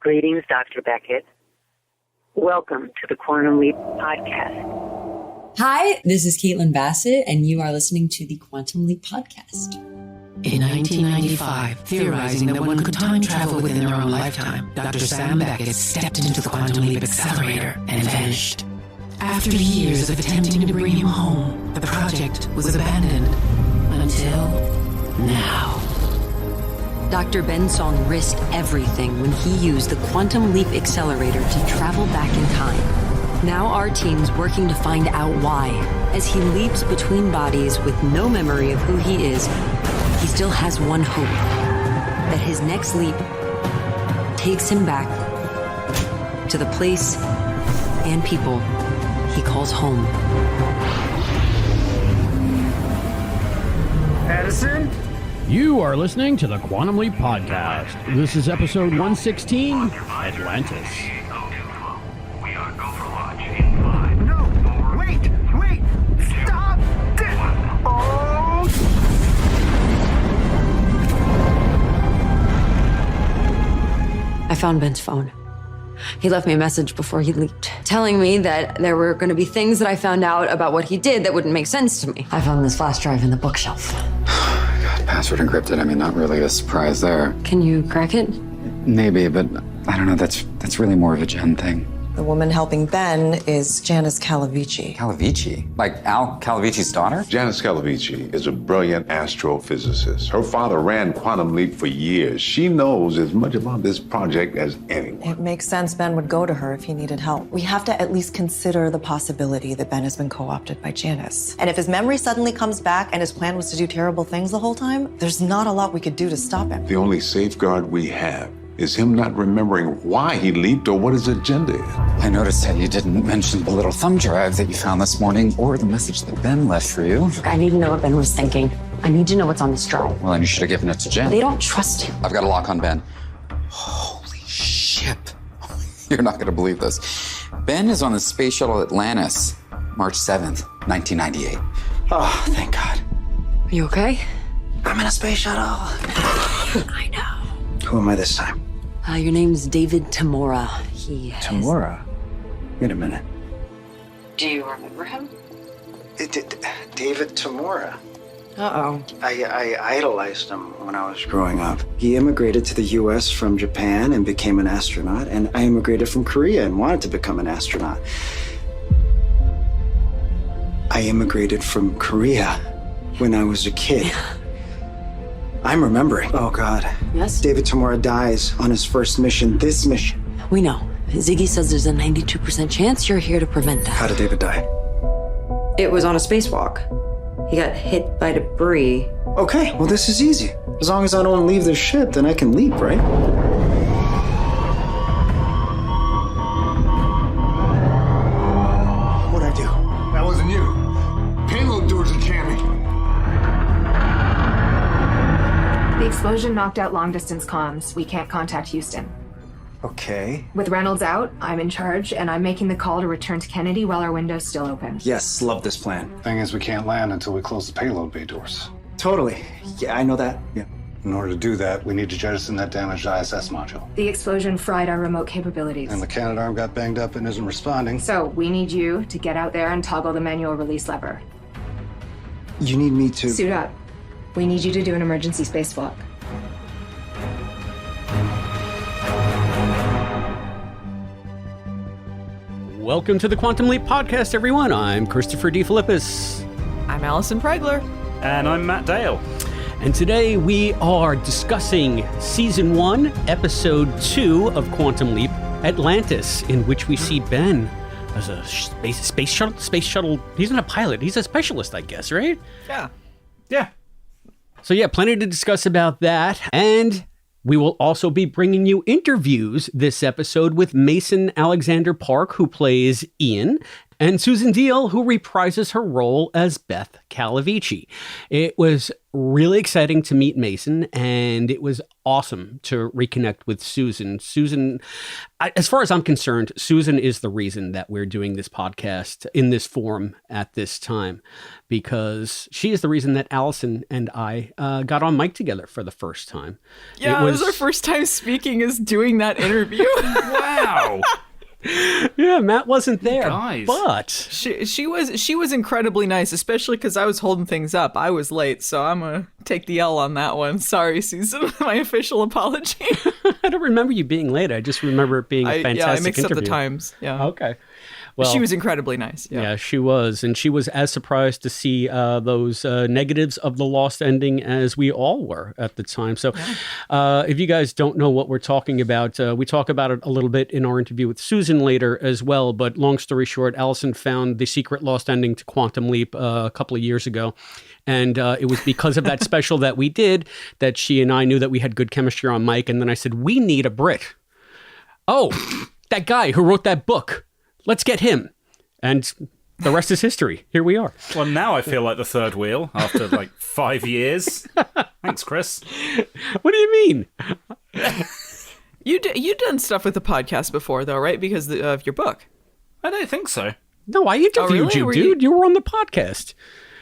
Greetings, Dr. Beckett. Welcome to the Quantum Leap Podcast. Hi, this is Caitlin Bassett, and you are listening to the Quantum Leap Podcast. In 1995, theorizing that one could time travel within their own lifetime, Dr. Sam Beckett stepped into the Quantum Leap Accelerator and vanished. After years of attempting to bring him home, the project was abandoned. Until now. Dr. Ben Song risked everything when he used the Quantum Leap Accelerator to travel back in time. Now our team's working to find out why. As he leaps between bodies with no memory of who he is, he still has one hope. That his next leap takes him back to the place and people he calls home. Addison? You are listening to the Quantum Leap Podcast. This is episode 116, Atlantis. No! Wait! Stop this! Oh! I found Ben's phone. He left me a message before he leaped, telling me that there were going to be things that I found out about what he did that wouldn't make sense to me. I found this flash drive in the bookshelf. Password encrypted. I mean, not really a surprise there. Can you crack it? Maybe, but I don't know. That's really more of a Jen thing. The woman helping Ben is Janice Calavicci. Calavicci? Like Al Calavicci's daughter? Janice Calavicci is a brilliant astrophysicist. Her father ran Quantum Leap for years. She knows as much about this project as anyone. It makes sense Ben would go to her if he needed help. We have to at least consider the possibility that Ben has been co-opted by Janice. And if his memory suddenly comes back and his plan was to do terrible things the whole time, there's not a lot we could do to stop him. The only safeguard we have is him not remembering why he leaped or what his agenda is. I noticed that you didn't mention the little thumb drive that you found this morning or the message that Ben left for you. Look, I need to know what Ben was thinking. I need to know what's on this drive. Well, then you should have given it to Jen. They don't trust him. I've got a lock on Ben. Holy shit. You're not going to believe this. Ben is on the Space Shuttle Atlantis, March 7th, 1998. Oh, thank God. Are you okay? I'm in a space shuttle. I know. Who am I this time? Your name's David Tamora. Tamora? Wait a minute. Do you remember him? David Tamora. Uh-oh. I idolized him when I was growing up. He immigrated to the U.S. from Japan and became an astronaut, and I immigrated from Korea and wanted to become an astronaut. I immigrated from Korea when I was a kid. I'm remembering. Oh, God. Yes? David Tamora dies on his first mission, this mission. We know. Ziggy says there's a 92% chance you're here to prevent that. How did David die? It was on a spacewalk. He got hit by debris. Okay, well, this is easy. As long as I don't leave the ship, then I can leap, right? What'd I do? That wasn't you. Payload doors are jamming. The explosion knocked out long-distance comms. We can't contact Houston. Okay. With Reynolds out, I'm in charge, and I'm making the call to return to Kennedy while our window's still open. Yes, love this plan. Thing is, we can't land until we close the payload bay doors. Totally. Yeah, I know that. Yeah. In order to do that, we need to jettison that damaged ISS module. The explosion fried our remote capabilities. And the Canadarm got banged up and isn't responding. So we need you to get out there and toggle the manual release lever. You need me to... Suit up. We need you to do an emergency spacewalk. Welcome to the Quantum Leap Podcast, everyone. I'm Christopher DeFilippis. I'm Allison Pregler. And I'm Matt Dale. And today we are discussing Season 1, Episode 2 of Quantum Leap, Atlantis, in which we see Ben as a space shuttle. He's not a pilot. He's a specialist, I guess, right? Yeah. So yeah, plenty to discuss about that. And we will also be bringing you interviews this episode with Mason Alexander Park, who plays Ian, and Susan Diol, who reprises her role as Beth Calavicci. It was really exciting to meet Mason, and it was awesome to reconnect with Susan. Susan, as far as I'm concerned, Susan is the reason that we're doing this podcast in this form at this time, because she is the reason that Allison and I got on mic together for the first time. Yeah, it was our first time speaking is doing that interview. Wow. Yeah, Matt wasn't there, Guys. but She was incredibly nice, especially because I was holding things up. I was late, so I'm gonna take the L on that one. Sorry, Susan. My official apology. I don't remember you being late. I just remember it being a fantastic I mixed interview. up the times. Yeah. Okay. Well, she was incredibly nice. Yeah, she was. And she was as surprised to see those negatives of the lost ending as we all were at the time. So if you guys don't know what we're talking about, we talk about it a little bit in our interview with Susan later as well. But long story short, Allison found the secret lost ending to Quantum Leap a couple of years ago. And it was because of that special that we did that she and I knew that we had good chemistry on mic. And then I said, we need a Brit. Oh, that guy who wrote that book. Let's get him. And the rest is history. Here we are. Well, now I feel like the third wheel after like 5 years. Thanks, Chris. What do you mean? You've done stuff with the podcast before, though, right? Because of your book. I don't think so. No, I interviewed you, dude. You were on the podcast.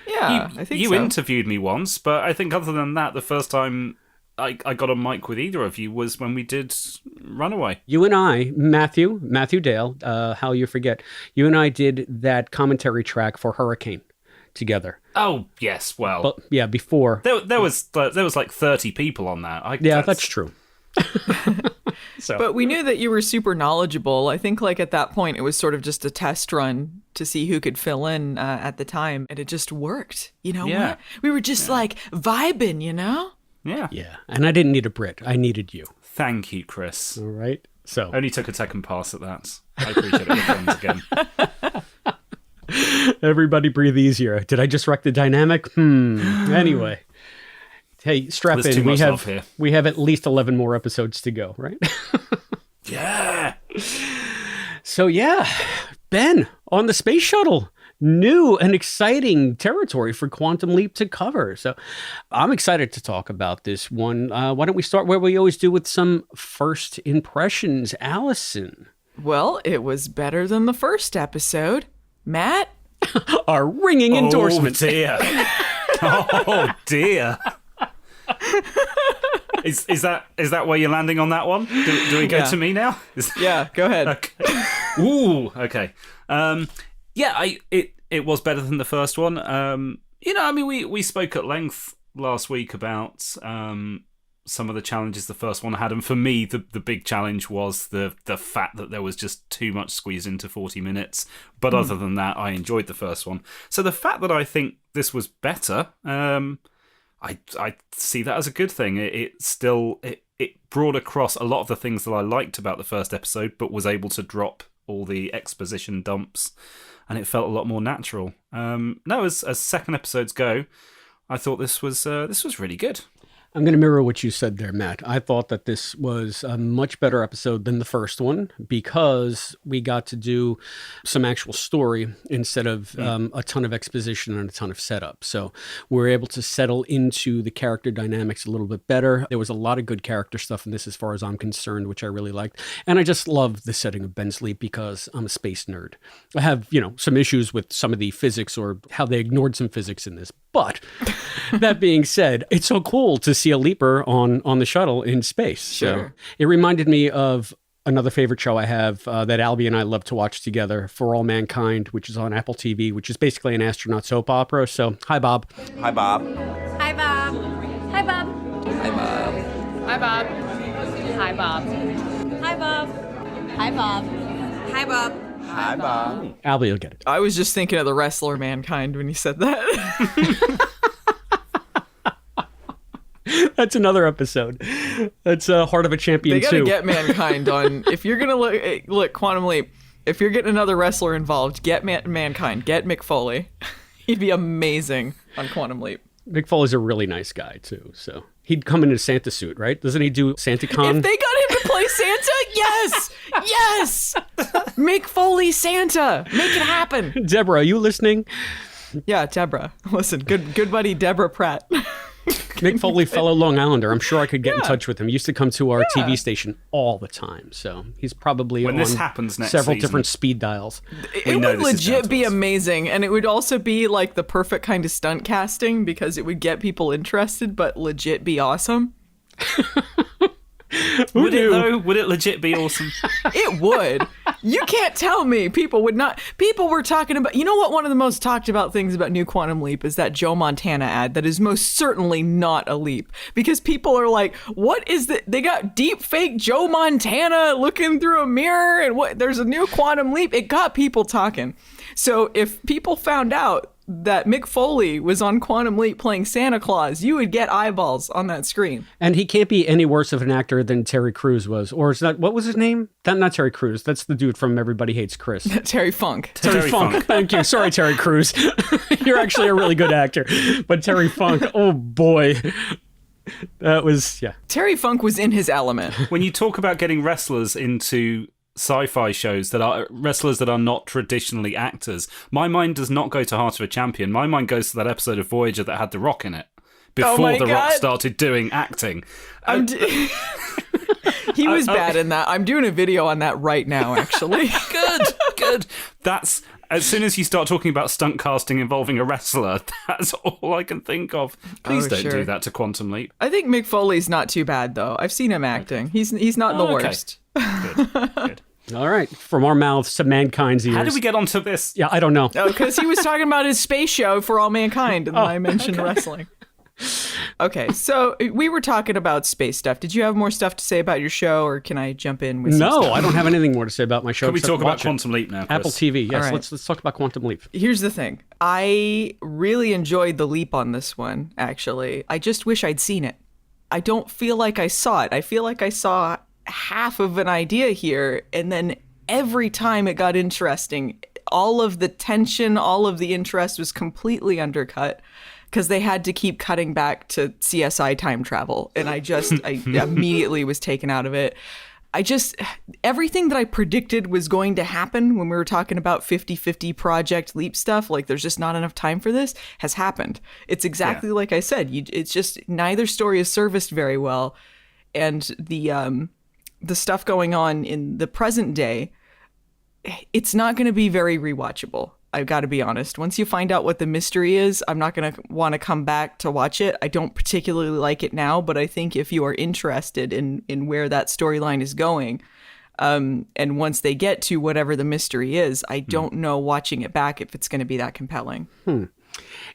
Yeah, I think you so. interviewed me once, but I think other than that, the first time I got a mic with either of you was when we did Runaway. You and I, Matthew Dale, how you forget, you and I did that commentary track for Hurricane together. Oh, yes, well. But, yeah, before. There was like 30 people on that. That's true. So. But we knew that you were super knowledgeable. I think like at that point, it was sort of just a test run to see who could fill in at the time. And it just worked. You know what? We were just like vibing, you know? Yeah. Yeah. And I didn't need a Brit. I needed you. Thank you, Chris. All right. So only took a second pass at that. I appreciate it. We're friends again. Everybody breathe easier. Did I just wreck the dynamic? Anyway. Hey, strap There's in. too We have at least 11 more episodes to go, right? Yeah. So yeah, Ben on the Space Shuttle. New and exciting territory for Quantum Leap to cover. So I'm excited to talk about this one. Why don't we start where we always do with some first impressions? Allison. Well, it was better than the first episode. Matt? Our ringing endorsement. Oh, dear. Oh, dear. Is that where you're landing on that one? Do we go to me now? Yeah, go ahead. Okay. Ooh, okay. It was better than the first one. We spoke at length last week about some of the challenges the first one had, and for me, the big challenge was the fact that there was just too much squeezed into 40 minutes. But other than that, I enjoyed the first one. So the fact that I think this was better, I see that as a good thing. It brought across a lot of the things that I liked about the first episode, but was able to drop all the exposition dumps, and it felt a lot more natural. As second episodes go, I thought this was really good. I'm going to mirror what you said there, Matt. I thought that this was a much better episode than the first one because we got to do some actual story instead of a ton of exposition and a ton of setup. So we're able to settle into the character dynamics a little bit better. There was a lot of good character stuff in this as far as I'm concerned, which I really liked. And I just love the setting of Ben's Leap because I'm a space nerd. I have, some issues with some of the physics or how they ignored some physics in this. But that being said, it's so cool to see a leaper on the shuttle in space. Sure. So it reminded me of another favorite show I have that Albie and I love to watch together, For All Mankind, which is on Apple TV, which is basically an astronaut soap opera. So, hi, Bob. Hi, Bob. Hi, Bob. Hi, Bob. Hi, Bob. Hi, Bob. Hi, Bob. Hi, Bob. Hi, Bob. Hi, Bob. Hi, Bob. Albie will get it. I was just thinking of the wrestler Mankind when you said that. That's another episode. That's Heart of a Champion 2. They gotta get Mankind on. If you're gonna look Quantum Leap, if you're getting another wrestler involved, get Mankind. Get Mick Foley. He'd be amazing on Quantum Leap. Mick Foley's a really nice guy, too. So he'd come in a Santa suit, right? Doesn't he do SantaCon? If they got him to play Santa, yes! Yes! Mick Foley Santa. Make it happen. Deborah, are you listening? Yeah, Deborah. Listen, good buddy Deborah Pratt. Mick Foley, fellow Long Islander. I'm sure I could get in touch with him. He used to come to our TV station all the time. So he's probably when on this happens next several season, different speed dials. It would legit be amazing. And it would also be like the perfect kind of stunt casting because it would get people interested, but legit be awesome. Would it though? Would it legit be awesome? It would. You can't tell me people would not. People were talking about, you know what, one of the most talked about things about New Quantum Leap is that Joe Montana ad that is most certainly not a leap, because people are like, what is that? They got deep fake Joe Montana looking through a mirror and what? There's a new Quantum Leap. It got people talking. So if people found out that Mick Foley was on Quantum Leap playing Santa Claus, you would get eyeballs on that screen. And he can't be any worse of an actor than Terry Crews was. Or is that, what was his name? Not Terry Crews. That's the dude from Everybody Hates Chris. Terry Funk. Terry Funk. Thank you. Sorry, Terry Crews. You're actually a really good actor. But Terry Funk, oh boy. That was, yeah. Terry Funk was in his element. When you talk about getting wrestlers into sci-fi shows that are wrestlers that are not traditionally actors, my mind does not go to Heart of a Champion. My mind goes to that episode of Voyager that had The Rock in it before The Rock started doing acting. He was bad in that. I'm doing a video on that right now, actually. Good. That's, as soon as you start talking about stunt casting involving a wrestler, that's all I can think of. Please don't do that to Quantum Leap. I think Mick Foley's not too bad, though. I've seen him acting. He's not the worst. Good. All right. From our mouths to mankind's ears. How did we get onto this? Yeah, I don't know. Oh, because he was talking about his space show for all mankind, and then I mentioned wrestling. Okay, so we were talking about space stuff. Did you have more stuff to say about your show, or can I jump in with some stuff? I don't have anything more to say about my show. Can we talk about Quantum Leap now, Chris? Apple TV, yes. Right. Let's talk about Quantum Leap. Here's the thing. I really enjoyed the leap on this one, actually. I just wish I'd seen it. I don't feel like I saw it. I feel like I saw half of an idea here, and then every time it got interesting, all of the tension, all of the interest was completely undercut because they had to keep cutting back to CSI time travel. And I immediately was taken out of it. Everything that I predicted was going to happen when we were talking about 50-50 Project Leap stuff, like there's just not enough time for this, has happened. It's exactly like I said. It's just neither story is serviced very well. And the stuff going on in the present day, it's not going to be very rewatchable. I've got to be honest. Once you find out what the mystery is, I'm not going to want to come back to watch it. I don't particularly like it now, but I think if you are interested in where that storyline is going, and once they get to whatever the mystery is, I don't know watching it back if it's going to be that compelling.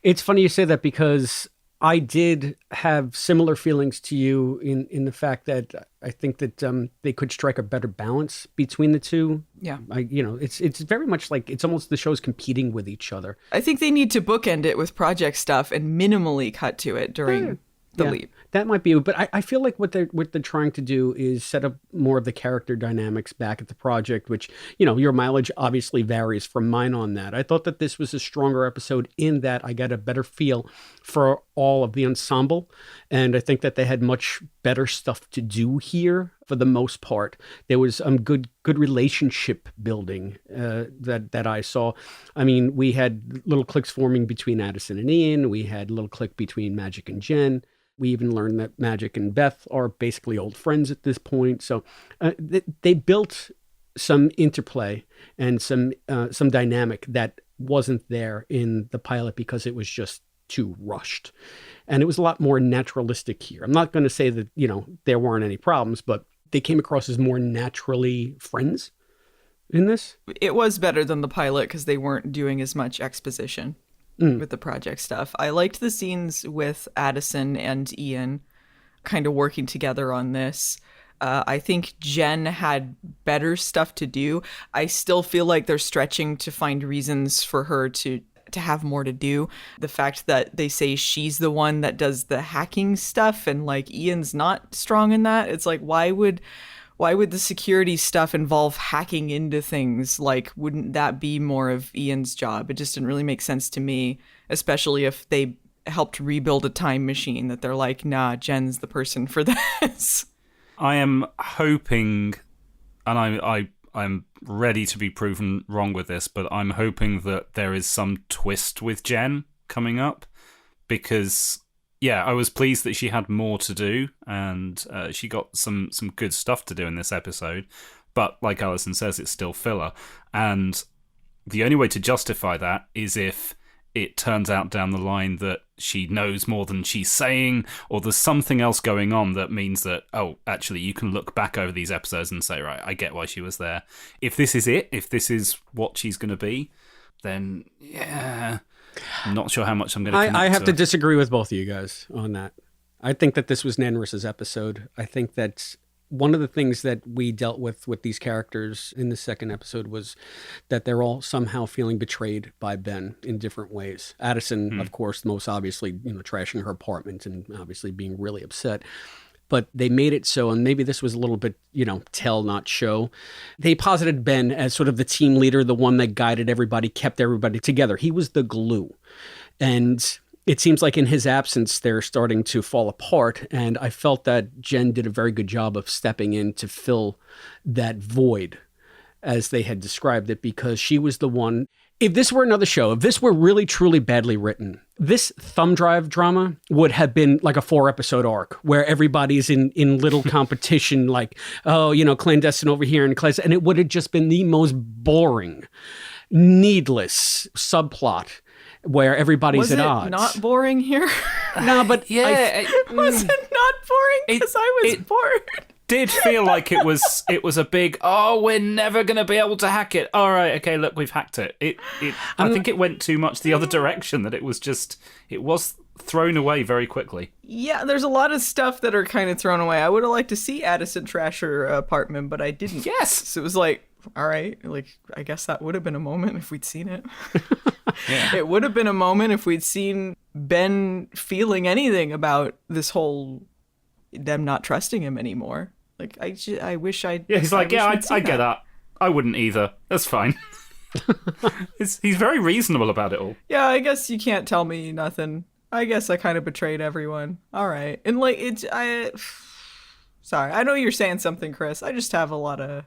It's funny you say that because I did have similar feelings to you in the fact that I think that they could strike a better balance between the two. Yeah. It's very much like it's almost the shows competing with each other. I think they need to bookend it with project stuff and minimally cut to it during the leap. That might be, but I feel like what they're trying to do is set up more of the character dynamics back at the project, which, your mileage obviously varies from mine on that. I thought that this was a stronger episode in that I got a better feel for all of the ensemble. And I think that they had much better stuff to do here for the most part. There was good relationship building that I saw. I mean, we had little cliques forming between Addison and Ian. We had a little clique between Magic and Jen. We even learned that Magic and Beth are basically old friends at this point. So they built some interplay and some dynamic that wasn't there in the pilot because it was just too rushed. And it was a lot more naturalistic here. I'm not going to say that, there weren't any problems, but they came across as more naturally friends in this. It was better than the pilot because they weren't doing as much exposition with the project stuff. I liked the scenes with Addison and Ian kind of working together on this. I think Jen had better stuff to do. I still feel like they're stretching to find reasons for her to have more to do. The fact that they say she's the one that does the hacking stuff and like Ian's not strong in that. It's like, why would the security stuff involve hacking into things? Like, wouldn't that be more of Ian's job? It just didn't really make sense to me, especially if they helped rebuild a time machine that they're like, nah, Jen's the person for this. I am hoping, and I'm ready to be proven wrong with this, but I'm hoping that there is some twist with Jen coming up, because yeah, I was pleased that she had more to do, and she got some good stuff to do in this episode. But like Allison says, it's still filler, and the only way to justify that is if it turns out down the line that she knows more than she's saying, or there's something else going on that means that, oh, actually, you can look back over these episodes and say, right, I get why she was there. If this is it, if this is what she's going to be, then, yeah, I'm not sure how much I'm going to connect I have to to disagree with both of you guys on that. I think that this was Nanris's episode. I think that one of the things that we dealt with these characters in the second episode was that they're all somehow feeling betrayed by Ben in different ways. Addison, of course, most obviously, trashing her apartment and obviously being really upset. But they made it so, and maybe this was a little bit, tell, not show. They posited Ben as sort of the team leader, the one that guided everybody, kept everybody together. He was the glue. And it seems like in his absence, they're starting to fall apart. And I felt that Jen did a very good job of stepping in to fill that void, as they had described it, because she was the one. If this were another show, if this were really, truly badly written, this thumb drive drama would have been like a 4-episode arc where everybody's in little competition, like, clandestine over here and clandestine. And it would have just been the most boring, needless subplot where everybody's at odds. Was it not boring here? No, but yeah, was it not boring? Because I was bored. Did feel like it was a big, we're never going to be able to hack it. All right, okay, look, we've hacked it. I think it went too much the other direction, that it was thrown away very quickly. Yeah, there's a lot of stuff that are kind of thrown away. I would have liked to see Addison trash her apartment, but I didn't. Yes! So it was like, all right, like, I guess that would have been a moment if we'd seen it. Yeah. It would have been a moment if we'd seen Ben feeling anything about this whole, them not trusting him anymore. Like, I wish I'd... Yeah, he's like, I get that. I wouldn't either. That's fine. He's very reasonable about it all. Yeah, I guess you can't tell me nothing. I guess I kind of betrayed everyone. All right. And, like, sorry, I know you're saying something, Chris. I just have a lot of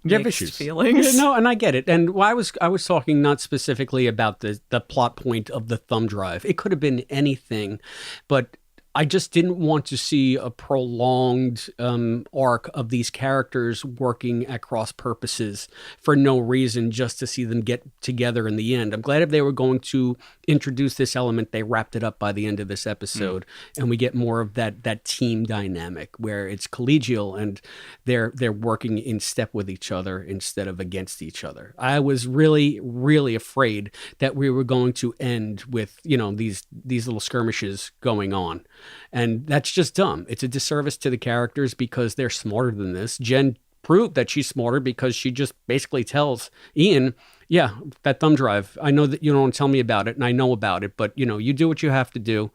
mixed feelings. Yeah, no, and I get it. And I was talking not specifically about the plot point of the thumb drive. It could have been anything, but I just didn't want to see a prolonged arc of these characters working at cross purposes for no reason, just to see them get together in the end. I'm glad if they were going to introduce this element, they wrapped it up by the end of this episode, and we get more of that team dynamic where it's collegial and they're working in step with each other instead of against each other. I was really, really afraid that we were going to end with these little skirmishes going on. And that's just dumb. It's a disservice to the characters because they're smarter than this. Jen proved that she's smarter because she just basically tells Ian, yeah, that thumb drive, I know that you don't want to tell me about it and I know about it, but you do what you have to do.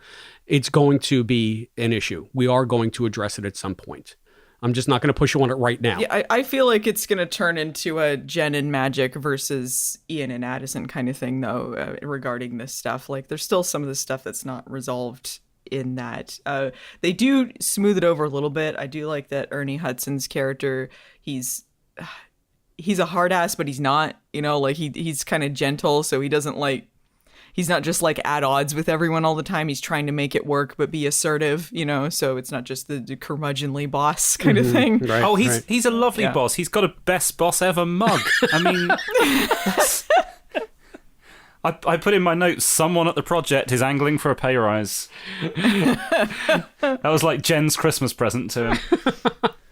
It's going to be an issue. We are going to address it at some point. I'm just not going to push you on it right now. Yeah, I feel like it's going to turn into a Jen and Magic versus Ian and Addison kind of thing, though, regarding this stuff. Like, there's still some of the stuff that's not resolved in that. They do smooth it over a little bit. I do like that Ernie Hudson's character, he's a hard ass, but he's not, like he's kind of gentle, so he doesn't he's not just like at odds with everyone all the time. He's trying to make it work but be assertive, so it's not just the curmudgeonly boss kind of thing. Right, he's a lovely boss. He's got a best boss ever mug. I mean, I put in my notes, someone at the project is angling for a pay rise. That was like Jen's Christmas present to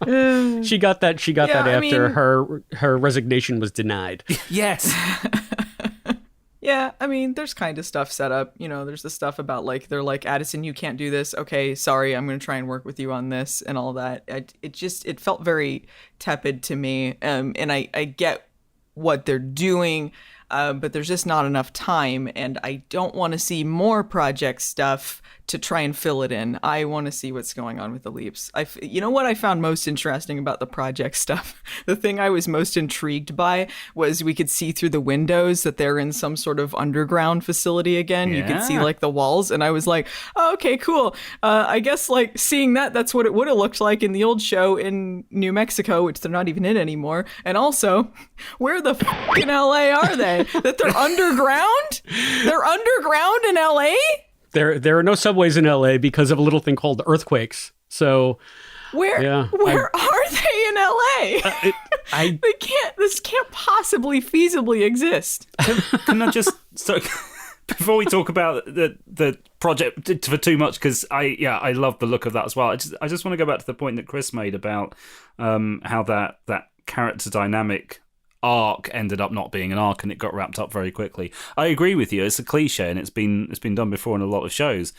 him. She got that after her resignation was denied. Yes. Yeah, I mean, there's kind of stuff set up. There's the stuff about they're like, Addison, you can't do this. Okay, sorry, I'm going to try and work with you on this and all that. It felt very tepid to me. And I get what they're doing. but there's just not enough time, and I don't want to see more project stuff to try and fill it in. I want to see what's going on with the leaps. You know what I found most interesting about the project stuff? The thing I was most intrigued by was we could see through the windows that they're in some sort of underground facility again. Yeah. You could see like the walls, and I was like, oh, okay, cool. I guess like seeing that's what it would have looked like in the old show in New Mexico, which they're not even in anymore. And also, where the f*** in LA are they? That they're underground? They're underground in LA? There are no subways in LA because of a little thing called earthquakes. So where are they in LA? This can't possibly feasibly exist. Can I just before we talk about the project for too much, because I love the look of that as well. I just want to go back to the point that Chris made about how that character dynamic arc ended up not being an arc and it got wrapped up very quickly. I agree with you. It's a cliche and it's been done before in a lot of shows.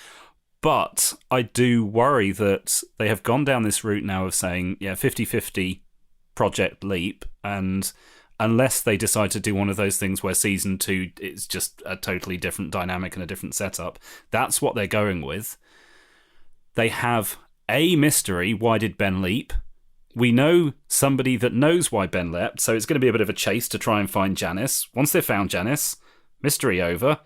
But I do worry that they have gone down this route now of saying, 50-50 Project Leap, and unless they decide to do one of those things where season 2 is just a totally different dynamic and a different setup, that's what they're going with. They have a mystery, why did Ben leap? We know somebody that knows why Ben leapt, so it's going to be a bit of a chase to try and find Janice. Once they've found Janice, mystery over.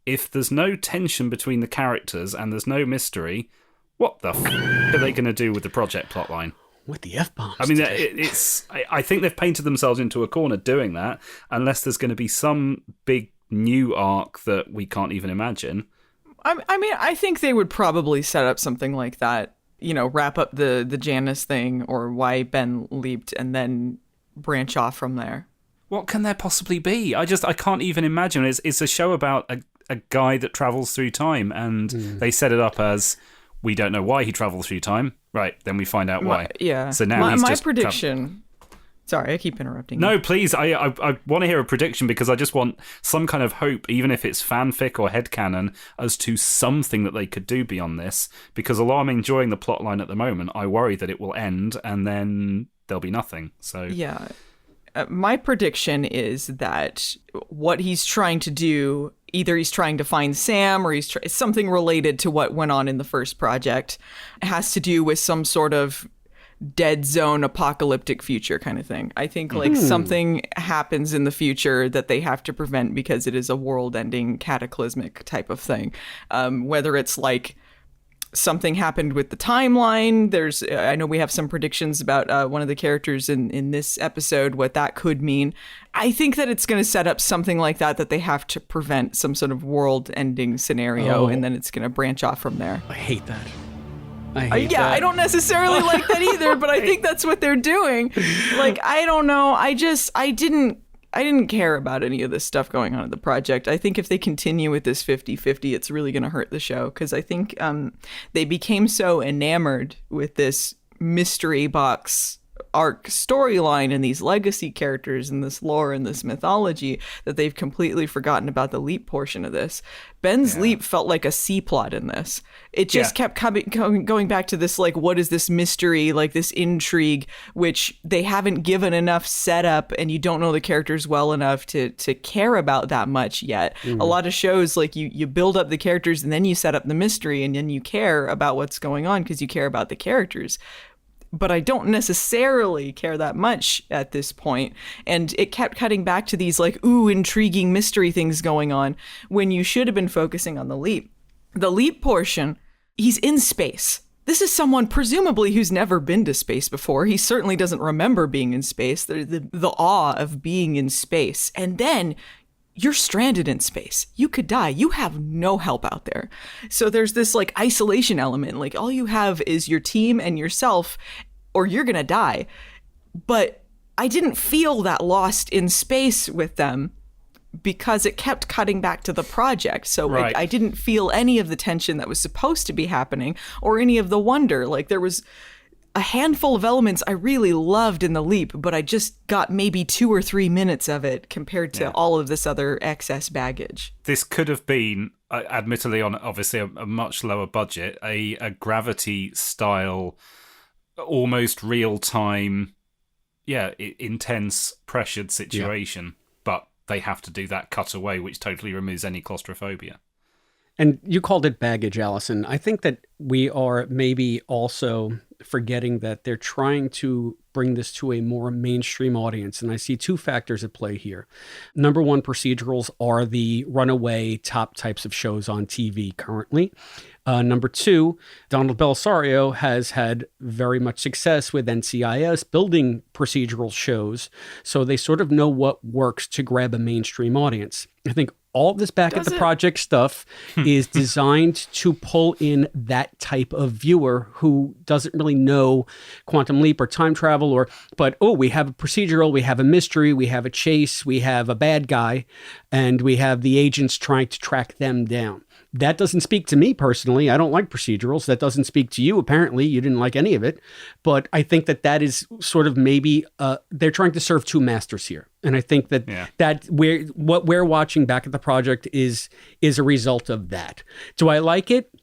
If there's no tension between the characters and there's no mystery, what the are they going to do with the project plotline? With the F-bombs. I mean, I think they've painted themselves into a corner doing that, unless there's going to be some big new arc that we can't even imagine. I mean, I think they would probably set up something like that. Wrap up the Janice thing or why Ben leaped and then branch off from there. What can there possibly be? I can't even imagine. It's a show about a guy that travels through time, and they set it up as we don't know why he travels through time. Right, then we find out why. Yeah. So now he's my just prediction. Sorry, I keep interrupting. No, please. I want to hear a prediction because I just want some kind of hope, even if it's fanfic or headcanon, as to something that they could do beyond this. Because although I'm enjoying the plotline at the moment, I worry that it will end and then there'll be nothing. So yeah, my prediction is that what he's trying to do, either he's trying to find Sam or he's something related to what went on in the first project, has to do with some sort of dead zone apocalyptic future kind of thing. I think something happens in the future that they have to prevent because it is a world-ending cataclysmic type of thing. Whether it's like something happened with the timeline. I know we have some predictions about one of the characters in this episode, what that could mean. I think that it's going to set up something like that they have to prevent some sort of world-ending scenario, and then it's going to branch off from there. I hate that. I don't necessarily like that either, but I think that's what they're doing. Like, I don't know. I didn't care about any of this stuff going on in the project. I think if they continue with this 50-50, it's really going to hurt the show, because I think they became so enamored with this mystery box arc storyline and these legacy characters and this lore and this mythology that they've completely forgotten about the leap portion of this. Ben's leap felt like a C plot in this. It just kept going back to this, like, what is this mystery, like this intrigue, which they haven't given enough setup, and you don't know the characters well enough to care about that much yet. A lot of shows, like, you build up the characters and then you set up the mystery and then you care about what's going on because you care about the characters. But I don't necessarily care that much at this point. And it kept cutting back to these like, intriguing mystery things going on when you should have been focusing on the leap. The leap portion, he's in space. This is someone presumably who's never been to space before. He certainly doesn't remember being in space, the awe of being in space. And then you're stranded in space. You could die. You have no help out there. So there's this like isolation element. Like all you have is your team and yourself, or you're going to die. But I didn't feel that lost in space with them because it kept cutting back to the project. So I didn't feel any of the tension that was supposed to be happening or any of the wonder. Like there was a handful of elements I really loved in the leap, but I just got maybe 2 or 3 minutes of it compared to all of this other excess baggage. This could have been, admittedly on obviously a much lower budget, a Gravity style, almost real time, intense, pressured situation. But they have to do that cutaway, which totally removes any claustrophobia. And you called it baggage, Allison. I think that we are maybe also forgetting that they're trying to bring this to a more mainstream audience. And I see two factors at play here. Number one, procedurals are the runaway top types of shows on TV currently. Number two, Donald Belisario has had very much success with NCIS building procedural shows. So they sort of know what works to grab a mainstream audience. I think all of this back at the project stuff is designed to pull in that type of viewer who doesn't really know Quantum Leap or time travel but we have a procedural, we have a mystery, we have a chase, we have a bad guy, and we have the agents trying to track them down. That doesn't speak to me personally. I don't like procedurals. That doesn't speak to you. Apparently, you didn't like any of it. But I think that is sort of maybe they're trying to serve two masters here. And I think that what we're watching back at the project is a result of that. Do I like it?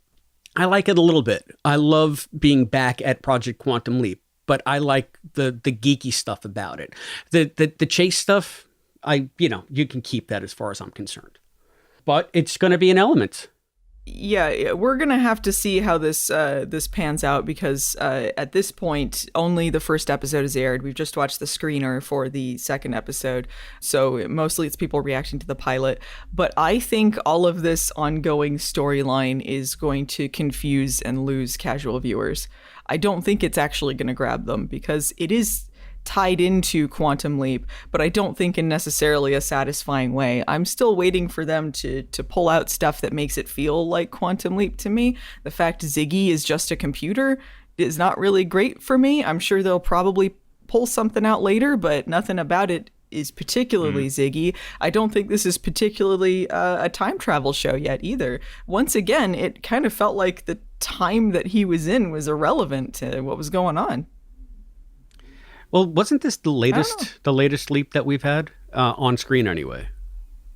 I like it a little bit. I love being back at Project Quantum Leap, but I like the geeky stuff about it. The chase stuff, you can keep that as far as I'm concerned. But it's going to be an element. Yeah, we're going to have to see how this pans out because at this point, only the first episode is aired. We've just watched the screener for the second episode. So mostly it's people reacting to the pilot. But I think all of this ongoing storyline is going to confuse and lose casual viewers. I don't think it's actually going to grab them because it is tied into Quantum Leap, but I don't think in necessarily a satisfying way. I'm still waiting for them to pull out stuff that makes it feel like Quantum Leap to me. The fact Ziggy is just a computer is not really great for me. I'm sure they'll probably pull something out later, but nothing about it is particularly Ziggy. I don't think this is particularly a time travel show yet either. Once again, it kind of felt like the time that he was in was irrelevant to what was going on. Well, wasn't this the latest leap that we've had on screen anyway?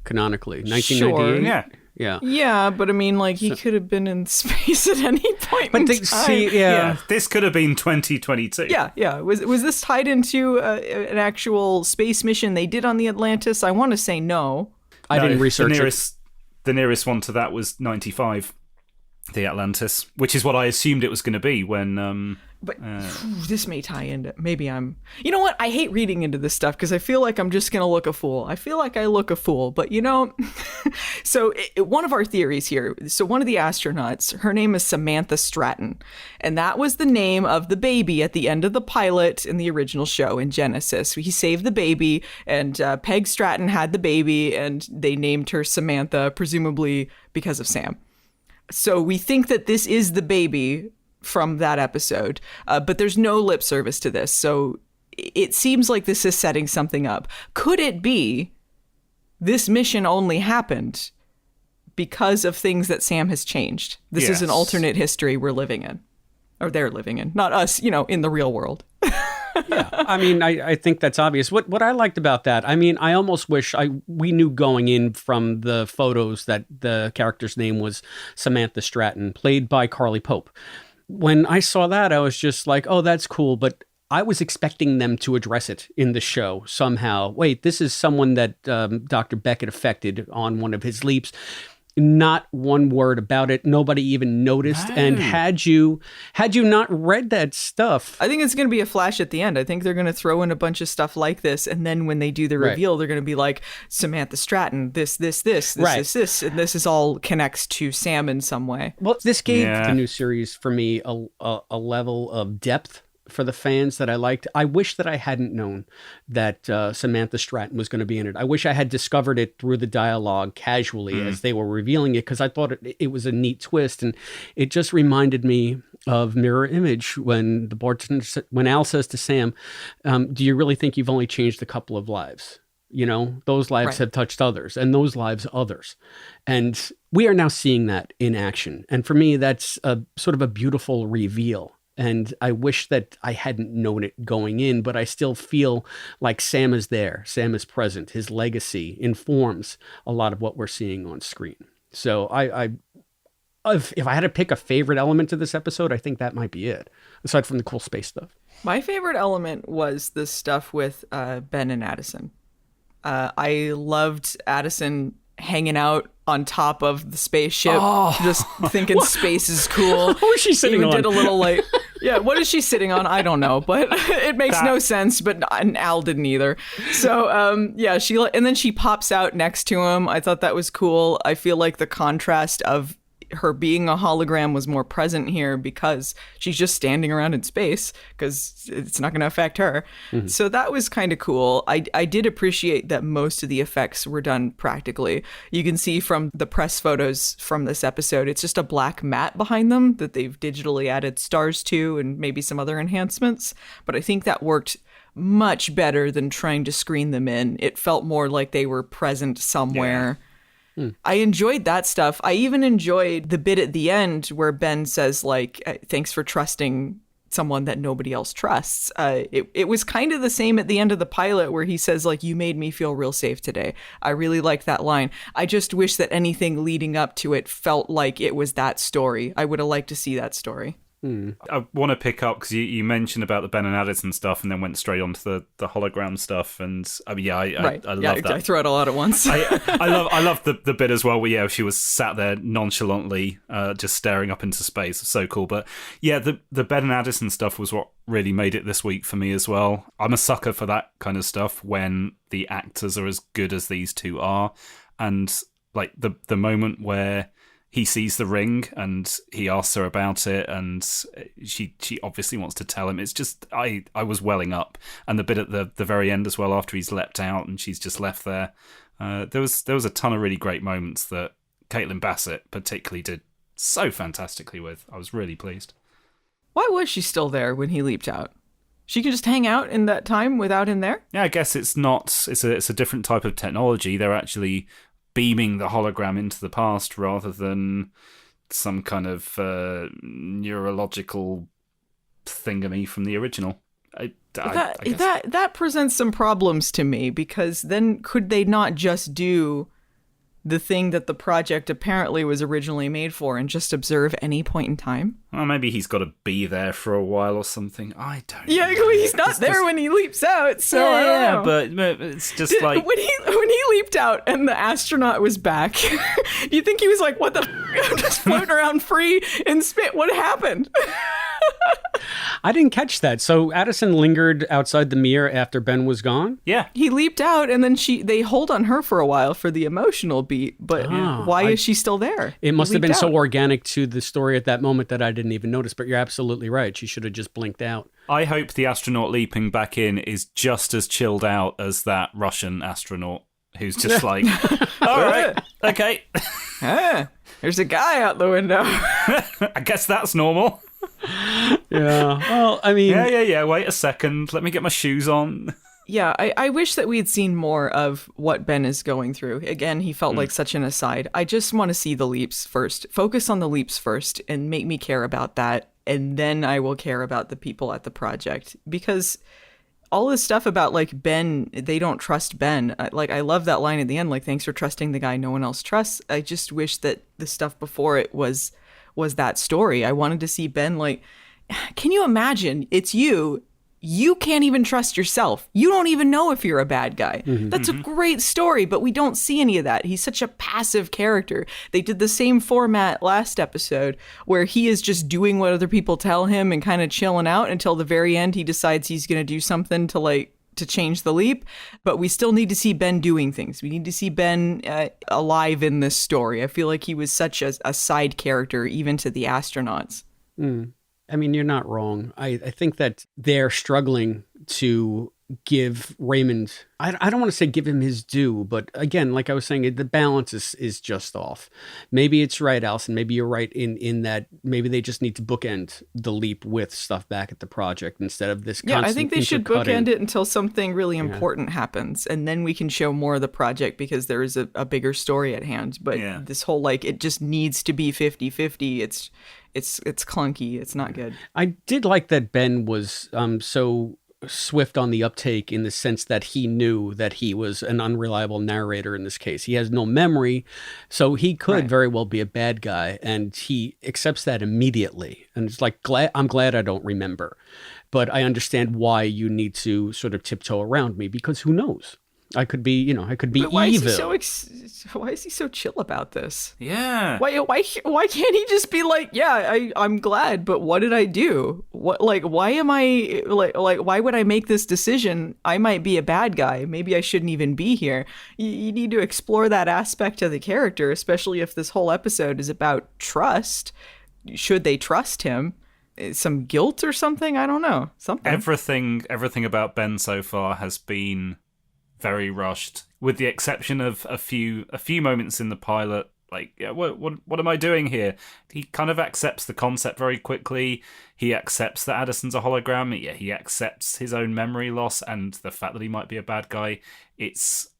Canonically, 1998. Sure. Yeah, but I mean, he could have been in space at any point. But this could have been 2022. Yeah. Was this tied into an actual space mission they did on the Atlantis? I want to say no. I didn't research it. The nearest one to that was 95, the Atlantis, which is what I assumed it was going to be when. But this may tie into, maybe I'm, you know what? I hate reading into this stuff because I feel like I'm just going to look a fool. I feel like I look a fool, but so one of our theories here, so one of the astronauts, her name is Samantha Stratton, and that was the name of the baby at the end of the pilot in the original show in Genesis. He saved the baby and Peg Stratton had the baby and they named her Samantha, presumably because of Sam. So we think that this is the baby from that episode, but there's no lip service to this. So it seems like this is setting something up. Could it be this mission only happened because of things that Sam has changed? This is an alternate history we're living in, or they're living in, not us, in the real world. Yeah, I mean, I think that's obvious. What I liked about that, I mean, I almost wish we knew going in from the photos that the character's name was Samantha Stratton, played by Carly Pope. When I saw that, I was just like, oh, that's cool. But I was expecting them to address it in the show somehow. Wait, this is someone that Dr. Beckett affected on one of his leaps. Not one word about it. Nobody even noticed. No. And had you not read that stuff, I think it's going to be a flash at the end. I think they're going to throw in a bunch of stuff like this, and then when they do the reveal, they're going to be like Samantha Stratton, this, and this is all connects to Sam in some way. Well, this gave the new series for me a level of depth for the fans that I liked. I wish that I hadn't known that Samantha Stratton was going to be in it. I wish I had discovered it through the dialogue casually as they were revealing it, because I thought it was a neat twist. And it just reminded me of Mirror Image when the bartender, when Al says to Sam, do you really think you've only changed a couple of lives? Those lives have touched others, and those lives others. And we are now seeing that in action. And for me, that's a sort of a beautiful reveal. And I wish that I hadn't known it going in, but I still feel like Sam is there. Sam is present. His legacy informs a lot of what we're seeing on screen. So if I had to pick a favorite element of this episode, I think that might be it, aside from the cool space stuff. My favorite element was the stuff with Ben and Addison. I loved Addison hanging out on top of the spaceship, just thinking space is cool. What was she sitting on? Did a little like, yeah, what is she sitting on? I don't know, but it makes no sense. But Al didn't either. So and then she pops out next to him. I thought that was cool. I feel like the contrast of her being a hologram was more present here because she's just standing around in space because it's not going to affect her. Mm-hmm. So that was kind of cool. I did appreciate that most of the effects were done practically. You can see from the press photos from this episode, it's just a black mat behind them that they've digitally added stars to and maybe some other enhancements. But I think that worked much better than trying to screen them in. It felt more like they were present somewhere. Yeah. I enjoyed that stuff. I even enjoyed the bit at the end where Ben says, like, thanks for trusting someone that nobody else trusts. It was kind of the same at the end of the pilot where he says, like, you made me feel real safe today. I really liked that line. I just wish that anything leading up to it felt like it was that story. I would have liked to see that story. I want to pick up because you mentioned about the Ben and Addison stuff and then went straight on to the hologram stuff. And I love that. I threw it all out at once. I love the bit as well where she was sat there nonchalantly just staring up into space. So cool. But yeah, the Ben and Addison stuff was what really made it this week for me as well. I'm a sucker for that kind of stuff when the actors are as good as these two are. And like the moment where he sees the ring and he asks her about it and she obviously wants to tell him. It's just, I was welling up. And the bit at the very end as well, after he's leapt out and she's just left there. There was a ton of really great moments that Caitlin Bassett particularly did so fantastically with. I was really pleased. Why was she still there when he leaped out? She could just hang out in that time without him there? Yeah, I guess it's a different type of technology. They're actually beaming the hologram into the past rather than some kind of neurological thingamy from the original. I guess. That presents some problems to me because then could they not just do the thing that the project apparently was originally made for and just observe any point in time? Well, maybe he's got to be there for a while or something. I don't know. Yeah, he's not there when he leaps out, so I don't know. But it's just like... When he leaped out and the astronaut was back, do you think he was like, what the f***? I'm just floating around free in space. What happened? I didn't catch that. So Addison lingered outside the mirror after Ben was gone? Yeah. He leaped out and then they hold on her for a while for the emotional beat. But why is she still there? It must have been so organic to the story at that moment that I didn't even notice. But you're absolutely right. She should have just blinked out. I hope the astronaut leaping back in is just as chilled out as that Russian astronaut who's just like, all right, okay. There's a guy out the window. I guess that's normal. Yeah. Well, I mean... Yeah. Wait a second. Let me get my shoes on. Yeah, I wish that we had seen more of what Ben is going through. Again, he felt like such an aside. I just want to see the leaps first. Focus on the leaps first and make me care about that. And then I will care about the people at the project. Because all this stuff about, like, Ben, they don't trust Ben. I love that line at the end, like, thanks for trusting the guy no one else trusts. I just wish that the stuff before it was that story. I wanted to see Ben, like, can you imagine? It's you. You can't even trust yourself. You don't even know if you're a bad guy. Mm-hmm. That's a great story, but we don't see any of that. He's such a passive character. They did the same format last episode where he is just doing what other people tell him and kind of chilling out until the very end he decides he's going to do something to change the leap. But we still need to see Ben doing things. We need to see Ben alive in this story. I feel like he was such a side character even to the astronauts. I mean, you're not wrong. I think that they're struggling to give Raymond, I don't want to say give him his due, but again, like I was saying, the balance is just off. Maybe it's right, Allison. Maybe you're right in that maybe they just need to bookend the leap with stuff back at the project instead of this constant I think they should bookend it until something really important happens, and then we can show more of the project because there is a bigger story at hand. But this whole, like, it just needs to be 50-50. It's clunky. It's not good. I did like that Ben was so swift on the uptake in the sense that he knew that he was an unreliable narrator in this case. He has no memory, so he could very well be a bad guy, and he accepts that immediately. And it's like, I'm glad I don't remember, but I understand why you need to sort of tiptoe around me because who knows? I could be, I could be But why evil. Why is he so chill about this? Yeah. Why can't he just be like, yeah, I'm glad, but what did I do? Why am I why would I make this decision? I might be a bad guy. Maybe I shouldn't even be here. You need to explore that aspect of the character, especially if this whole episode is about trust. Should they trust him? Some guilt or something? I don't know. Something. Everything about Ben so far has been very rushed, with the exception of a few moments in the pilot. Like, yeah, what am I doing here? He kind of accepts the concept very quickly. He accepts that Addison's a hologram. Yeah, he accepts his own memory loss and the fact that he might be a bad guy. It's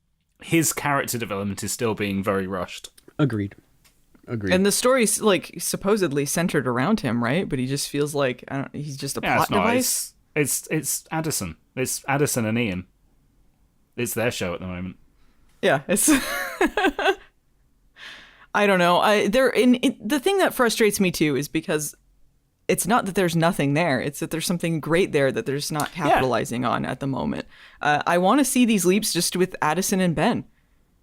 his character development is still being very rushed. Agreed. And the story's like supposedly centered around him, right? But he just feels like he's just a plot device. It's Addison. It's Addison and Ian. It's their show at the moment. Yeah, it's. I don't know. The thing that frustrates me too is because it's not that there's nothing there; it's that there's something great there that they're just not capitalizing on at the moment. I want to see these leaps just with Addison and Ben.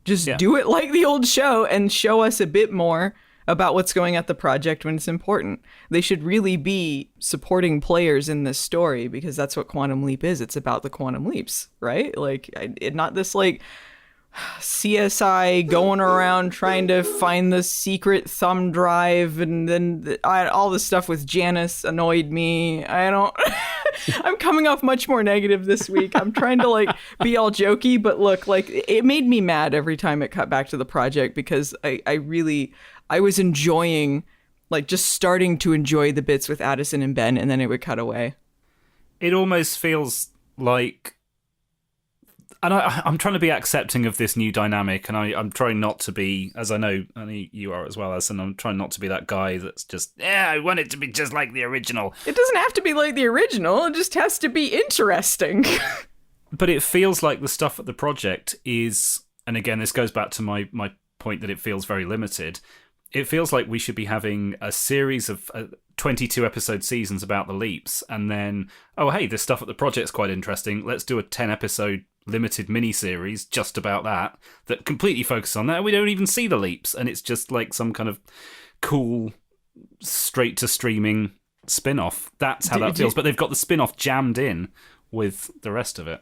Just do it like the old show and show us a bit more about what's going at the project when it's important. They should really be supporting players in this story because that's what Quantum Leap is. It's about the quantum leaps, right? Like, not this like CSI going around trying to find the secret thumb drive, and then all the stuff with Janice annoyed me. I'm coming off much more negative this week. I'm trying to like be all jokey, but look, like it made me mad every time it cut back to the project because I was enjoying, like just starting to enjoy the bits with Addison and Ben, and then it would cut away. It almost feels like, and I'm trying to be accepting of this new dynamic, and I'm trying not to be, as I know you are as well, Alison, I'm trying not to be that guy that's just, I want it to be just like the original. It doesn't have to be like the original, it just has to be interesting. But it feels like the stuff at the project is, and again, this goes back to my point that it feels very limited. It feels like we should be having a series of 22 episode seasons about the leaps, and then, oh, hey, this stuff at the project's quite interesting. Let's do a 10 episode limited mini-series just about that completely focuses on that. We don't even see the leaps, and it's just like some kind of cool straight to streaming spin-off. That's how that feels. But they've got the spin-off jammed in with the rest of it.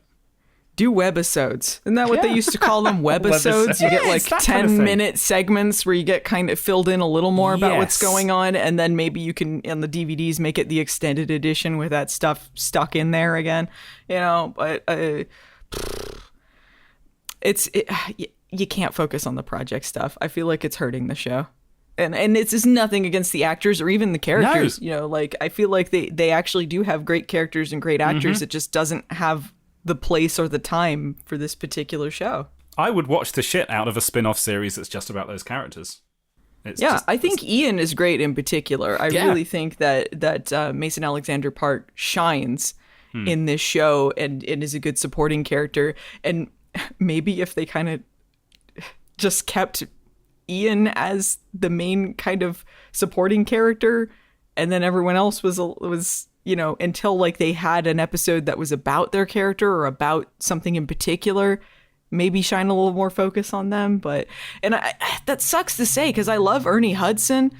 Do webisodes. Isn't that what they used to call them? Webisodes? You get like 10-minute segments where you get kind of filled in a little more about what's going on, and then maybe you can, on the DVDs, make it the extended edition with that stuff stuck in there again. But you can't focus on the project stuff. I feel like it's hurting the show. And it's just nothing against the actors or even the characters. No. Like I feel like they actually do have great characters and great actors. It just doesn't have the place or the time for this particular show. I would watch the shit out of a spin-off series that's just about those characters. I think Ian is great in particular. I really think that Mason Alexander Park shines in this show and is a good supporting character. And maybe if they kind of just kept Ian as the main kind of supporting character, and then everyone else was until like they had an episode that was about their character or about something in particular, maybe shine a little more focus on them. That sucks to say because I love Ernie Hudson.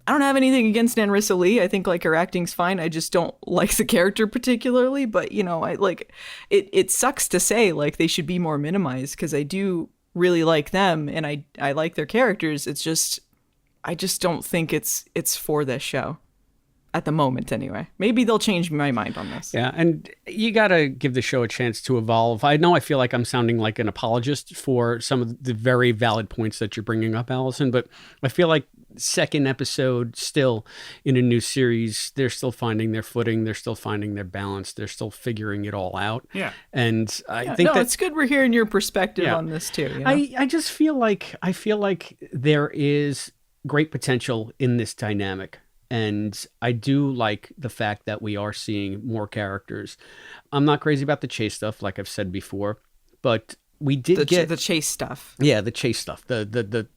I don't have anything against Narissa Lee. I think like her acting's fine. I just don't like the character particularly. But it sucks to say like they should be more minimized because I do really like them and I like their characters. It's just I just don't think it's for this show. At the moment, anyway. Maybe they'll change my mind on this. Yeah, and you got to give the show a chance to evolve. I know I feel like I'm sounding like an apologist for some of the very valid points that you're bringing up, Allison, but I feel like second episode still in a new series, they're still finding their footing, they're still finding their balance, they're still figuring it all out. Yeah. And I think it's good we're hearing your perspective on this too. I just feel like there is great potential in this dynamic. And I do like the fact that we are seeing more characters. I'm not crazy about the chase stuff, like I've said before, but we did get the chase stuff. Yeah, the chase stuff, the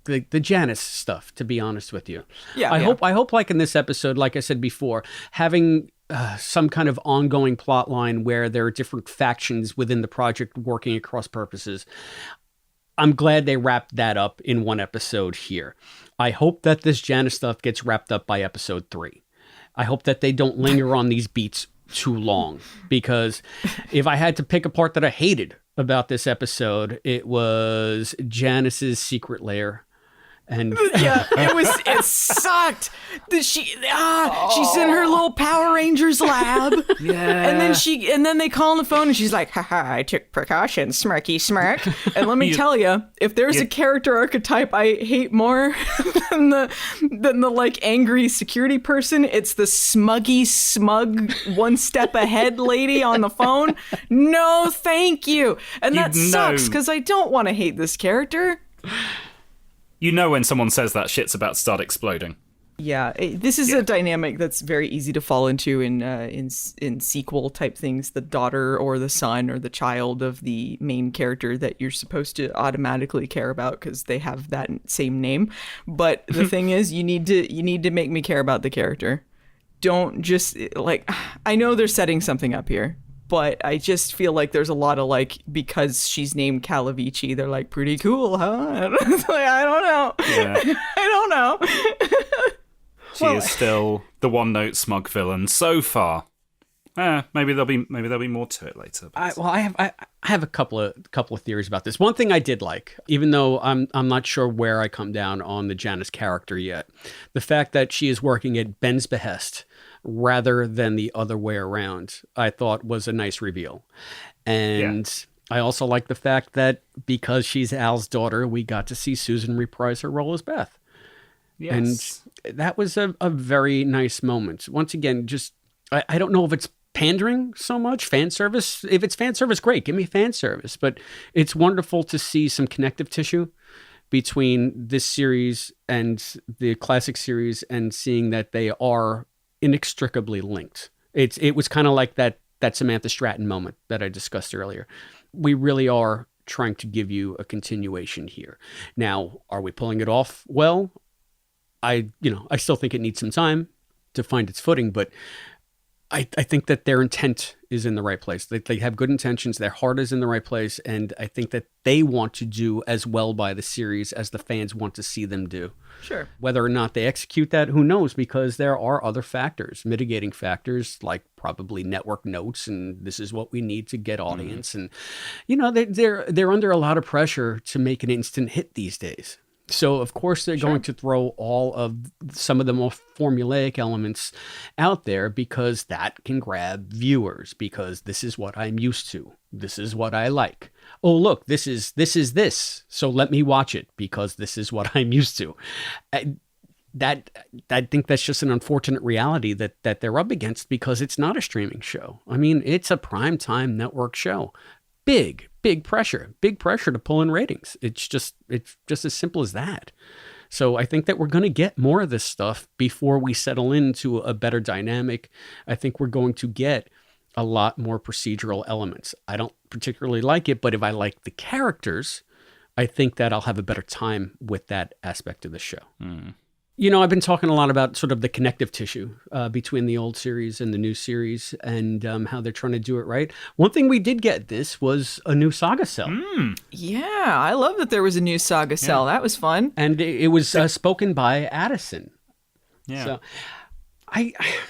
Janice stuff. To be honest with you, yeah. I hope like in this episode, like I said before, having some kind of ongoing plot line where there are different factions within the project working at cross purposes. I'm glad they wrapped that up in one episode here. I hope that this Janice stuff gets wrapped up by episode 3. I hope that they don't linger on these beats too long, because if I had to pick a part that I hated about this episode, it was Janice's secret lair. And yeah, it sucked. She's in her little Power Rangers lab. Yeah. And then they call on the phone and she's like, haha, I took precautions, smirky smirk. And let me tell you, if there's a character archetype I hate more than the like angry security person, it's the smuggy smug one step ahead lady on the phone. No, thank you. And that sucks because I don't want to hate this character. You know when someone says that shit's about to start exploding. Yeah, this is a dynamic that's very easy to fall into in sequel type things. The daughter or the son or the child of the main character that you're supposed to automatically care about because they have that same name. But the thing is, you need to make me care about the character. Don't just like, I know they're setting something up here, but I just feel like there's a lot of like, because she's named Calavicci, they're like, pretty cool, huh? It's like, I don't know. Yeah. I don't know. She is still the one-note smug villain so far. Maybe there'll be more to it later. I have a couple of theories about this. One thing I did like, even though I'm not sure where I come down on the Janice character yet, the fact that she is working at Ben's behest rather than the other way around, I thought was a nice reveal. And I also like the fact that because she's Al's daughter, we got to see Susan reprise her role as Beth. Yes. And that was a very nice moment. Once again, just, I don't know if it's pandering so much, fan service. If it's fan service, great, give me fan service. But it's wonderful to see some connective tissue between this series and the classic series and seeing that they are inextricably linked. It was kind of like that Samantha Stratton moment that I discussed earlier. We really are trying to give you a continuation here. Now, are we pulling it off? Well, I still think it needs some time to find its footing, but I think that their intent is in the right place. They have good intentions. Their heart is in the right place. And I think that they want to do as well by the series as the fans want to see them do. Sure. Whether or not they execute that, who knows? Because there are other factors, mitigating factors, like probably network notes. And this is what we need to get audience. And, they're under a lot of pressure to make an instant hit these days. So, of course, they're going to throw all of some of the more formulaic elements out there because that can grab viewers, because this is what I'm used to. This is what I like. Oh, look, this is this. So let me watch it because this is what I'm used to. I think that's just an unfortunate reality that they're up against because it's not a streaming show. I mean, it's a primetime network show. Big pressure to pull in ratings. It's just as simple as that. So I think that we're going to get more of this stuff before we settle into a better dynamic. I think we're going to get a lot more procedural elements. I don't particularly like it, but if I like the characters, I think that I'll have a better time with that aspect of the show. I've been talking a lot about sort of the connective tissue between the old series and the new series and how they're trying to do it right. One thing we did get this was a new saga cell. Yeah, I love that there was a new saga cell. That was fun. And it was spoken by Addison. Yeah. So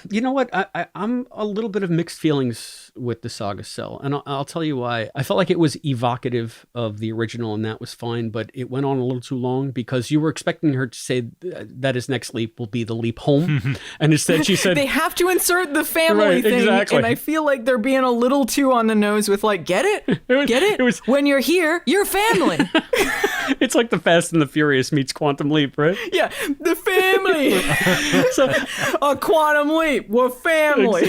you know what? I'm a little bit of mixed feelings with the saga cell, and I'll tell you why. I felt like it was evocative of the original, and that was fine, but it went on a little too long because you were expecting her to say that his next leap will be the leap home, and instead she said... They have to insert the family thing, exactly. And I feel like they're being a little too on the nose with like, get it? Get it? It was, when you're here, you're family. It's like the Fast and the Furious meets Quantum Leap, right? Yeah, the family. So, Quantum Leap, we're family.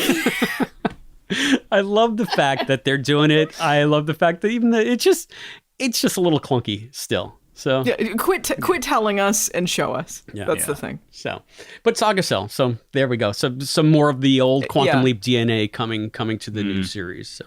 I love the fact that they're doing it. I love the fact that even it's just a little clunky still. So quit telling us and show us. That's the thing. So, but Saga Cell. So there we go. So some more of the old Quantum Leap DNA coming to the new series. So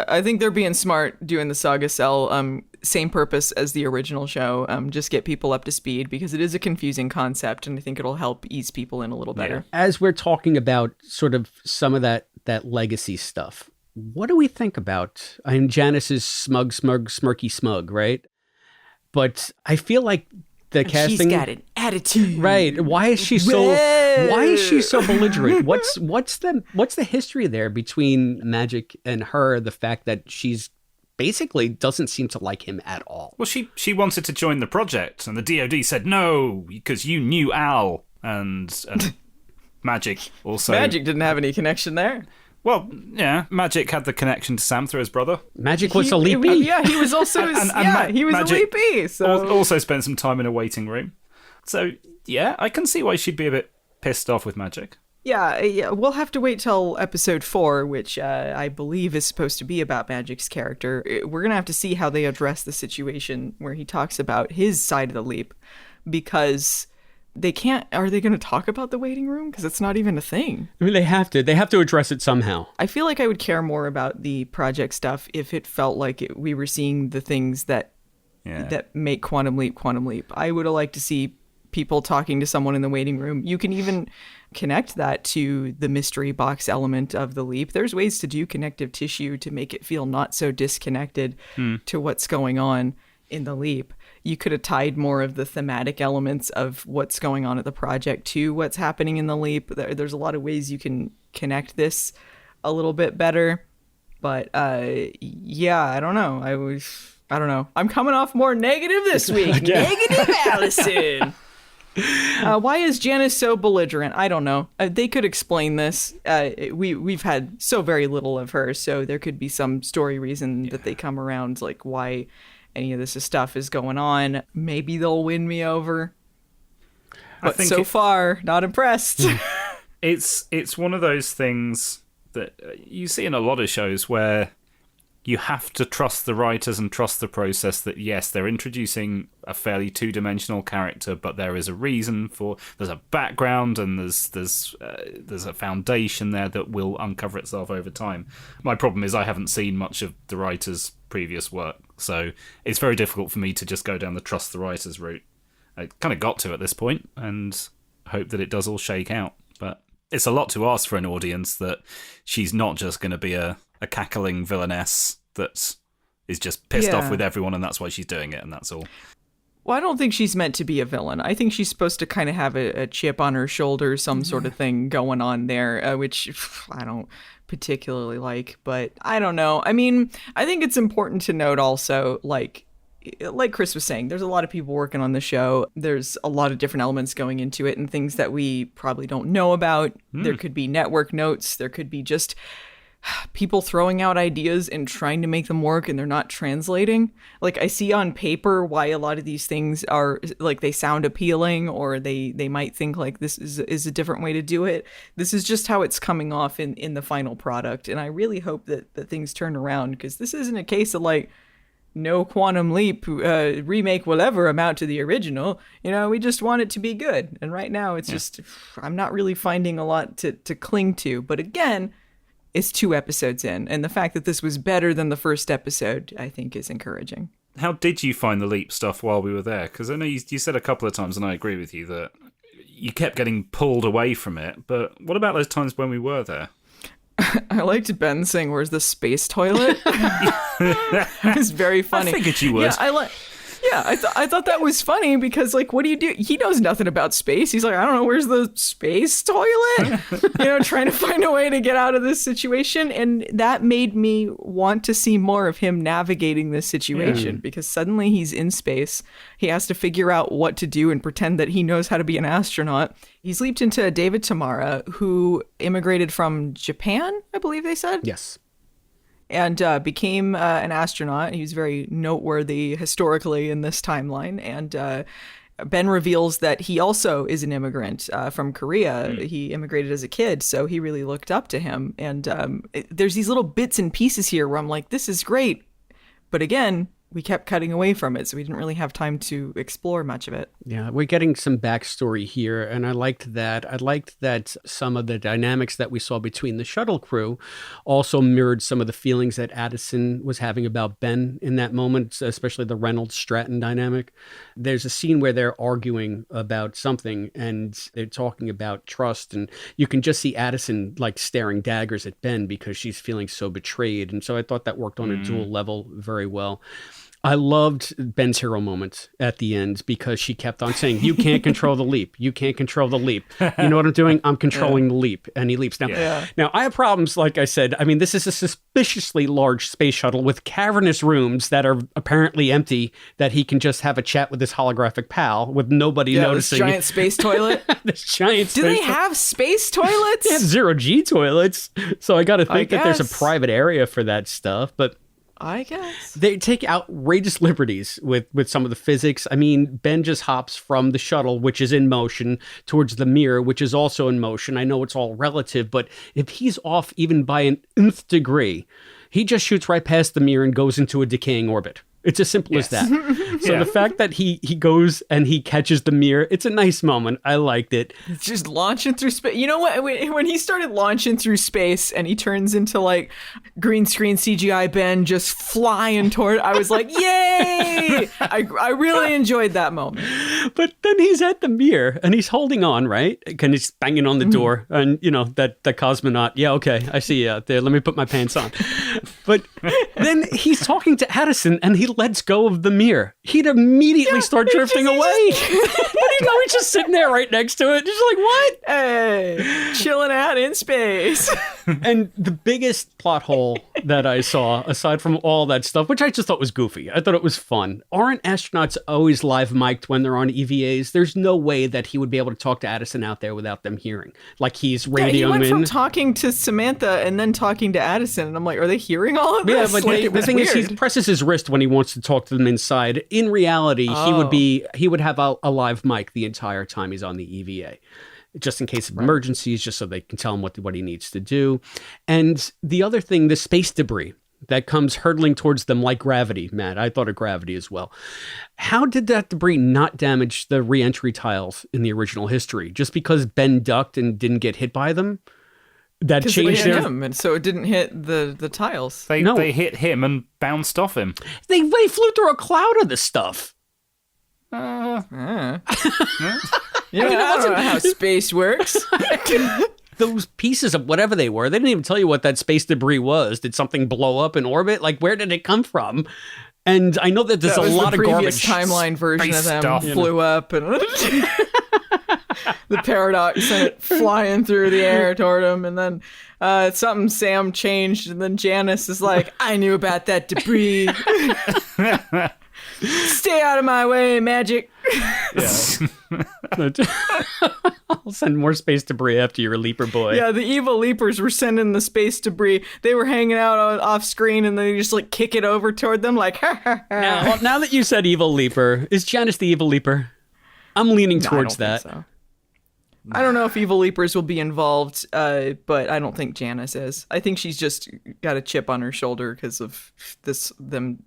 I think they're being smart doing the Saga Cell. Same purpose as the original show. Just get people up to speed because it is a confusing concept, and I think it'll help ease people in a little better. As we're talking about sort of some of that legacy stuff, what do we think about? I mean, Janice is smirky smug, right? But I feel like the casting. She's got an attitude, right? Why is she so? Why is she so belligerent? What's the history there between Magic and her? The fact that she's basically doesn't seem to like him at all. Well, she wanted to join the project, and the DoD said no because you knew Al and Magic also. Magic didn't have any connection there. Well, yeah, Magic had the connection to Sam through his brother. Magic was a Leapy. Yeah, he was also he was Magic a Leapy. So also spent some time in a waiting room. So yeah, I can see why she'd be a bit pissed off with Magic. Yeah, we'll have to wait till episode 4, which I believe is supposed to be about Magic's character. We're gonna have to see how they address the situation where he talks about his side of the leap, because they can't. Are they going to talk about the waiting room? Because it's not even a thing. I mean, they have to address it somehow. I feel like I would care more about the project stuff if it felt like we were seeing the things that make Quantum Leap. I would have liked to see people talking to someone in the waiting room. You can even connect that to the mystery box element of the leap. There's ways to do connective tissue to make it feel not so disconnected to what's going on in the leap. You could have tied more of the thematic elements of what's going on at the project to what's happening in the leap. There's a lot of ways you can connect this a little bit better. But yeah, I don't know. I don't know. I'm coming off more negative this week. Negative Allison. Why is Janice so belligerent? I don't know. They could explain this. We've had so very little of her, so there could be some story reason that they come around, like why any of this stuff is going on. Maybe they'll win me over. But so far, not impressed. It's one of those things that you see in a lot of shows where you have to trust the writers and trust the process that, yes, they're introducing a fairly two-dimensional character, but there is a reason there's a background and there's a foundation there that will uncover itself over time. My problem is I haven't seen much of the writers' previous work, so it's very difficult for me to just go down the trust the writers route. I kind of got to at this point and hope that it does all shake out, but it's a lot to ask for an audience that she's not just going to be a cackling villainess that is just pissed off with everyone and that's why she's doing it and that's all. Well, I don't think she's meant to be a villain. I think she's supposed to kind of have a chip on her shoulder, some sort of thing going on there, which I don't particularly like, but I don't know. I mean, I think it's important to note also, like Chris was saying, there's a lot of people working on the show. There's a lot of different elements going into it and things that we probably don't know about. There could be network notes. There could be just people throwing out ideas and trying to make them work and they're not translating. Like, I see on paper why a lot of these things are, like, they sound appealing or they might think like this is a different way to do it. This is just how it's coming off in the final product. And I really hope that things turn around, because this isn't a case of like, no Quantum Leap remake will ever amount to the original. You know, we just want it to be good. And right now it's just, I'm not really finding a lot to cling to. But again, it's 2 episodes in, and the fact that this was better than the first episode, I think, is encouraging. How did you find the Leap stuff while we were there? Because I know you said a couple of times, and I agree with you, that you kept getting pulled away from it. But what about those times when we were there? I liked Ben saying, "Where's the space toilet?" It was very funny. I figured you would. Yeah, I thought that was funny because, like, what do you do? He knows nothing about space. He's like, I don't know, where's the space toilet? Trying to find a way to get out of this situation. And that made me want to see more of him navigating this situation because suddenly he's in space. He has to figure out what to do and pretend that he knows how to be an astronaut. He's leaped into David Tamara, who immigrated from Japan, I believe they said. Yes. And became an astronaut. He was very noteworthy historically in this timeline. And Ben reveals that he also is an immigrant from Korea. He immigrated as a kid, so he really looked up to him. And there's these little bits and pieces here where I'm like, this is great. But again, we kept cutting away from it, so we didn't really have time to explore much of it. Yeah, we're getting some backstory here, and I liked that. I liked that some of the dynamics that we saw between the shuttle crew also mirrored some of the feelings that Addison was having about Ben in that moment, especially the Reynolds-Stratton dynamic. There's a scene where they're arguing about something, and they're talking about trust, and you can just see Addison like staring daggers at Ben because she's feeling so betrayed, and so I thought that worked on a dual level very well. I loved Ben's hero moment at the end because she kept on saying, you can't control the leap. You can't control the leap. You know what I'm doing? I'm controlling the leap. And he leaps. Now, I have problems, like I said. I mean, this is a suspiciously large space shuttle with cavernous rooms that are apparently empty that he can just have a chat with his holographic pal with nobody noticing. This giant space toilet. This giant Do they have space toilets? They have zero-G toilets. So I got to think that there's a private area for that stuff. But I guess they take outrageous liberties with some of the physics. I mean, Ben just hops from the shuttle, which is in motion, towards the mirror, which is also in motion. I know it's all relative, but if he's off even by an nth degree, he just shoots right past the mirror and goes into a decaying orbit. It's as simple as that. So the fact that he goes and he catches the mirror, it's a nice moment. I liked it. It's just launching through space. You know what? When he started launching through space and he turns into like green screen CGI Ben just flying toward, I was like, yay! I really enjoyed that moment. But then he's at the mirror and he's holding on, right? And he's banging on the door. And, you know, that cosmonaut, yeah, okay, I see you out there. Let me put my pants on. But then he's talking to Addison and he lets go of the mirror. He'd immediately start drifting away. But he's just sitting there right next to it. Just like, what? Hey, chilling out in space. And the biggest plot hole that I saw, aside from all that stuff, which I just thought was goofy, I thought it was fun. Aren't astronauts always live mic'd when they're on EVAs? There's no way that he would be able to talk to Addison out there without them hearing. Like he's radioing he went in. from talking to Samantha and then talking to Addison, and I'm like, are they hearing all of this? Yeah, but like, the thing is, he presses his wrist when he wants to talk to them inside. In reality, he would have a live mic the entire time he's on the EVA, just in case of emergencies, just so they can tell him what he needs to do. And the other thing, the space debris that comes hurtling towards them like gravity, Matt. I thought of gravity as well. How did that debris not damage the re-entry tiles in the original history? Just because Ben ducked and didn't get hit by them? That changed him, and so it didn't hit the tiles. They hit him and bounced off him. They flew through a cloud of the stuff. I don't know how space works. Those pieces of whatever they were, they didn't even tell you what that space debris was. Did something blow up in orbit? Like, where did it come from? And I know that there's a lot of garbage. Timeline version of them stuff. Flew up and the paradox sent it flying through the air toward him, and then something Sam changed, and then Janice is like, I knew about that debris. Stay out of my way, magic. I'll send more space debris after your leaper boy. Yeah, the evil leapers were sending the space debris. They were hanging out off screen, and they just like kick it over toward them like, ha ha ha. Now that you said evil leaper, is Janice the evil leaper? I'm leaning towards that. So. I don't know if evil leapers will be involved, but I don't think Janice is. I think she's just got a chip on her shoulder because of them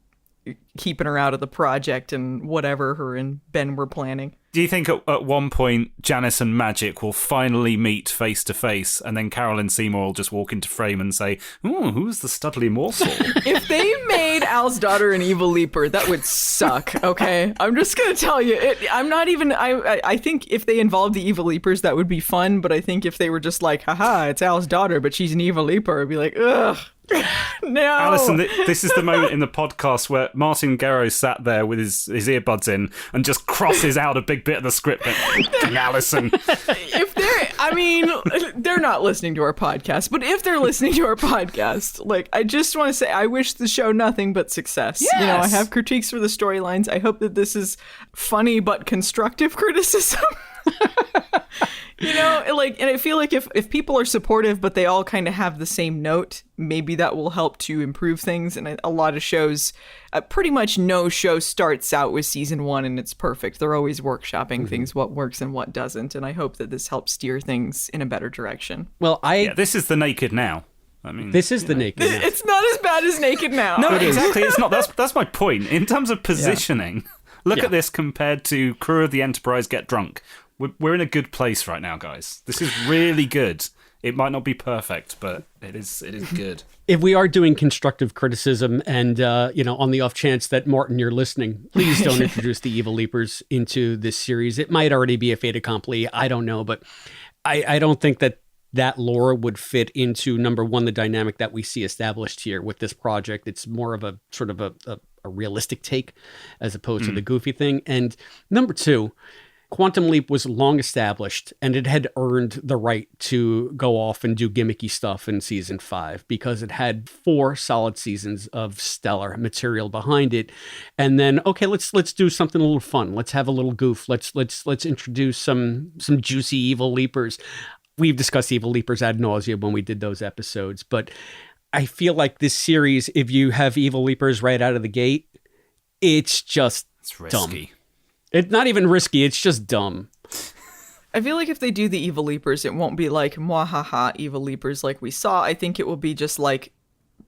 keeping her out of the project and whatever her and Ben were planning. Do you think at one point Janice and Magic will finally meet face to face, and then Carolyn Seymour will just walk into frame and say, "Oh, who's the studly morsel?" If they made Al's daughter an evil leaper, that would suck. Okay, I'm just gonna tell you. I think if they involved the evil leapers, that would be fun. But I think if they were just like, "Haha, it's Al's daughter, but she's an evil leaper," I'd be like, ugh. No, Allison, this is the moment in the podcast where Martin Garrow sat there with his earbuds in and just crosses out a big bit of the script. Allison, they're not listening to our podcast, but if they're listening to our podcast, like, I just want to say, I wish the show nothing but success. Yes. You know, I have critiques for the storylines. I hope that this is funny but constructive criticism. You know, like, and I feel like if people are supportive, but they all kind of have the same note, maybe that will help to improve things. And a lot of shows, pretty much no show starts out with season 1 and it's perfect. They're always workshopping things, what works and what doesn't. And I hope that this helps steer things in a better direction. Well, this is the Naked Now. I mean, this is the Naked Now. It's not as bad as Naked Now. No, exactly. It's not. That's my point. In terms of positioning, look Yeah. at this compared to Crew of the Enterprise Get Drunk. We're in a good place right now, guys. This is really good. It might not be perfect, but it is good. If we are doing constructive criticism and, on the off chance that, Martin, you're listening, please don't introduce the Evil Leapers into this series. It might already be a fait accompli. I don't know, but I don't think that lore would fit into, number one, the dynamic that we see established here with this project. It's more of a sort of a realistic take as opposed to the goofy thing. And number two, Quantum Leap was long established, and it had earned the right to go off and do gimmicky stuff in season 5 because it had 4 solid seasons of stellar material behind it. And then, okay, let's do something a little fun. Let's have a little goof. Let's introduce some juicy Evil Leapers. We've discussed Evil Leapers ad nauseum when we did those episodes, but I feel like this series, if you have Evil Leapers right out of the gate, it's just dumb. It's not even risky, it's just dumb. I feel like if they do the Evil Leapers, it won't be like, mwahaha, Evil Leapers like we saw. I think it will be just like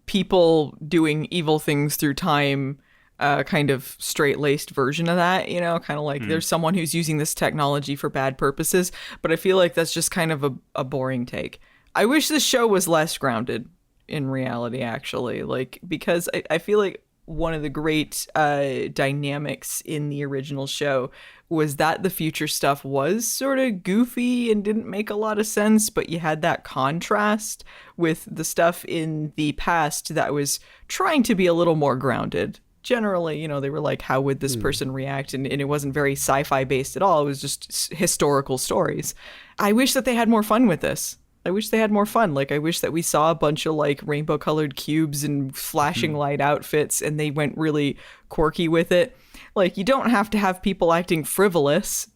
people doing evil things through time, kind of straight-laced version of that, kind of like there's someone who's using this technology for bad purposes, but I feel like that's just kind of a boring take. I wish this show was less grounded in reality, actually, because I feel like one of the great dynamics in the original show was that the future stuff was sort of goofy and didn't make a lot of sense, but you had that contrast with the stuff in the past that was trying to be a little more grounded. Generally, they were like, how would this person react? And it wasn't very sci-fi based at all. It was just historical stories. I wish that they had more fun with this. I wish they had more fun. I wish that we saw a bunch of rainbow colored cubes and flashing light outfits and they went really quirky with it. You don't have to have people acting frivolous,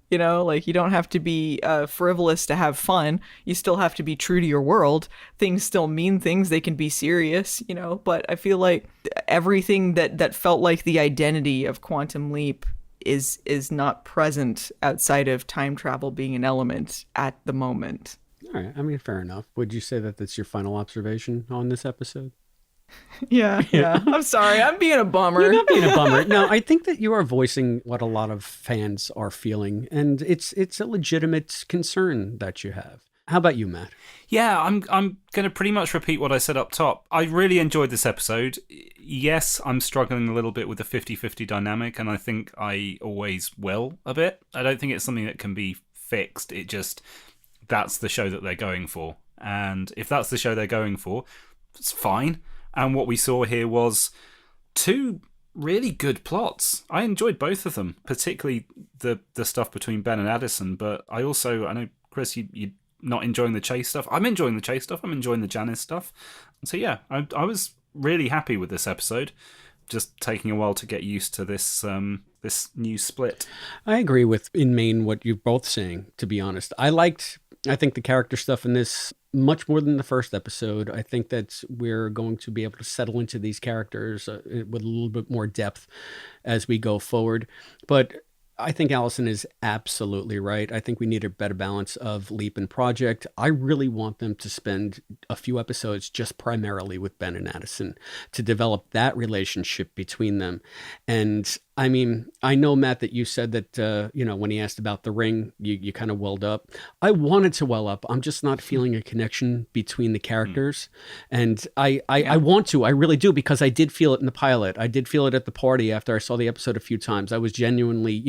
you don't have to be frivolous to have fun. You still have to be true to your world. Things still mean things. They can be serious, but I feel like everything that felt like the identity of Quantum Leap is not present outside of time travel being an element at the moment. All right. I mean, fair enough. Would you say that that's your final observation on this episode? Yeah. I'm sorry. I'm being a bummer. You're not being a bummer. No, I think that you are voicing what a lot of fans are feeling, and it's a legitimate concern that you have. How about you, Matt? Yeah, I'm going to pretty much repeat what I said up top. I really enjoyed this episode. Yes, I'm struggling a little bit with the 50-50 dynamic, and I think I always will a bit. I don't think it's something that can be fixed. It just... that's the show that they're going for. And if that's the show they're going for, it's fine. And what we saw here was 2 really good plots. I enjoyed both of them, particularly the stuff between Ben and Addison. But I know, Chris, you're not enjoying the chase stuff. I'm enjoying the chase stuff. I'm enjoying the Janice stuff. So yeah, I was really happy with this episode. Just taking a while to get used to this new split. I agree with, in main, what you're both saying, to be honest. I think the character stuff in this much more than the first episode. I think that we're going to be able to settle into these characters with a little bit more depth as we go forward. But I think Allison is absolutely right. I think we need a better balance of Leap and Project. I really want them to spend a few episodes just primarily with Ben and Addison to develop that relationship between them. And I mean, I know, Matt, that you said that, when he asked about the ring, you kind of welled up. I wanted to well up. I'm just not feeling a connection between the characters. And I want to. I really do, because I did feel it in the pilot. I did feel it at the party after I saw the episode a few times. I was genuinely,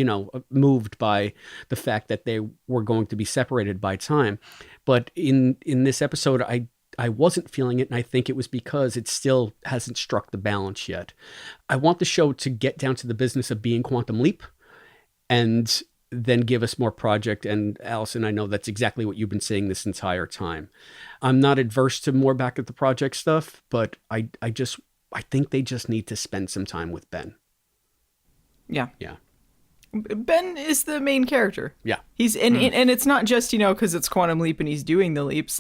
moved by the fact that they were going to be separated by time. But in this episode, I wasn't feeling it, and I think it was because it still hasn't struck the balance yet. I want the show to get down to the business of being Quantum Leap and then give us more Project. And Allison, I know that's exactly what you've been saying this entire time. I'm not adverse to more back at the Project stuff, but I think they just need to spend some time with Ben. Yeah. Yeah. Ben is the main character. Yeah. He's and it's not just, because it's Quantum Leap and he's doing the leaps.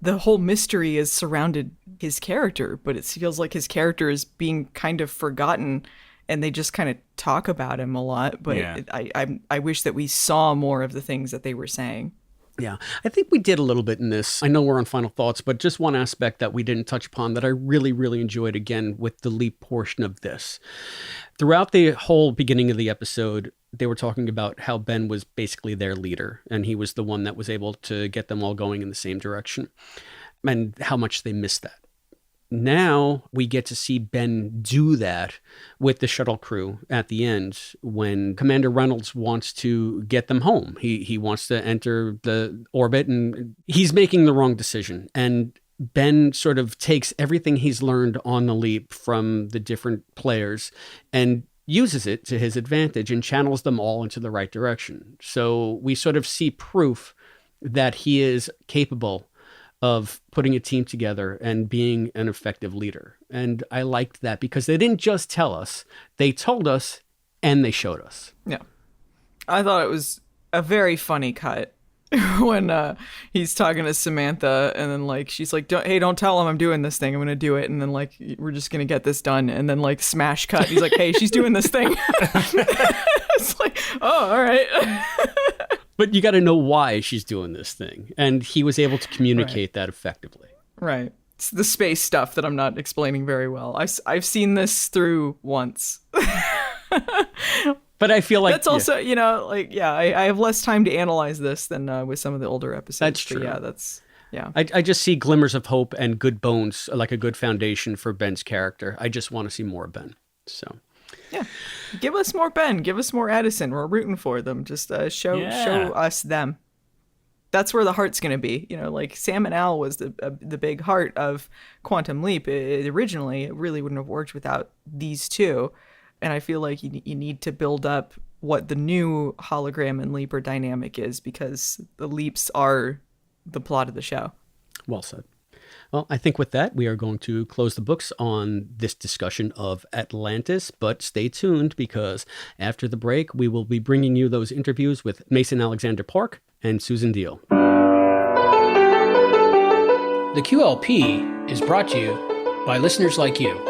The whole mystery is surrounded his character, but it feels like his character is being kind of forgotten, and they just kind of talk about him a lot. But yeah. I wish that we saw more of the things that they were saying. Yeah, I think we did a little bit in this. I know we're on final thoughts, but just one aspect that we didn't touch upon that I really, really enjoyed again with the leap portion of this. Throughout the whole beginning of the episode, they were talking about how Ben was basically their leader, and he was the one that was able to get them all going in the same direction, and how much they missed that. Now we get to see Ben do that with the shuttle crew at the end when Commander Reynolds wants to get them home. He wants to enter the orbit, and he's making the wrong decision. And Ben sort of takes everything he's learned on the leap from the different players and uses it to his advantage and channels them all into the right direction. So we sort of see proof that he is capable of putting a team together and being an effective leader. And I liked that because they didn't just tell us, they told us and they showed us. Yeah. I thought it was a very funny cut when he's talking to Samantha and then like she's like, don't tell him I'm doing this thing. I'm going to do it. And then like, we're just going to get this done. And then like smash cut. He's like, hey, she's doing this thing. It's like, oh, all right. But you got to know why she's doing this thing. And he was able to communicate that effectively. Right. It's the space stuff that I'm not explaining very well. I've seen this through once. But I feel like that's also, you know, like, yeah, I have less time to analyze this than with some of the older episodes. That's true. But yeah, I just see glimmers of hope and good bones, like a good foundation for Ben's character. I just want to see more of Ben. So, yeah, give us more Ben. Give us more Addison. We're rooting for them. Just show us them. That's where the heart's going to be. You know, like Sam and Al was the big heart of Quantum Leap. Originally, it really wouldn't have worked without these two. And I feel like you need to build up what the new hologram and leaper dynamic is, because the leaps are the plot of the show. Well said. Well, I think with that, we are going to close the books on this discussion of Atlantis, but stay tuned because after the break, we will be bringing you those interviews with Mason Alexander Park and Susan Diol. The QLP is brought to you by listeners like you.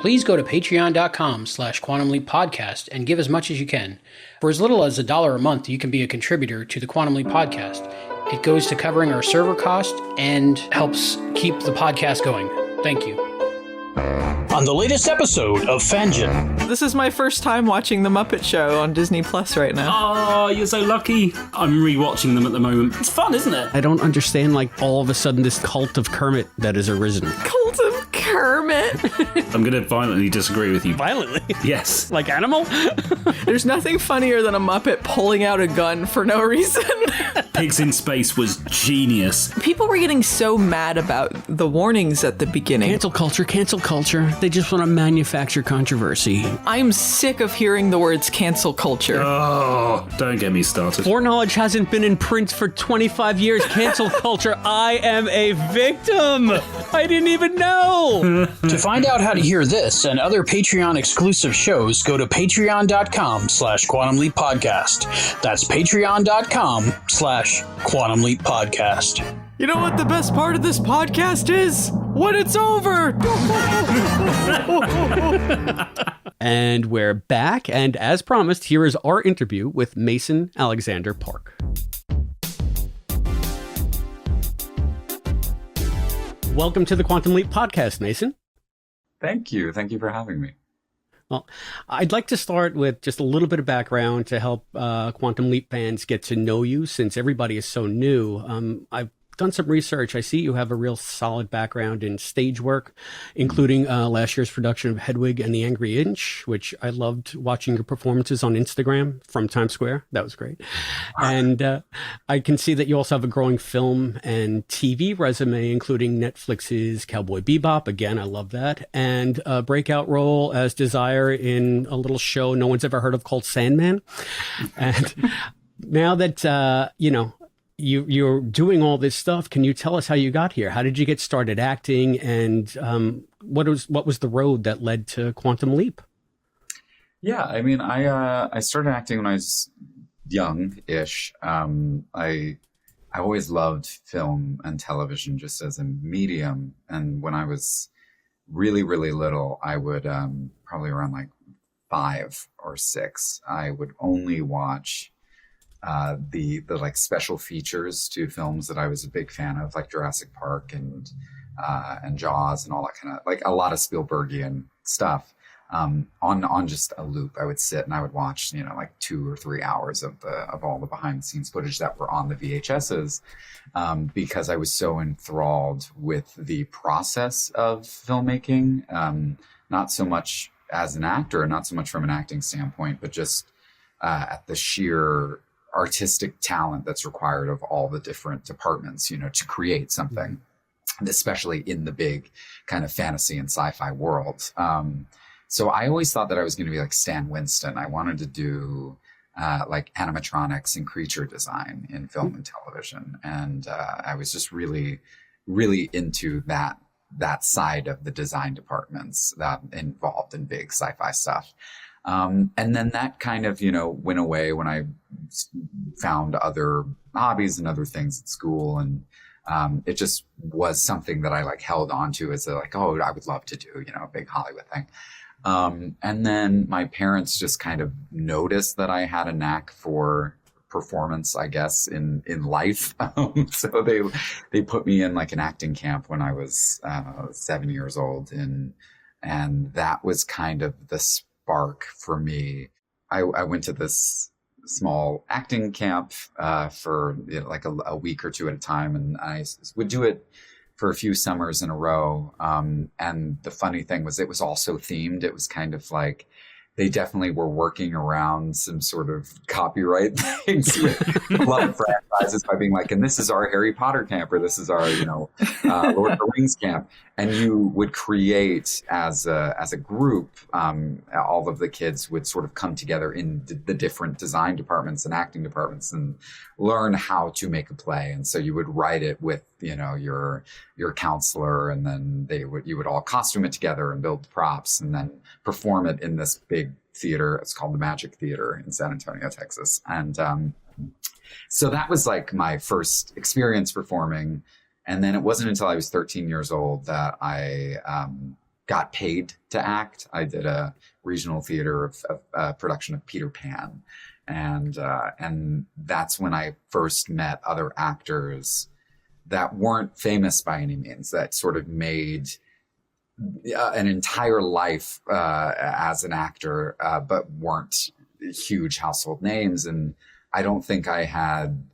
Please go to patreon.com/Quantum Leap Podcast and give as much as you can. For as little as $1 a month, you can be a contributor to the Quantum Leap Podcast. It goes to covering our server cost and helps keep the podcast going. Thank you. On the latest episode of Fangin. This is my first time watching The Muppet Show on Disney Plus right now. Oh, you're so lucky. I'm rewatching them at the moment. It's fun, isn't it? I don't understand, like, all of a sudden this cult of Kermit that has arisen. Cult of Kermit? I'm going to violently disagree with you. Violently? Yes. Like Animal? There's nothing funnier than a Muppet pulling out a gun for no reason. Pigs in Space was genius. People were getting so mad about the warnings at the beginning. Cancel culture, cancel culture. They just want to manufacture controversy. I'm sick of hearing the words cancel culture. Oh, don't get me started. Foreknowledge hasn't been in print for 25 years. Cancel culture. I am a victim. I didn't even know. To find out how to hear this and other Patreon exclusive shows, go to patreon.com/Quantum Leap Podcast. That's patreon.com/Quantum Leap Podcast. You know what the best part of this podcast is? When it's over! And we're back, and as promised, here is our interview with Mason Alexander Park. Welcome to the Quantum Leap Podcast, Mason. Thank you. Thank you for having me. Well, I'd like to start with just a little bit of background to help Quantum Leap fans get to know you, since everybody is so new. I've done some research. I see you have a real solid background in stage work, including last year's production of Hedwig and the Angry Inch, which I loved watching your performances on Instagram from Times Square. That was great. And I can see that you also have a growing film and TV resume, including Netflix's Cowboy Bebop. Again, I love that. And a breakout role as Desire in a little show no one's ever heard of called Sandman. And now that, you're doing all this stuff, can you tell us how you got here? How did you get started acting, and what was the road that led to Quantum Leap? Yeah, I mean, I started acting when I was young-ish. I always loved film and television just as a medium, and when I was really, really little, I would probably around like 5 or 6, I would only watch the like special features to films that I was a big fan of, like Jurassic Park and Jaws and all that kind of, like a lot of Spielbergian stuff, on just a loop. I would sit and I would watch, you know, like 2 or 3 hours of all the behind the scenes footage that were on the VHSs, because I was so enthralled with the process of filmmaking, not so much as an actor, not so much from an acting standpoint, but just at the sheer artistic talent that's required of all the different departments, you know, to create something, especially in the big kind of fantasy and sci-fi world. So I always thought that I was going to be like Stan Winston. I wanted to do like animatronics and creature design in film and television. And I was just really, really into that side of the design departments that involved in big sci-fi stuff. And then that kind of, you know, went away when I found other hobbies and other things at school. And it just was something that I like held on to as a, like, oh, I would love to do, you know, a big Hollywood thing. And then my parents just kind of noticed that I had a knack for performance, I guess, in life. So they put me in like an acting camp when I was 7 years old. And that was kind of the spark for me. I went to this small acting camp for, you know, like a week or two at a time. And I would do it for a few summers in a row. And the funny thing was it was also themed. It was kind of like they definitely were working around some sort of copyright things with a lot of franchises by being like, and this is our Harry Potter camp, or this is our, you know, Lord of the Rings camp. And you would create as a group, all of the kids would sort of come together in the different design departments and acting departments and learn how to make a play. And so you would write it with, you know, your counselor, and then you would all costume it together and build props and then perform it in this big theater. It's called the Magic Theater in San Antonio, Texas. And so that was like my first experience performing. And then it wasn't until I was 13 years old that I got paid to act. I did a regional theater of production of Peter Pan. And that's when I first met other actors that weren't famous by any means, that sort of made an entire life as an actor, but weren't huge household names. And I don't think I had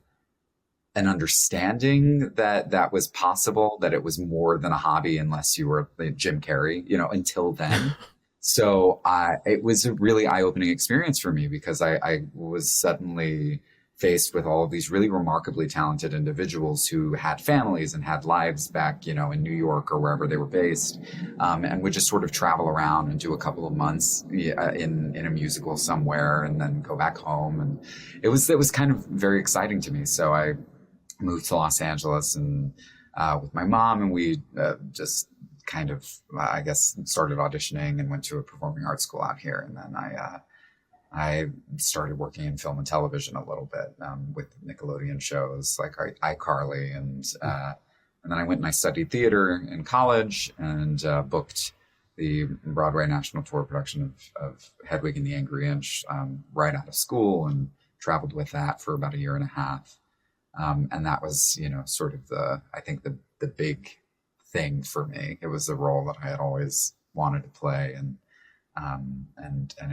an understanding that was possible, that it was more than a hobby unless you were Jim Carrey, you know, until then. So it was a really eye-opening experience for me, because I was suddenly faced with all of these really remarkably talented individuals who had families and had lives back, you know, in New York or wherever they were based, and would just sort of travel around and do a couple of months in a musical somewhere and then go back home. And it was kind of very exciting to me. So I moved to Los Angeles and with my mom, and we just kind of, I guess, started auditioning and went to a performing arts school out here. And then I started working in film and television a little bit with Nickelodeon shows like iCarly, and then I went and I studied theater in college and booked the Broadway national tour production of Hedwig and the Angry Inch right out of school, and traveled with that for about 1.5 years. And that was, you know, sort of I think the big thing for me. It was the role that I had always wanted to play, and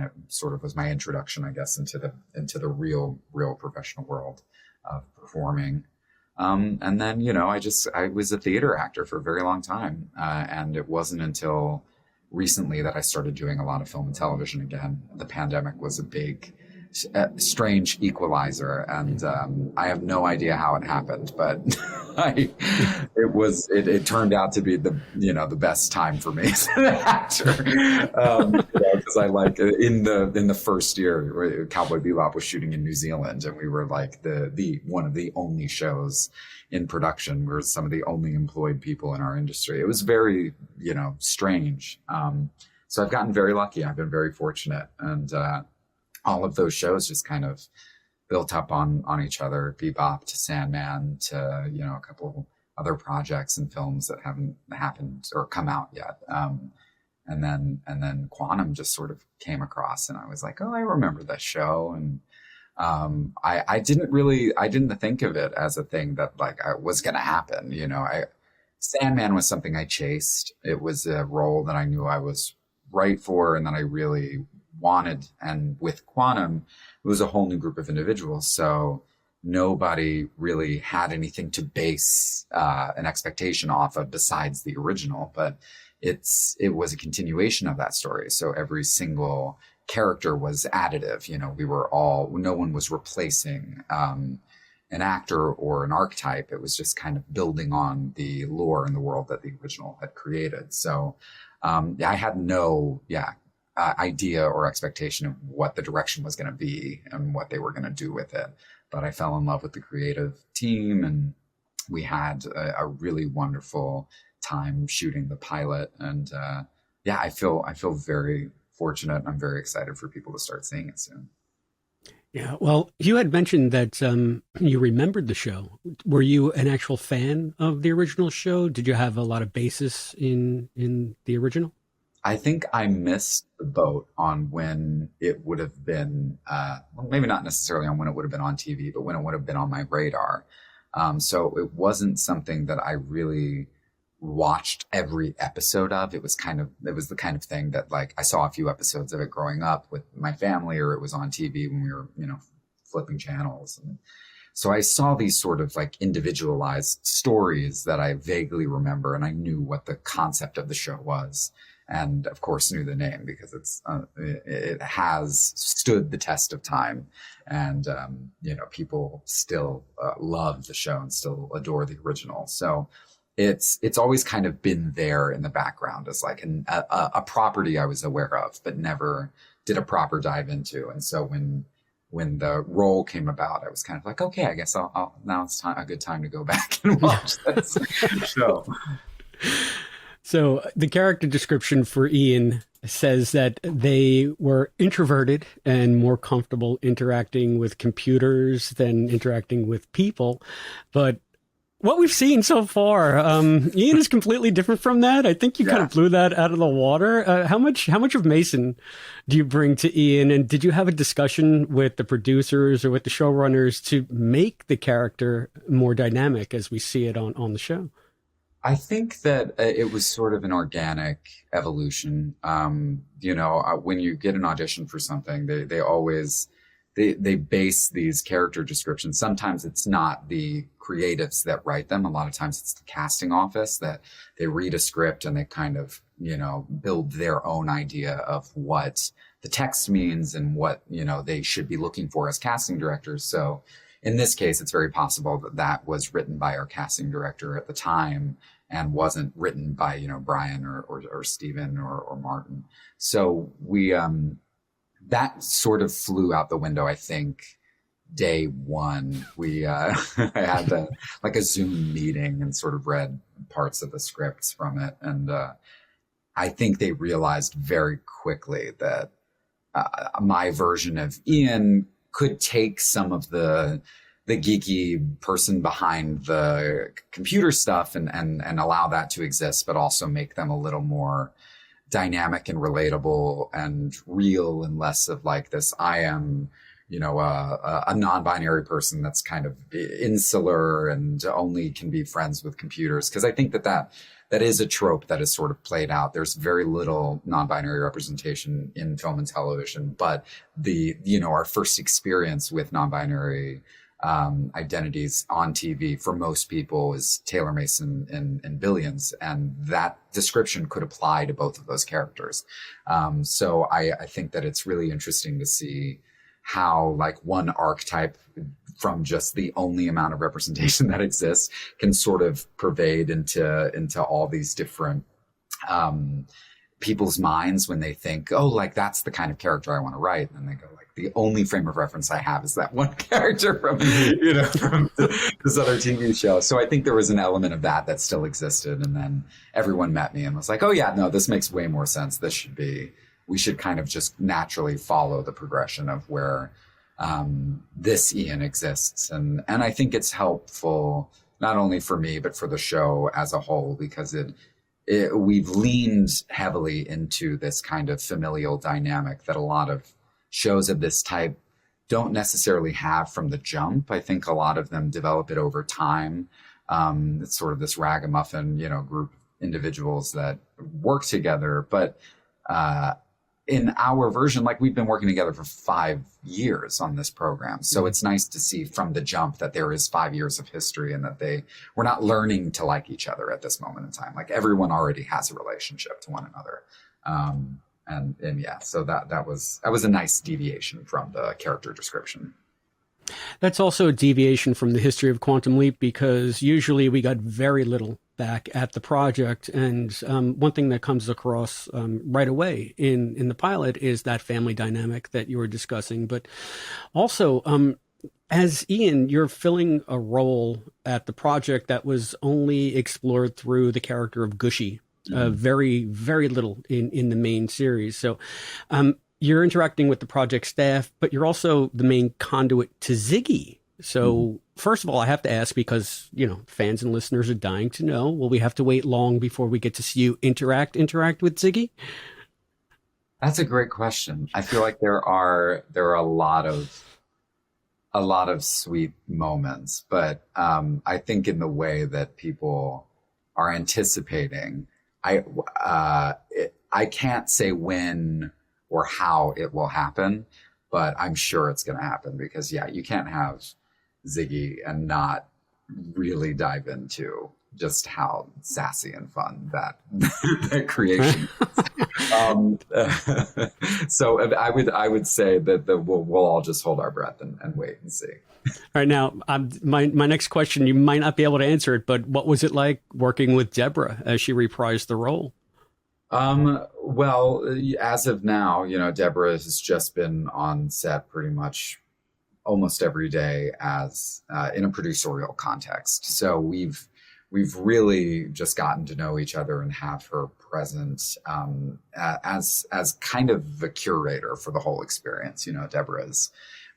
it sort of was my introduction, I guess, into the real professional world of performing. And then, you know, I was a theater actor for a very long time. And it wasn't until recently that I started doing a lot of film and television again. The pandemic was a big, strange equalizer, and I have no idea how it happened, but it turned out to be the best time for me as an actor, because I like in the first year Cowboy Bebop was shooting in New Zealand, and we were like the one of the only shows in production. We were some of the only employed people in our industry. It was very, you know, strange. So I've gotten very lucky. I've been very fortunate, and all of those shows just kind of built up on each other. Bebop to Sandman to, you know, a couple other projects and films that haven't happened or come out yet. And then Quantum just sort of came across, and I was like, oh, I remember that show. And I didn't think of it as a thing that like was going to happen. Sandman was something I chased. It was a role that I knew I was right for and that I really wanted. And with Quantum, it was a whole new group of individuals. So nobody really had anything to base an expectation off of besides the original. But it was a continuation of that story. So every single character was additive. No one was replacing an actor or an archetype. It was just kind of building on the lore and the world that the original had created. So I had no idea or expectation of what the direction was going to be and what they were going to do with it. But I fell in love with the creative team, and we had a really wonderful time shooting the pilot. And I feel very fortunate. I'm very excited for people to start seeing it soon. Yeah, well, you had mentioned that you remembered the show. Were you an actual fan of the original show? Did you have a lot of basis in the original? I think I missed the boat on when it would have been, maybe not necessarily on when it would have been on TV, but when it would have been on my radar. So it wasn't something that I really watched every episode of. It was the kind of thing that like I saw a few episodes of it growing up with my family, or it was on TV when we were, flipping channels. And so I saw these sort of like individualized stories that I vaguely remember, and I knew what the concept of the show was. And of course knew the name because it has stood the test of time, and people still love the show and still adore the original. So it's always kind of been there in the background as like a property I was aware of, but never did a proper dive into. And so when the role came about, I was kind of like, okay, I guess now it's a good time to go back and watch this show. So the character description for Ian says that they were introverted and more comfortable interacting with computers than interacting with people. But what we've seen so far, Ian is completely different from that. I think you kind of blew that out of the water. How much of Mason do you bring to Ian? And did you have a discussion with the producers or with the showrunners to make the character more dynamic as we see it on the show? I think that it was sort of an organic evolution. When you get an audition for something, they always base these character descriptions. Sometimes it's not the creatives that write them. A lot of times it's the casting office that they read a script and they kind of, build their own idea of what the text means and what, they should be looking for as casting directors. So in this case, it's very possible that was written by our casting director at the time and wasn't written by, Brian or Steven or Martin. So we, that sort of flew out the window, I think, day one. We I had a Zoom meeting and sort of read parts of the scripts from it. And I think they realized very quickly that my version of Ian could take some of the geeky person behind the computer stuff and allow that to exist, but also make them a little more dynamic and relatable and real, and less of like this, I am, a non-binary person that's kind of insular and only can be friends with computers. Because I think that is a trope that is sort of played out. There's very little non-binary representation in film and television, but our first experience with non-binary identities on TV for most people is Taylor Mason in Billions, and that description could apply to both of those characters. So I think that it's really interesting to see how like one archetype from just the only amount of representation that exists can sort of pervade into all these different people's minds when they think, oh, like that's the kind of character I want to write. And then they go like, the only frame of reference I have is that one character from, from this other TV show. So I think there was an element of that still existed. And then everyone met me and was like, oh yeah, no, this makes way more sense. We should kind of just naturally follow the progression of where this Ian exists. And I think it's helpful, not only for me, but for the show as a whole, because we've leaned heavily into this kind of familial dynamic that a lot of shows of this type don't necessarily have from the jump. I think a lot of them develop it over time. It's sort of this ragamuffin, group of individuals that work together. But in our version, like, we've been working together for 5 years on this program. So it's nice to see from the jump that there is 5 years of history and that we're not learning to like each other at this moment in time. Like, everyone already has a relationship to one another. And yeah, so that was a nice deviation from the character description. That's also a deviation from the history of Quantum Leap, because usually we got very little back at the project. And one thing that comes across right away in the pilot is that family dynamic that you were discussing. But also, as Ian, you're filling a role at the project that was only explored through the character of Gushy. Very, very little in the main series. So you're interacting with the project staff, but you're also the main conduit to Ziggy. So first of all, I have to ask, because, fans and listeners are dying to know, will we have to wait long before we get to see you interact with Ziggy? That's a great question. I feel like there are a lot of sweet moments, but I think in the way that people are anticipating, I can't say when or how it will happen, but I'm sure it's going to happen, because you can't have Ziggy and not really dive into just how sassy and fun that creation is. So I would say that we'll all just hold our breath and wait and see. All right, now my next question, you might not be able to answer it, but what was it like working with Deborah as she reprised the role? Well, as of now, Deborah has just been on set pretty much almost every day as in a producerial context. So we've really just gotten to know each other and have her present as kind of the curator for the whole experience. Deborah is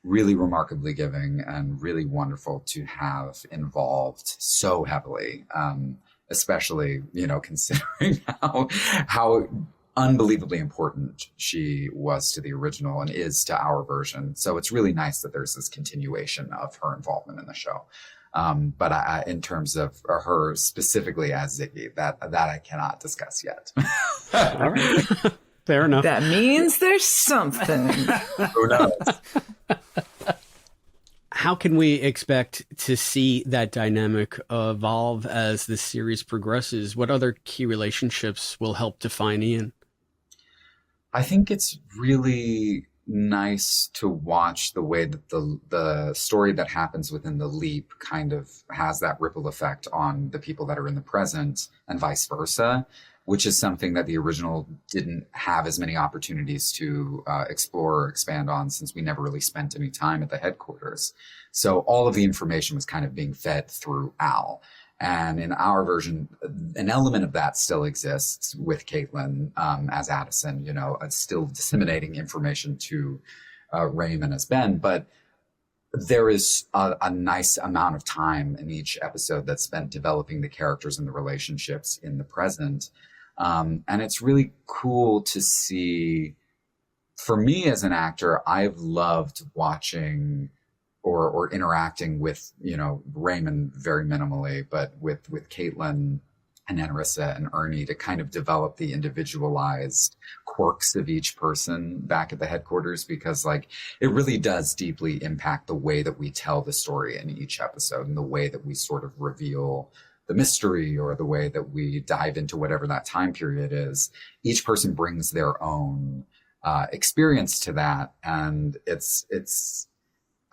really remarkably giving and really wonderful to have involved so heavily, especially, considering how unbelievably important she was to the original and is to our version. So it's really nice that there's this continuation of her involvement in the show. But I, in terms of her specifically as Ziggy, that I cannot discuss yet. All right. Fair enough. That means there's something. Who knows? How can we expect to see that dynamic evolve as the series progresses? What other key relationships will help define Ian? I think it's really nice to watch the way that the story that happens within the leap kind of has that ripple effect on the people that are in the present and vice versa, which is something that the original didn't have as many opportunities to explore or expand on, since we never really spent any time at the headquarters. So all of the information was kind of being fed through Al. And in our version, an element of that still exists with Caitlin as Addison, still disseminating information to Raymond as Ben. But there is a nice amount of time in each episode that's spent developing the characters and the relationships in the present. And it's really cool to see. For me as an actor, I've loved watching or interacting with, Raymond very minimally, but with Caitlin and Anarissa and Ernie to kind of develop the individualized quirks of each person back at the headquarters, because it really does deeply impact the way that we tell the story in each episode and the way that we sort of reveal the mystery or the way that we dive into whatever that time period is. Each person brings their own experience to that. And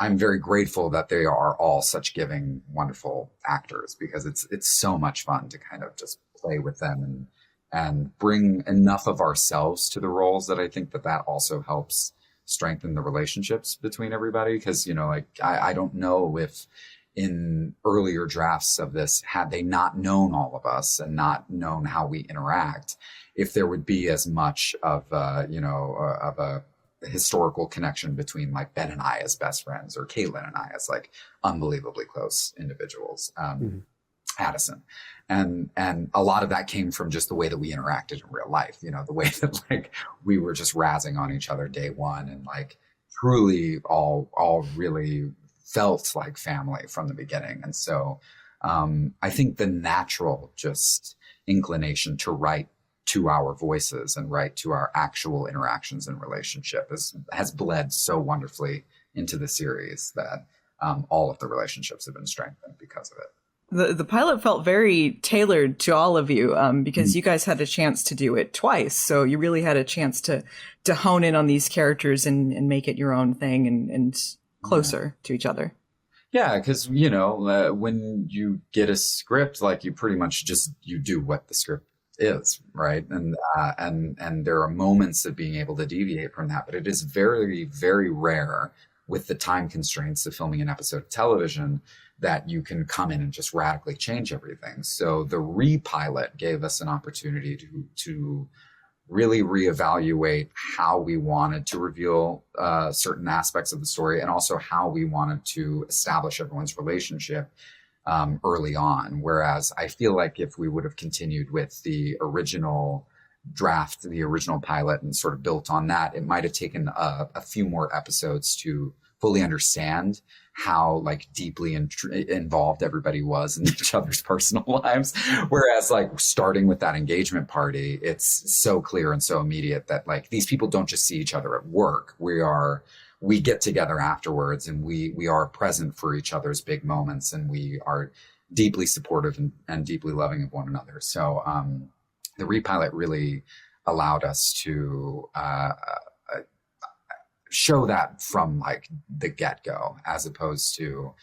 I'm very grateful that they are all such giving, wonderful actors, because it's so much fun to kind of just play with them and bring enough of ourselves to the roles that I think that also helps strengthen the relationships between everybody. Because, I don't know if in earlier drafts of this, had they not known all of us and not known how we interact, if there would be as much of a historical connection between Ben and I as best friends, or Caitlin and I as unbelievably close individuals, Addison. And a lot of that came from just the way that we interacted in real life, the way that we were just razzing on each other day one and truly all really felt like family from the beginning. And so I think the natural just inclination to write to our voices and write to our actual interactions and relationship has bled so wonderfully into the series that all of the relationships have been strengthened because of it. The pilot felt very tailored to all of you because you guys had a chance to do it twice. So you really had a chance to hone in on these characters and make it your own thing and closer to each other. Yeah, because, you know, when you get a script, like you pretty much you do what the script is, right? And there are moments of being able to deviate from that, but it is very, very rare with the time constraints of filming an episode of television that you can come in and just radically change everything. So the repilot gave us an opportunity to really reevaluate how we wanted to reveal certain aspects of the story, and also how we wanted to establish everyone's relationship early on. Whereas I feel like if we would have continued with the original draft, the original pilot, and sort of built on that, it might have taken a few more episodes to fully understand how like deeply involved everybody was in each other's personal lives. Whereas like starting with that engagement party, it's so clear and so immediate that like these people don't just see each other at work. We get together afterwards, and we are present for each other's big moments, and we are deeply supportive and deeply loving of one another. So the repilot really allowed us to show that from like the get-go, as opposed to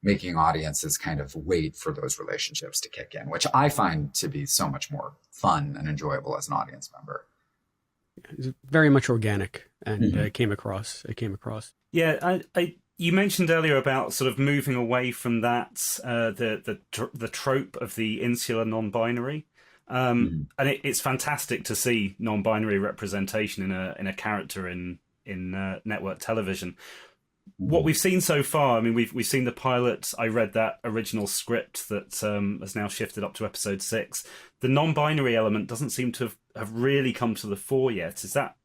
making audiences kind of wait for those relationships to kick in, which I find to be so much more fun and enjoyable as an audience member. It's very much organic, and it came across. Yeah, you mentioned earlier about sort of moving away from that, the trope of the insular non-binary. And it's fantastic to see non-binary representation in a character in network television. What we've seen so far, I mean, we've seen the pilot. I read that original script that has now shifted up to episode 6. The non-binary element doesn't seem to have really come to the fore yet. Is that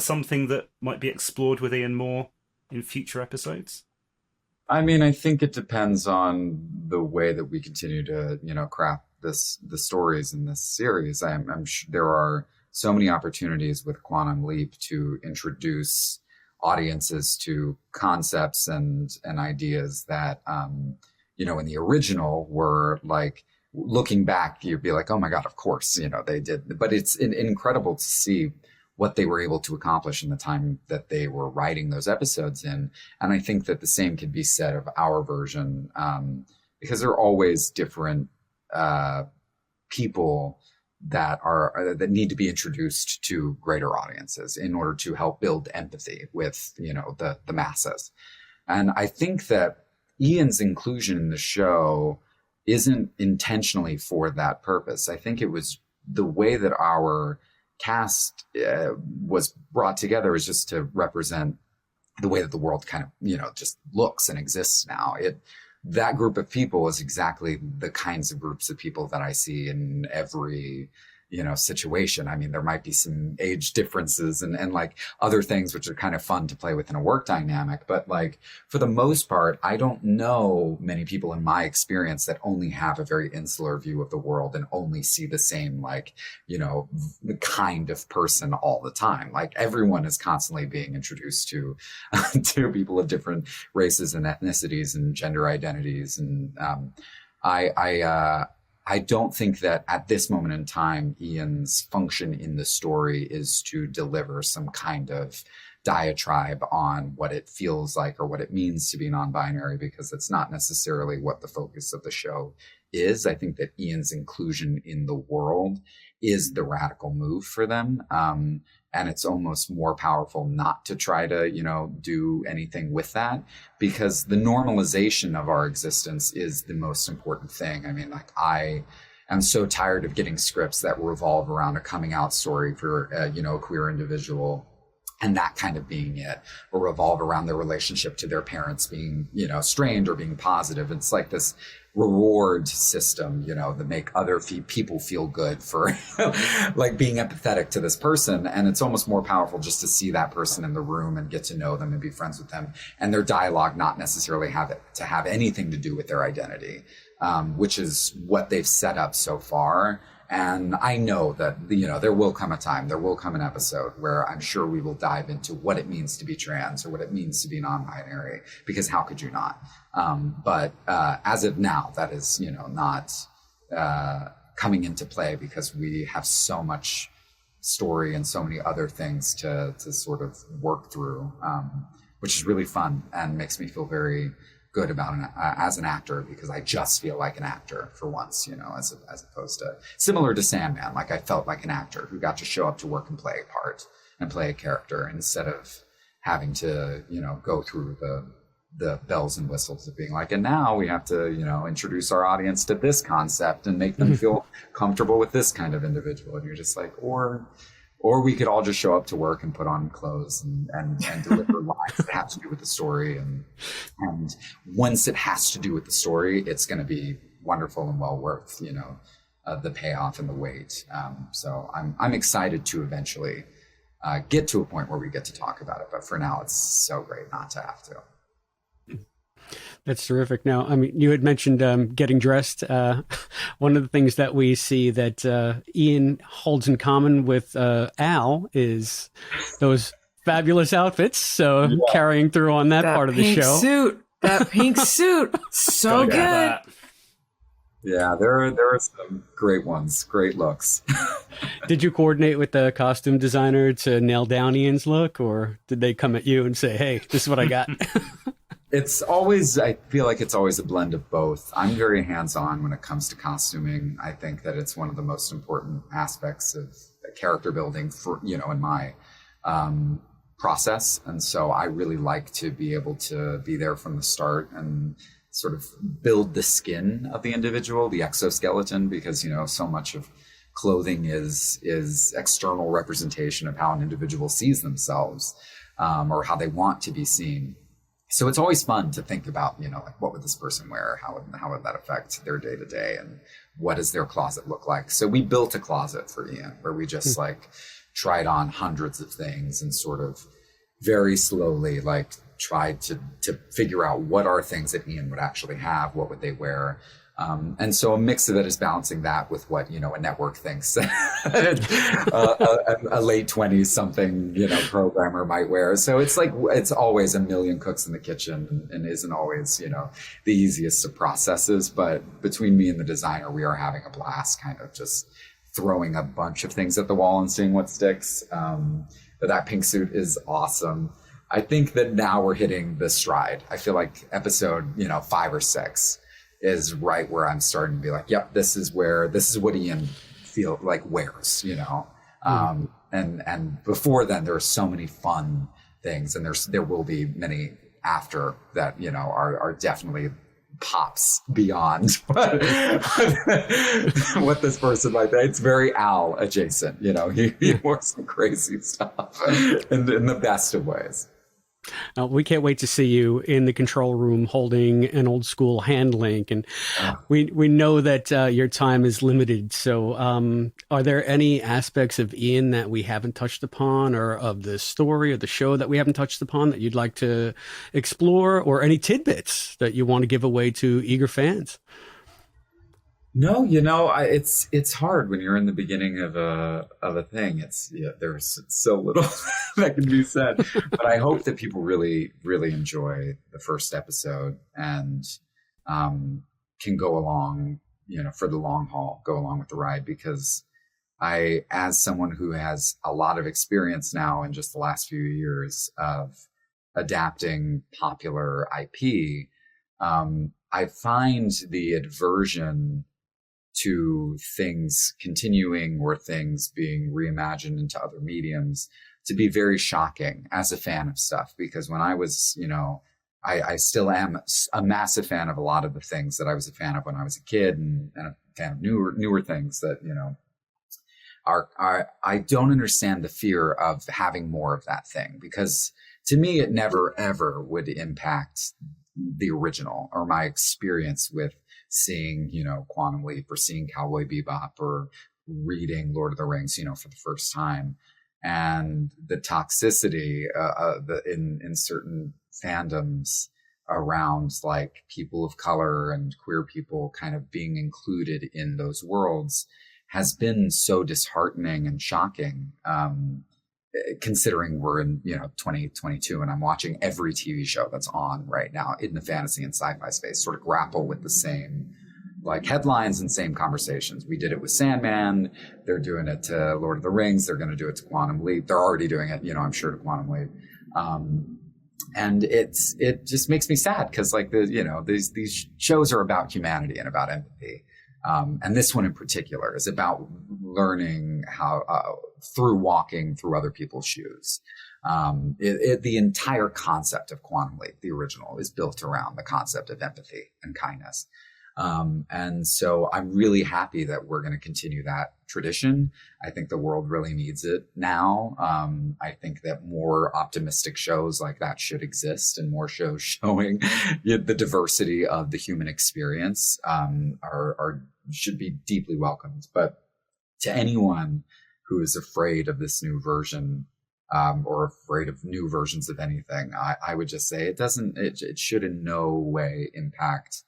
something that might be explored with Ian more in future episodes? I mean, I think it depends on the way that we continue to, craft the stories in this series. I'm sure there are so many opportunities with Quantum Leap to introduce audiences to concepts and ideas that, in the original were like, looking back, you'd be like, oh my God, of course, they did. But it's incredible to see what they were able to accomplish in the time that they were writing those episodes in. And I think that the same could be said of our version, because there are always different people that need to be introduced to greater audiences in order to help build empathy with, the masses. And I think that Ian's inclusion in the show isn't intentionally for that purpose. I think it was the way that our cast was brought together is just to represent the way that the world kind of, just looks and exists now. That group of people is exactly the kinds of groups of people that I see in every, situation. I mean, there might be some age differences and like other things which are kind of fun to play with in a work dynamic. But like, for the most part, I don't know many people in my experience that only have a very insular view of the world and only see the same, like, the kind of person all the time. Like everyone is constantly being introduced to, to people of different races and ethnicities and gender identities. And I don't think that at this moment in time, Ian's function in the story is to deliver some kind of diatribe on what it feels like or what it means to be non-binary, because it's not necessarily what the focus of the show is. I think that Ian's inclusion in the world is the radical move for them. And it's almost more powerful not to try to, do anything with that, because the normalization of our existence is the most important thing. I mean, like, I am so tired of getting scripts that revolve around a coming out story for, a queer individual and that kind of being it, or revolve around their relationship to their parents being, strained or being positive. It's like this reward system, that make other people feel good for like being empathetic to this person. And it's almost more powerful just to see that person in the room and get to know them and be friends with them, and their dialogue not necessarily have anything to do with their identity, which is what they've set up so far. And I know that, there will come a time, there will come an episode where I'm sure we will dive into what it means to be trans or what it means to be non-binary, because how could you not? But as of now, that is, not coming into play, because we have so much story and so many other things to sort of work through, which is really fun and makes me feel very good about as an actor, because I just feel like an actor for once, as opposed to similar to Sandman. Like, I felt like an actor who got to show up to work and play a part and play a character, instead of having to, go through the bells and whistles of being like, and now we have to, introduce our audience to this concept and make them feel comfortable with this kind of individual. And you're just like, or we could all just show up to work and put on clothes and deliver lines that have to do with the story. And once it has to do with the story, it's going to be wonderful and well worth, the payoff and the wait. So I'm excited to eventually get to a point where we get to talk about it. But for now, it's so great not to have to. That's terrific. Now, I mean, you had mentioned getting dressed. One of the things that we see that Ian holds in common with Al is those fabulous outfits. So carrying through on that part of the show. That pink suit. So good. Yeah, there are some great ones, great looks. Did you coordinate with the costume designer to nail down Ian's look, or did they come at you and say, hey, this is what I got? I feel like it's always a blend of both. I'm very hands-on when it comes to costuming. I think that it's one of the most important aspects of character building for, in my process. And so I really like to be able to be there from the start and sort of build the skin of the individual, the exoskeleton, because, so much of clothing is external representation of how an individual sees themselves, or how they want to be seen. So it's always fun to think about, like, what would this person wear? How would that affect their day to day? And what does their closet look like? So we built a closet for Ian where we just tried on hundreds of things and sort of very slowly, tried to figure out what are things that Ian would actually have, what would they wear. And so a mix of it is balancing that with what, a network thinks a late 20s something, programmer might wear. So it's it's always a million cooks in the kitchen and isn't always, the easiest of processes. But between me and the designer, we are having a blast kind of just throwing a bunch of things at the wall and seeing what sticks. But that pink suit is awesome. I think that now we're hitting the stride. I feel like episode, 5 or 6 is right where I'm starting to be like, yep, this is what Ian feel like wears, and before then there are so many fun things, and there will be many after that, are definitely pops beyond what this person might be. It's very Al adjacent, he works some crazy stuff in the best of ways. We can't wait to see you in the control room holding an old school hand link. And we know that your time is limited. So are there any aspects of Ian that we haven't touched upon, or of the story or the show that we haven't touched upon that you'd like to explore, or any tidbits that you want to give away to eager fans? No, it's hard when you're in the beginning of a thing. There's so little that can be said, but I hope that people really, really enjoy the first episode and can go along, for the long haul, go along with the ride, because as someone who has a lot of experience now in just the last few years of adapting popular IP, I find the aversion to things continuing or things being reimagined into other mediums to be very shocking as a fan of stuff. Because when I was, I still am a massive fan of a lot of the things that I was a fan of when I was a kid, and a fan of newer things that, I don't understand the fear of having more of that thing, because to me, it never, ever would impact the original or my experience with seeing, Quantum Leap or seeing Cowboy Bebop or reading Lord of the Rings, for the first time. And the toxicity in certain fandoms around like people of color and queer people kind of being included in those worlds has been so disheartening and shocking, considering we're in 2022 and I'm watching every TV show that's on right now in the fantasy and sci-fi space sort of grapple with the same like headlines and same conversations. We did it with Sandman. They're doing it to Lord of the Rings. They're going to do it to Quantum Leap. They're already doing it, I'm sure, to Quantum Leap. And it just makes me sad because like these shows are about humanity and about empathy. And this one in particular is about learning how, through walking through other people's shoes. The entire concept of Quantum Leap, the original, is built around the concept of empathy and kindness. And so I'm really happy that we're going to continue that tradition. I think the world really needs it now. I think that more optimistic shows like that should exist, and more shows showing the diversity of the human experience should be deeply welcomed. But to anyone who is afraid of this new version, or afraid of new versions of anything, I would just say it should in no way impact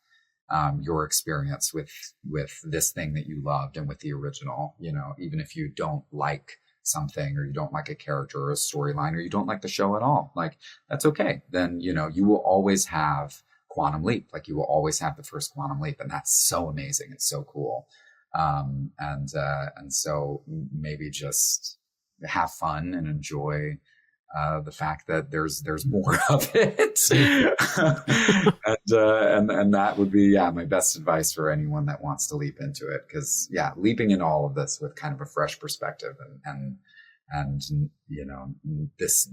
your experience with this thing that you loved and with the original. Even if you don't like something, or you don't like a character or a storyline, or you don't like the show at all, like that's okay. Then you will always have Quantum Leap, like you will always have the first Quantum Leap, and that's so amazing. It's so cool. And so maybe just have fun and enjoy the fact that there's more of it. and that would be my best advice for anyone that wants to leap into it, because leaping in all of this with kind of a fresh perspective and this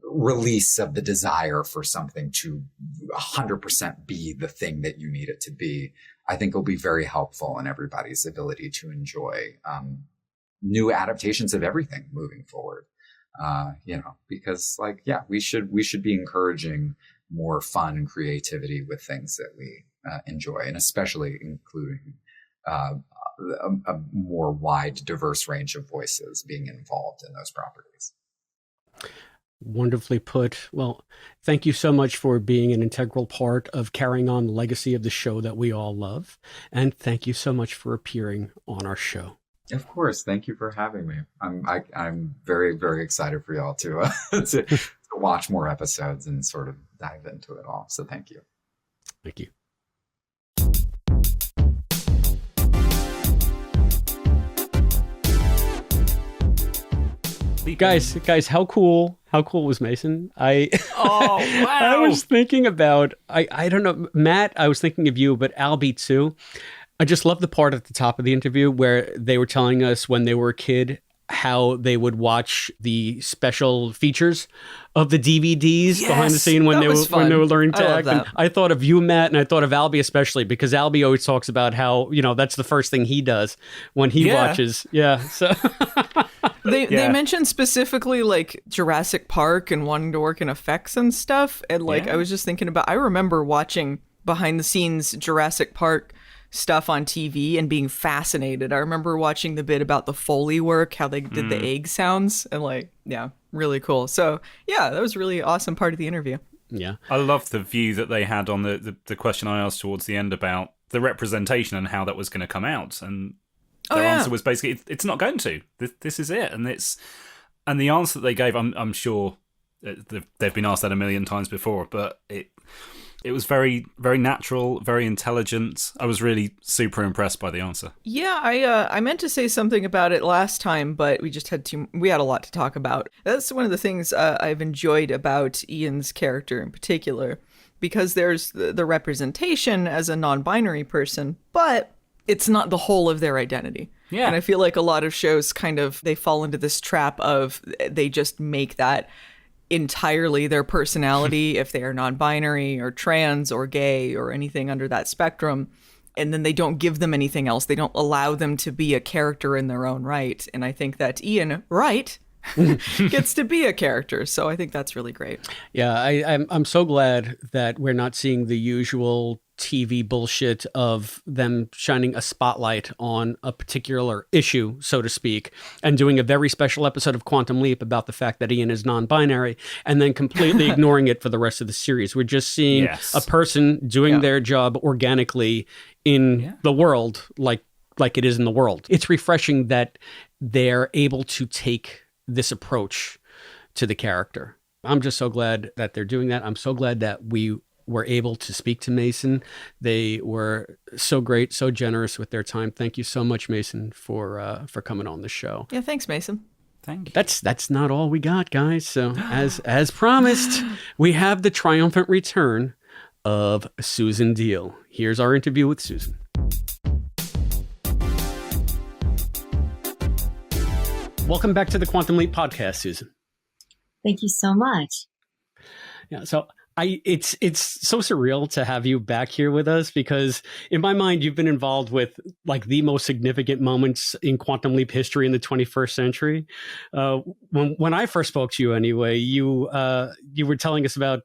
release of the desire for something to 100% be the thing that you need it to be, I think will be very helpful in everybody's ability to enjoy new adaptations of everything moving forward. Because we should be encouraging more fun and creativity with things that we enjoy, and especially including a more wide, diverse range of voices being involved in those properties. Wonderfully put. Well, thank you so much for being an integral part of carrying on the legacy of the show that we all love. And thank you so much for appearing on our show. Of course. Thank you for having me. I'm very, very excited for y'all to watch more episodes and sort of dive into it all. So thank you. Thank you. Guys, how cool was Mason? Wow. I was thinking about, I don't know, Matt, I was thinking of you, but Albie too. I just love the part at the top of the interview where they were telling us when they were a kid how they would watch the special features of the DVDs behind the scene when they were learning to act. And I thought of you, Matt, and I thought of Albie especially, because Albie always talks about how, that's the first thing he does when he watches. Yeah. So They mentioned specifically like Jurassic Park and wanting to work in effects and stuff. And I was just thinking about, I remember watching behind the scenes Jurassic Park stuff on TV and being fascinated. I remember watching the bit about the Foley work, how they did the egg sounds, and really cool. So that was a really awesome part of the interview. Yeah. I love the view that they had on the question I asked towards the end about the representation and how that was going to come out. And their answer was basically, it's not going to. This is it. And the answer that they gave, I'm sure they've been asked that a million times before, but it was very, very natural, very intelligent. I was really super impressed by the answer. Yeah, I meant to say something about it last time, but we just had a lot to talk about. That's one of the things I've enjoyed about Ian's character in particular, because there's the representation as a non-binary person, but it's not the whole of their identity. Yeah. And I feel like a lot of shows they fall into this trap of they just make that entirely their personality if they are non-binary or trans or gay or anything under that spectrum. and then they don't give them anything else. They don't allow them to be a character in their own right. And I think that Ian Wright gets to be a character. So I think that's really great. Yeah, I'm so glad that we're not seeing the usual TV bullshit of them shining a spotlight on a particular issue, so to speak, and doing a very special episode of Quantum Leap about the fact that Ian is non-binary and then completely ignoring it for the rest of the series. We're just seeing a person doing their job organically in the world like it is in the world. It's refreshing that they're able to take this approach to the character. I'm just so glad that they're doing that. I'm so glad that we were able to speak to Mason. They were so great, so generous with their time. Thank you so much, Mason, for coming on the show. Yeah, thanks, Mason. Thank you. That's not all we got, guys. So as promised, we have the triumphant return of Susan Diol. Here's our interview with Susan. Welcome back to the Quantum Leap podcast, Susan. Thank you so much. Yeah, so it's so surreal to have you back here with us because in my mind, you've been involved with like the most significant moments in Quantum Leap history in the 21st century. When I first spoke to you anyway, you were telling us about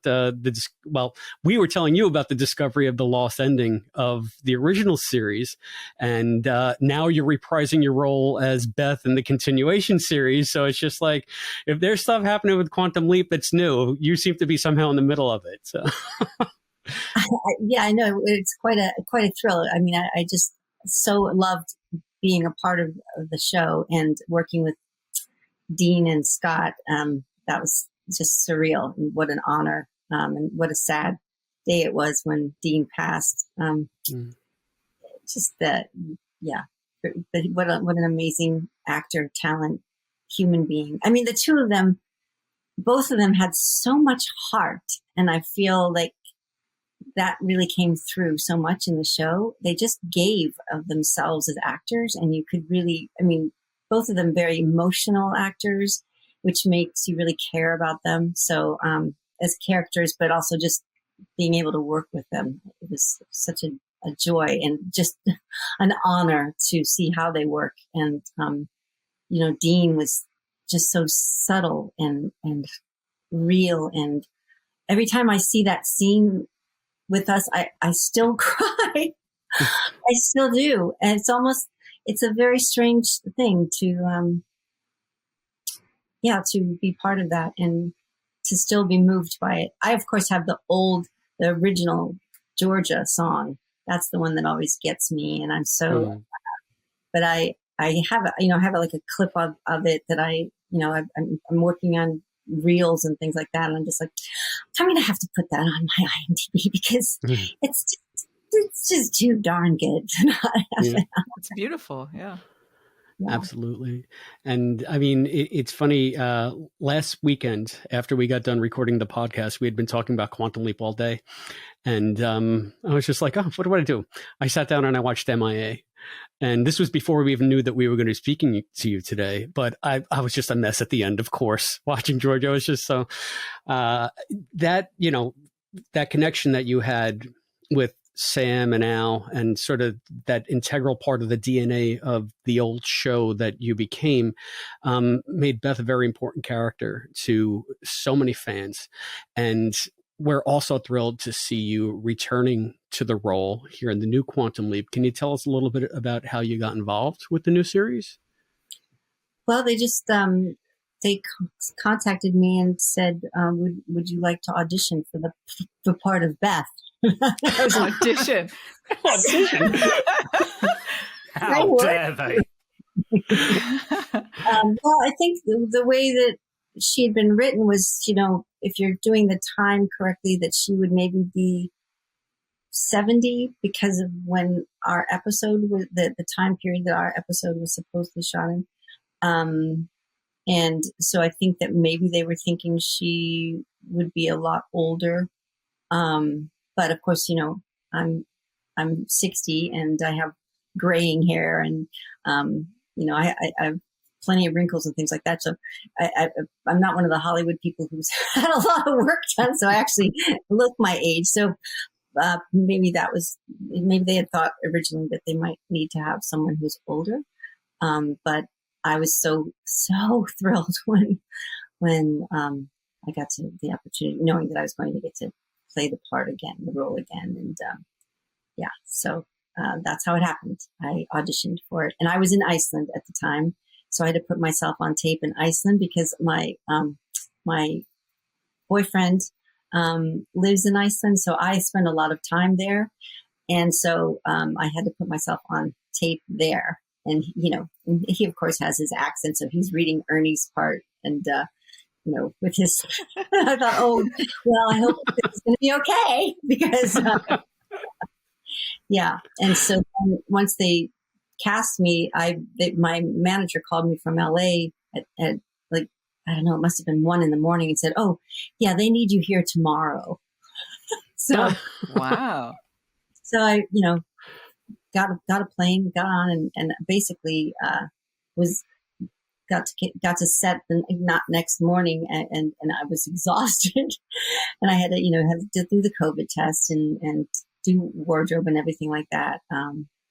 we were telling you about the discovery of the lost ending of the original series. And now you're reprising your role as Beth in the continuation series. So it's just like, if there's stuff happening with Quantum Leap that's new, you seem to be somehow in the middle of it. So yeah, I know it's quite a thrill. I mean, I just so loved being a part of the show and working with Dean and Scott. That was just surreal, and what an honor, and what a sad day it was when Dean passed. Just that, but what an amazing actor, talent, human being. I mean, the two of them. Both of them had so much heart, and I feel like that really came through so much in the show. They just gave of themselves as actors, and you could really, I mean, both of them very emotional actors, which makes you really care about them. So as characters, but also just being able to work with them. It was such a joy and just an honor to see how they work. And, Dean was just so subtle and real. And every time I see that scene with us, I still cry. I still do. And it's a very strange thing to be part of that and to still be moved by it. I, of course, have the original Georgia song. That's the one that always gets me. And I'm so, but I have like a clip of it that I'm working on reels and things like that. And I'm just like, I'm going to have to put that on my IMDb because it's just too darn good to not have it on. It's beautiful. Yeah. Absolutely. And I mean, it's funny. Last weekend, after we got done recording the podcast, we had been talking about Quantum Leap all day. And I was just like, oh, what do I do? I sat down and I watched MIA. And this was before we even knew that we were going to be speaking to you today. But I was just a mess at the end, of course, watching Georgia. I was just so that connection that you had with Sam and Al and sort of that integral part of the DNA of the old show that you became made Beth a very important character to so many fans. And we're also thrilled to see you returning to the role here in the new Quantum Leap. Can you tell us a little bit about how you got involved with the new series? Well, they just they contacted me and said, "Would you like to audition for the part of Beth?" Audition. How dare they? Well, I think the way that she had been written was, if you're doing the time correctly, that she would maybe be 70 because of when our episode was the time period that our episode was supposedly shot in. And so I think that maybe they were thinking she would be a lot older. But of course, I'm 60 and I have graying hair and, I have plenty of wrinkles and things like that. So I'm not one of the Hollywood people who's had a lot of work done. So I actually look my age. So maybe they had thought originally that they might need to have someone who's older. But I was so thrilled when I got to the opportunity, knowing that I was going to get to play the role again. And so that's how it happened. I auditioned for it, and I was in Iceland at the time, so I had to put myself on tape in Iceland because my boyfriend lives in Iceland, so I spend a lot of time there, and so I had to put myself on tape there. And he of course has his accent, so he's reading Ernie's part, and with his, I thought, oh well, I hope it's going to be okay because. Yeah. And so once they cast me, my manager called me from LA at like, I don't know, it must have been 1 a.m. and said, oh yeah, they need you here tomorrow. So, wow. So I, got a plane, got on and basically, got to set not next morning and I was exhausted and I had to, have to do the COVID test and do wardrobe and everything like that.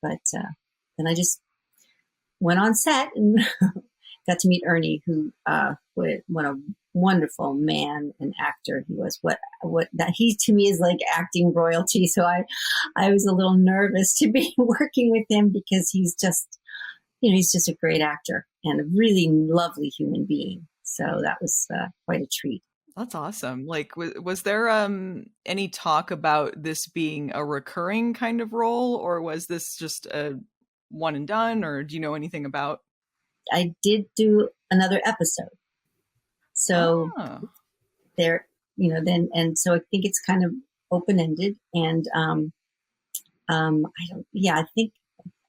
But then I just went on set and got to meet Ernie, who, what a wonderful man and actor he was. What that he to me is like acting royalty. So I was a little nervous to be working with him because he's just a great actor and a really lovely human being. So that was quite a treat. That's awesome. Like, was there any talk about this being a recurring kind of role, or was this just a one and done, or do you know anything about? I did do another episode. So there, and so I think it's kind of open-ended and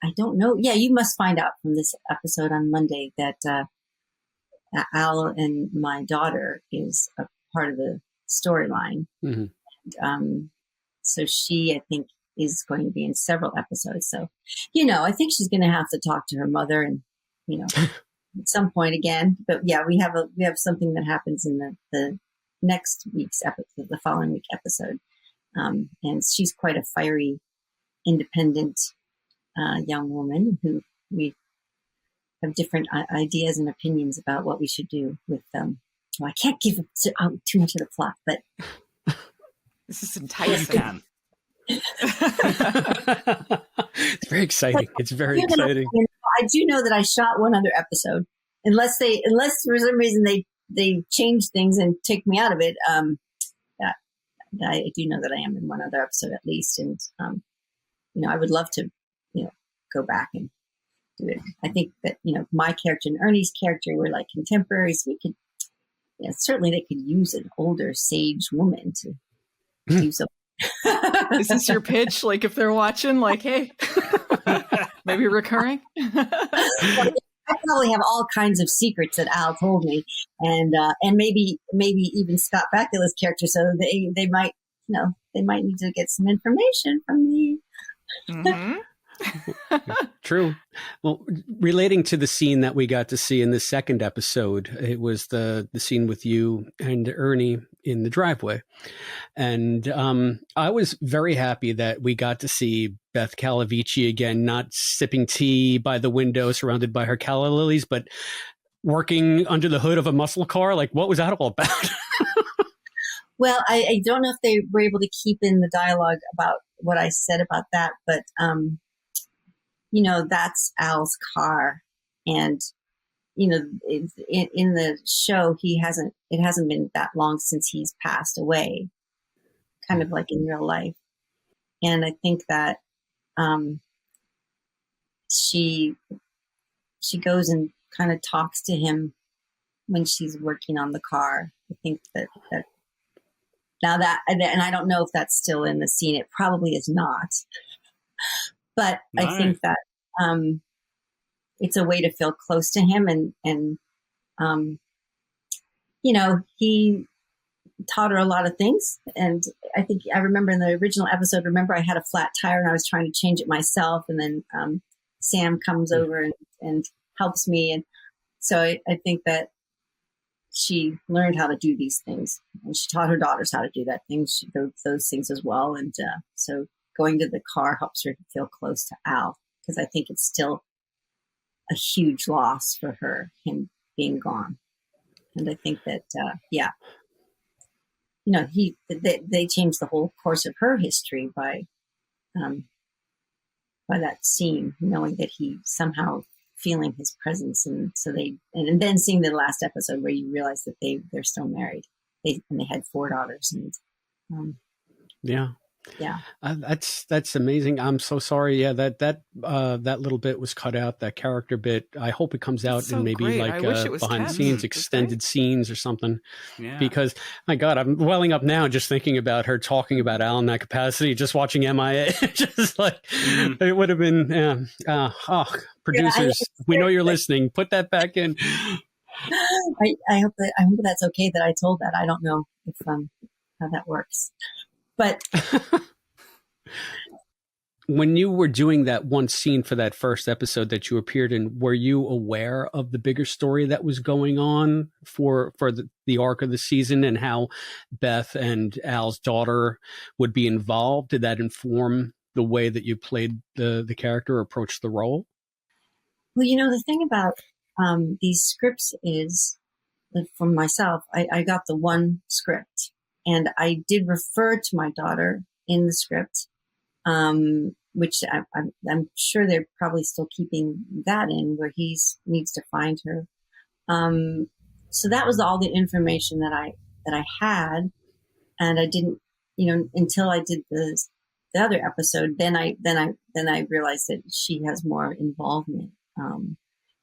I don't know. Yeah, you must find out from this episode on Monday that Al and my daughter is a part of the storyline. Mm-hmm. And, so she, I think, is going to be in several episodes. So, I think she's going to have to talk to her mother and, at some point again. But yeah, we have something that happens in the next week's episode, the following week episode. And she's quite a fiery, independent young woman who we have different ideas and opinions about what we should do with them. Well, I can't give out too much of the plot, but this is enticing. It's very exciting. It's very exciting. I do know that I shot one other episode, unless for some reason they change things and take me out of it. I do know that I am in one other episode at least, and I would love to, go back and do it. I think that my character and Ernie's character were like contemporaries. We could, certainly they could use an older sage woman to do something. Is this your pitch? Like if they're watching, like, hey, maybe recurring? I probably have all kinds of secrets that Al told me, and maybe even Scott Bakula's character. So they might need to get some information from me. Mm-hmm. True. Well, relating to the scene that we got to see in the second episode, it was the scene with you and Ernie in the driveway. And I was very happy that we got to see Beth Calavicci again, not sipping tea by the window surrounded by her calla lilies, but working under the hood of a muscle car. Like, what was that all about? Well, I don't know if they were able to keep in the dialogue about what I said about that, but that's Al's car. And, in the show, it hasn't been that long since he's passed away, kind of like in real life. And I think that she goes and kind of talks to him when she's working on the car. I think that now that, and I don't know if that's still in the scene. It probably is not. But nice. I think that it's a way to feel close to him, and he taught her a lot of things. And I think I remember in the original episode, I had a flat tire and I was trying to change it myself, and then Sam comes over and helps me, and so I think that she learned how to do these things, and she taught her daughters how to do those things as well. And so going to the car helps her to feel close to Al, because I think it's still a huge loss for her, him being gone. And I think that, they changed the whole course of her history by that scene, knowing that he somehow feeling his presence. And so and then seeing the last episode where you realize that they're still married. They had 4 daughters, and that's amazing. I'm so sorry. Yeah, that little bit was cut out. That character bit. I hope it comes out in maybe great. like behind the kept. scenes, extended scenes or something. Yeah. Because my God, I'm welling up now just thinking about her talking about Al in that capacity. Just watching MIA, just like it would have been. Producers, we know you're listening. Put that back in. I hope that's okay that I told that. I don't know if how that works. But when you were doing that one scene for that first episode that you appeared in, were you aware of the bigger story that was going on for the arc of the season, and how Beth and Al's daughter would be involved? Did that inform the way that you played the character, or approached the role? Well, the thing about these scripts is, that for myself, I got the one script. And I did refer to my daughter in the script, which I'm sure they're probably still keeping that in, where he needs to find her. So that was all the information that I had, and I didn't, until I did the other episode. Then I realized that she has more involvement.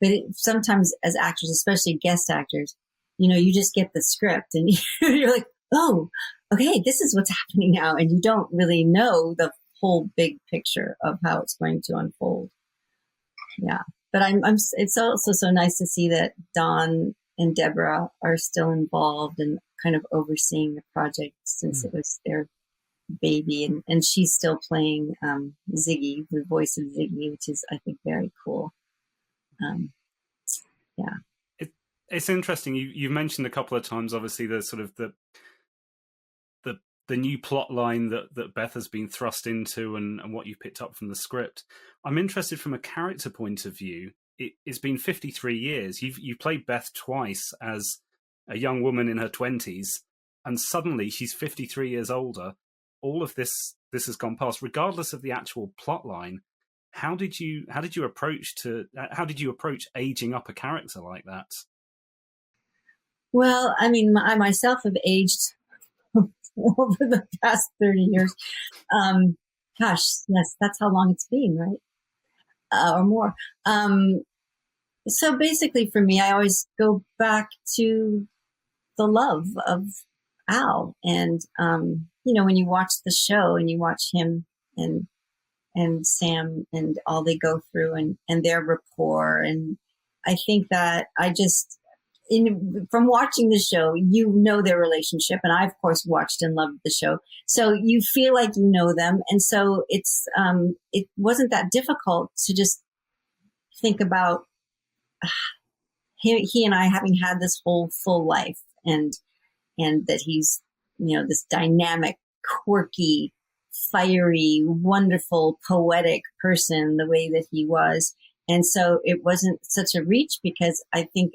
But sometimes as actors, especially guest actors, you just get the script and you're like, oh, okay, this is what's happening now. And you don't really know the whole big picture of how it's going to unfold. Yeah. But it's also so nice to see that Don and Deborah are still involved and kind of overseeing the project, since it was their baby. And she's still playing Ziggy, the voice of Ziggy, which is, I think, very cool. It's interesting. You mentioned a couple of times, obviously, the sort of the new plot line that Beth has been thrust into, and what you picked up from the script. I'm interested from a character point of view. It's been 53 years. You've played Beth twice as a young woman in her 20s, and suddenly she's 53 years older. All of this has gone past, regardless of the actual plot line. How did you approach aging up a character like that? Well, I mean, I myself have aged over the past 30 years. Gosh, yes, that's how long it's been, right? Or more. So basically for me, I always go back to the love of Al. And, when you watch the show and you watch him and Sam and all they go through and their rapport. And I think that from watching the show, their relationship. And I, of course, watched and loved the show. So you feel like you know them. And so it wasn't that difficult to just think about he and I having had this whole full life, and that he's, this dynamic, quirky, fiery, wonderful, poetic person, the way that he was. And so it wasn't such a reach, because I think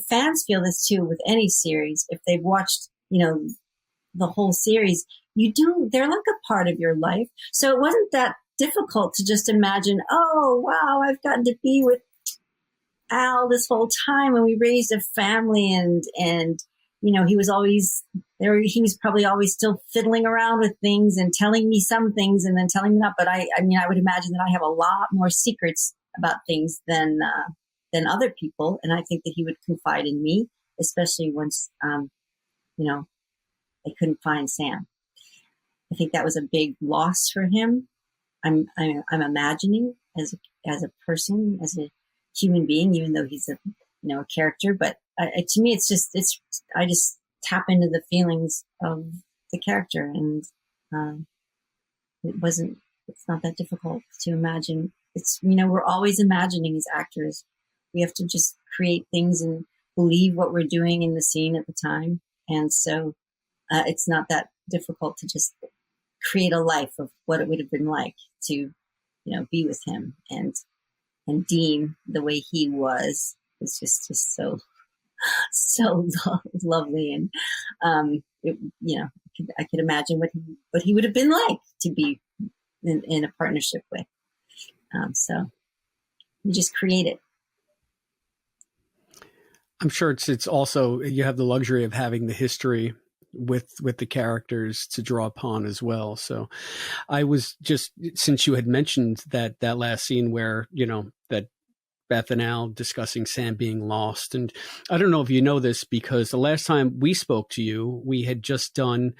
fans feel this too with any series. If they've watched, the whole series, they're like a part of your life. So it wasn't that difficult to just imagine, oh, wow, I've gotten to be with Al this whole time, and we raised a family, and he was always there. He was probably always still fiddling around with things and telling me some things and then telling me not. But I would imagine that I have a lot more secrets about things than other people. And I think that he would confide in me, especially once, they couldn't find Sam. I think that was a big loss for him. I'm imagining as a person, as a human being, even though he's a character. But to me, I just tap into the feelings of the character, and it's not that difficult to imagine. It's, we're always imagining as actors. We have to just create things and believe what we're doing in the scene at the time. And so it's not that difficult to just create a life of what it would have been like to, be with him. And Dean, the way he was just so lovely. And, I could imagine what he would have been like to be in a partnership with. So we just create it. I'm sure it's also, you have the luxury of having the history with the characters to draw upon as well. So I was just, since you had mentioned that last scene where, that Beth and Al discussing Sam being lost. And I don't know if you know this, because the last time we spoke to you, we had just done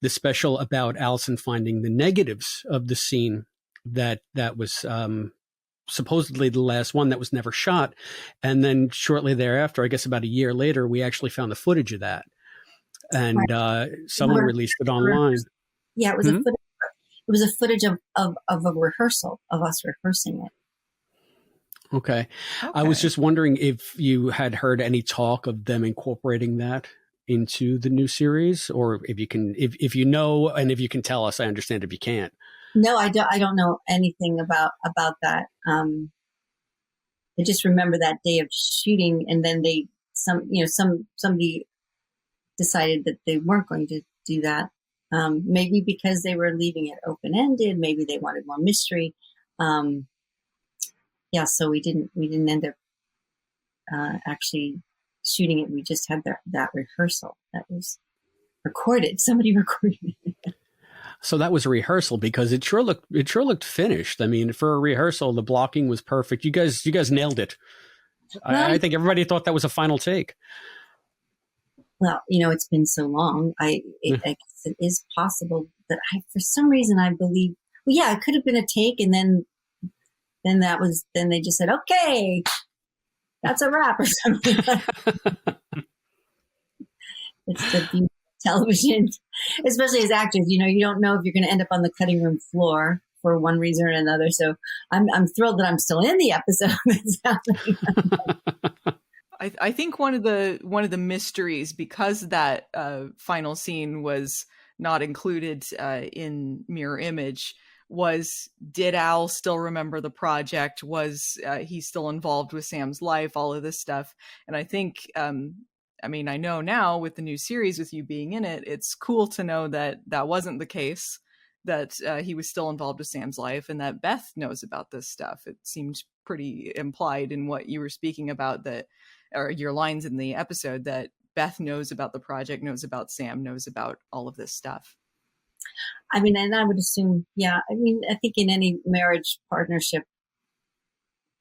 the special about Allison finding the negatives of the scene that was supposedly the last one that was never shot. And then shortly thereafter, I guess about a year later, we actually found the footage of that. And someone released it online. Yeah, it was it was a footage of a rehearsal, of us rehearsing it. Okay. I was just wondering if you had heard any talk of them incorporating that into the new series, or if you can, if you know, and if you can tell us. I understand if you can't. No, I don't know anything about that. I just remember that day of shooting, and then somebody decided that they weren't going to do that. Maybe because they were leaving it open-ended. Maybe they wanted more mystery. So we didn't end up actually shooting it. We just had that rehearsal that was recorded. Somebody recorded it. So that was a rehearsal, because it sure looked finished. I mean, for a rehearsal, the blocking was perfect. You guys nailed it. I think everybody thought that was a final take. Well, it's been so long. I guess it is possible that for some reason I believe. Well, yeah, it could have been a take, and then they just said, "Okay, that's a wrap," or something. It's the beauty of television, especially as actors. You don't know if you're going to end up on the cutting room floor for one reason or another. So I'm thrilled that I'm still in the episode. I think one of the mysteries, because that final scene was not included in Mirror Image, was, did Al still remember the project? Was he still involved with Sam's life? All of this stuff. And I think, I know now with the new series, with you being in it, it's cool to know that that wasn't the case, that he was still involved with Sam's life, and that Beth knows about this stuff. It seemed pretty implied in what you were speaking about, that, or your lines in the episode, that Beth knows about the project, knows about Sam, knows about all of this stuff. And I would assume, I think in any marriage partnership,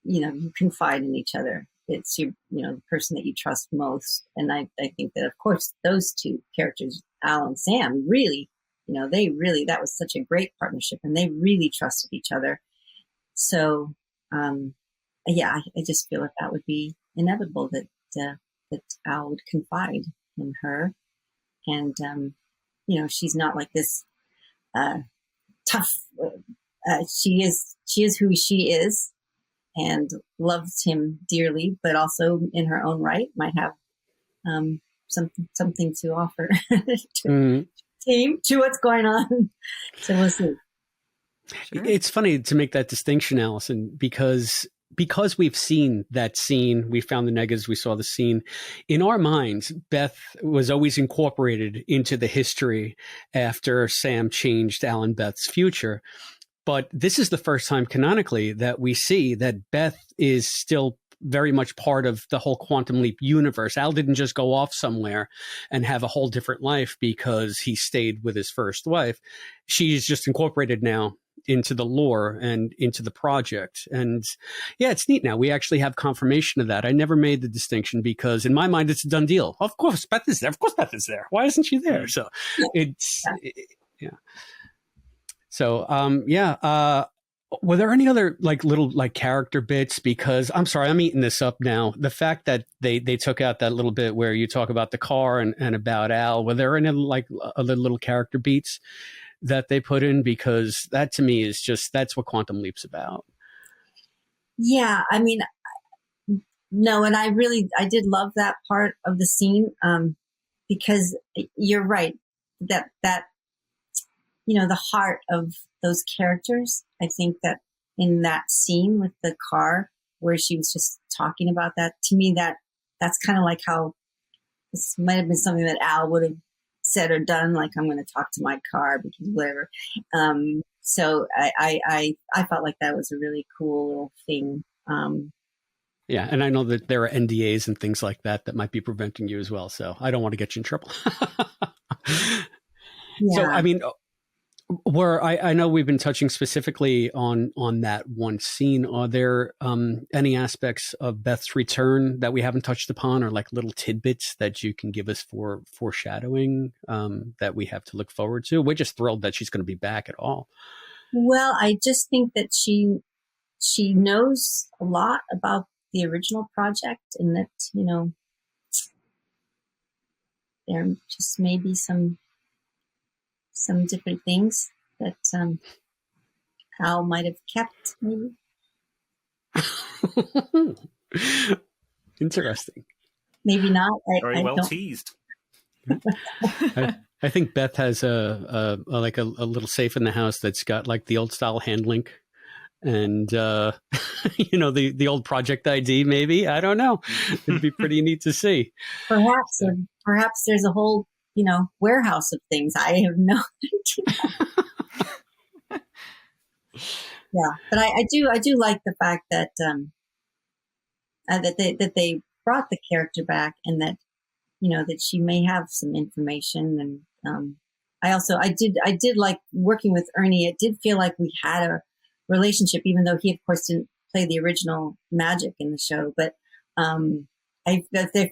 you confide in each other. It's the person that you trust most. And I think that, of course, those two characters, Al and Sam, really, that was such a great partnership, and they really trusted each other. So, I just feel that would be inevitable, that Al would confide in her. And, she's not like this tough. She is who she is, and loves him dearly, but also in her own right might have something to offer to team, to what's going on. So we'll see. Sure. It's funny to make that distinction, Allison, because we've seen that scene, we found the negatives, we saw the scene. In our minds, Beth was always incorporated into the history after Sam changed Al and Beth's future. But this is the first time canonically that we see that Beth is still very much part of the whole Quantum Leap universe. Al didn't just go off somewhere and have a whole different life because he stayed with his first wife. She's just incorporated now into the lore and into the project. And yeah, it's neat now. We actually have confirmation of that. I never made the distinction because in my mind, it's a done deal. Of course, Beth is there. Of course, Beth is there. Why isn't she there? So yeah. So, were there any other little character bits? Because I'm sorry, I'm eating this up now. The fact that they took out that little bit where you talk about the car and about Al, were there any other little character beats that they put in? Because that to me is just, that's what Quantum Leap's about. Yeah. no, and I did love that part of the scene, because you're right, that, the heart of those characters, I think that in that scene with the car where she was just talking about that, to me, that's kind of like how this might have been something that Al would have said or done, like, I'm going to talk to my car because whatever. So I felt like that was a really cool little thing. Yeah, and I know that there are NDAs and things like that might be preventing you as well, so I don't want to get you in trouble. Yeah. So, I mean, I know we've been touching specifically on that one scene. Are there any aspects of Beth's return that we haven't touched upon, or like little tidbits that you can give us for foreshadowing that we have to look forward to? We're just thrilled that she's going to be back at all. Well, I just think that she knows a lot about the original project, and that, there just may be some different things that Al might have kept, maybe. Interesting. Maybe not. Very well teased. I think Beth has a little safe in the house that's got like the old style hand link, and the old project ID. Maybe, I don't know. It'd be pretty neat to see. Perhaps there's a whole warehouse of things. I have no idea. Yeah, but I do like the fact that that they brought the character back, and that that she may have some information. And I did like working with Ernie. It did feel like we had a relationship, even though he of course didn't play the original Magic in the show. But I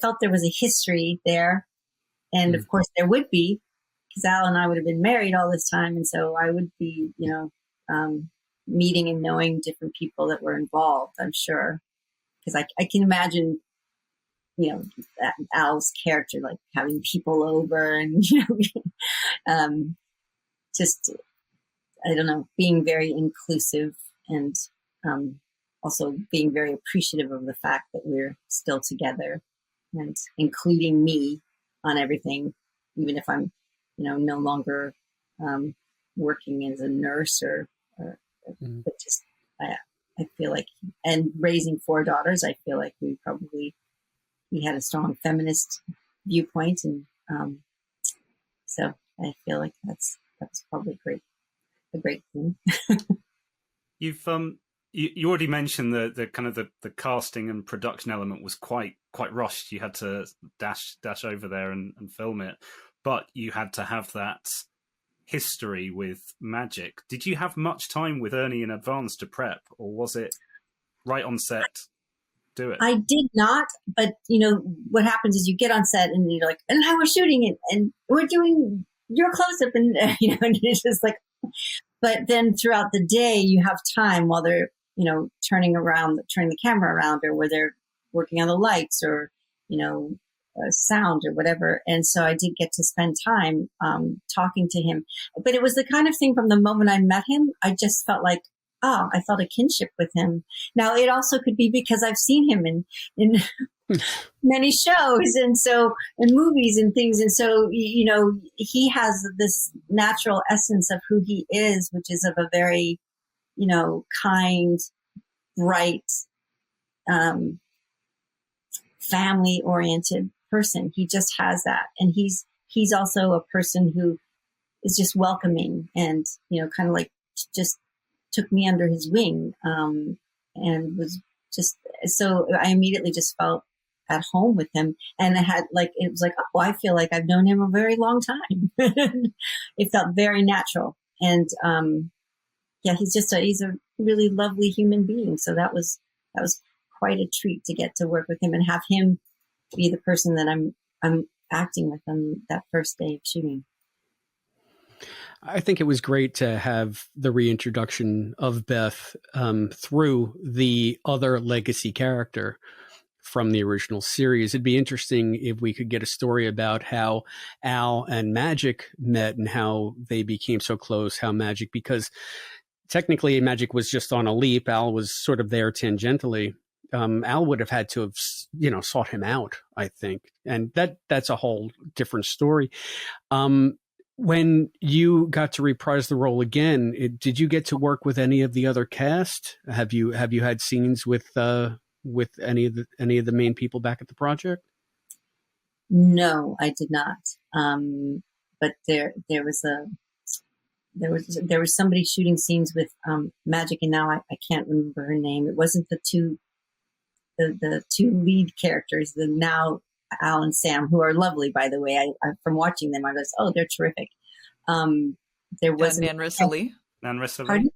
felt there was a history there. And of course there would be, because Al and I would have been married all this time. And so I would be, meeting and knowing different people that were involved, I'm sure. Because I can imagine, Al's character, like having people over and, just, I don't know, being very inclusive, and also being very appreciative of the fact that we're still together, and including me on everything, even if I'm, no longer working as a nurse but just, I feel like, and raising 4 daughters, I feel like we had a strong feminist viewpoint, and so I feel like that's probably a great thing. You've you already mentioned the kind of the casting and production element was quite rushed. You had to dash over there and film it, but you had to have that history with Magic. Did you have much time with Ernie in advance to prep, or was it right on set? Do it. I did not, but what happens is you get on set and you're like, and how we're shooting it, and we're doing your close up, and and it's just like. But then throughout the day, you have time while they're turning the camera around, or where they're working on the lights, or sound or whatever. And so I did get to spend time talking to him. But it was the kind of thing, from the moment I met him, I just felt like, I felt a kinship with him. Now, it also could be because I've seen him in many shows, and so in movies and things. And so, he has this natural essence of who he is, which is of a very, kind, bright, family-oriented person. He just has that. And he's also a person who is just welcoming, and, kind of like just took me under his wing, and was just, so I immediately just felt at home with him. And it was like, I feel like I've known him a very long time. It felt very natural. And, he's a really lovely human being. So that was quite a treat to get to work with him and have him be the person that I'm acting with on that first day of shooting. I think it was great to have the reintroduction of Beth through the other legacy character from the original series. It'd be interesting if we could get a story about how Al and Magic met and how they became so close, because technically Magic was just on a leap. Al was sort of there tangentially. Al would have had to have, sought him out, I think. And that's a whole different story. When you got to reprise the role again, did you get to work with any of the other cast? Have you had scenes with any of the main people back at the project? No, I did not. But there was somebody shooting scenes with Magic, and now I can't remember her name. It wasn't the two lead characters, the now Al and Sam, who are lovely, by the way. I from watching them, I was, oh, they're terrific. There was Nan Rissley. Nan Rissley. Pardon?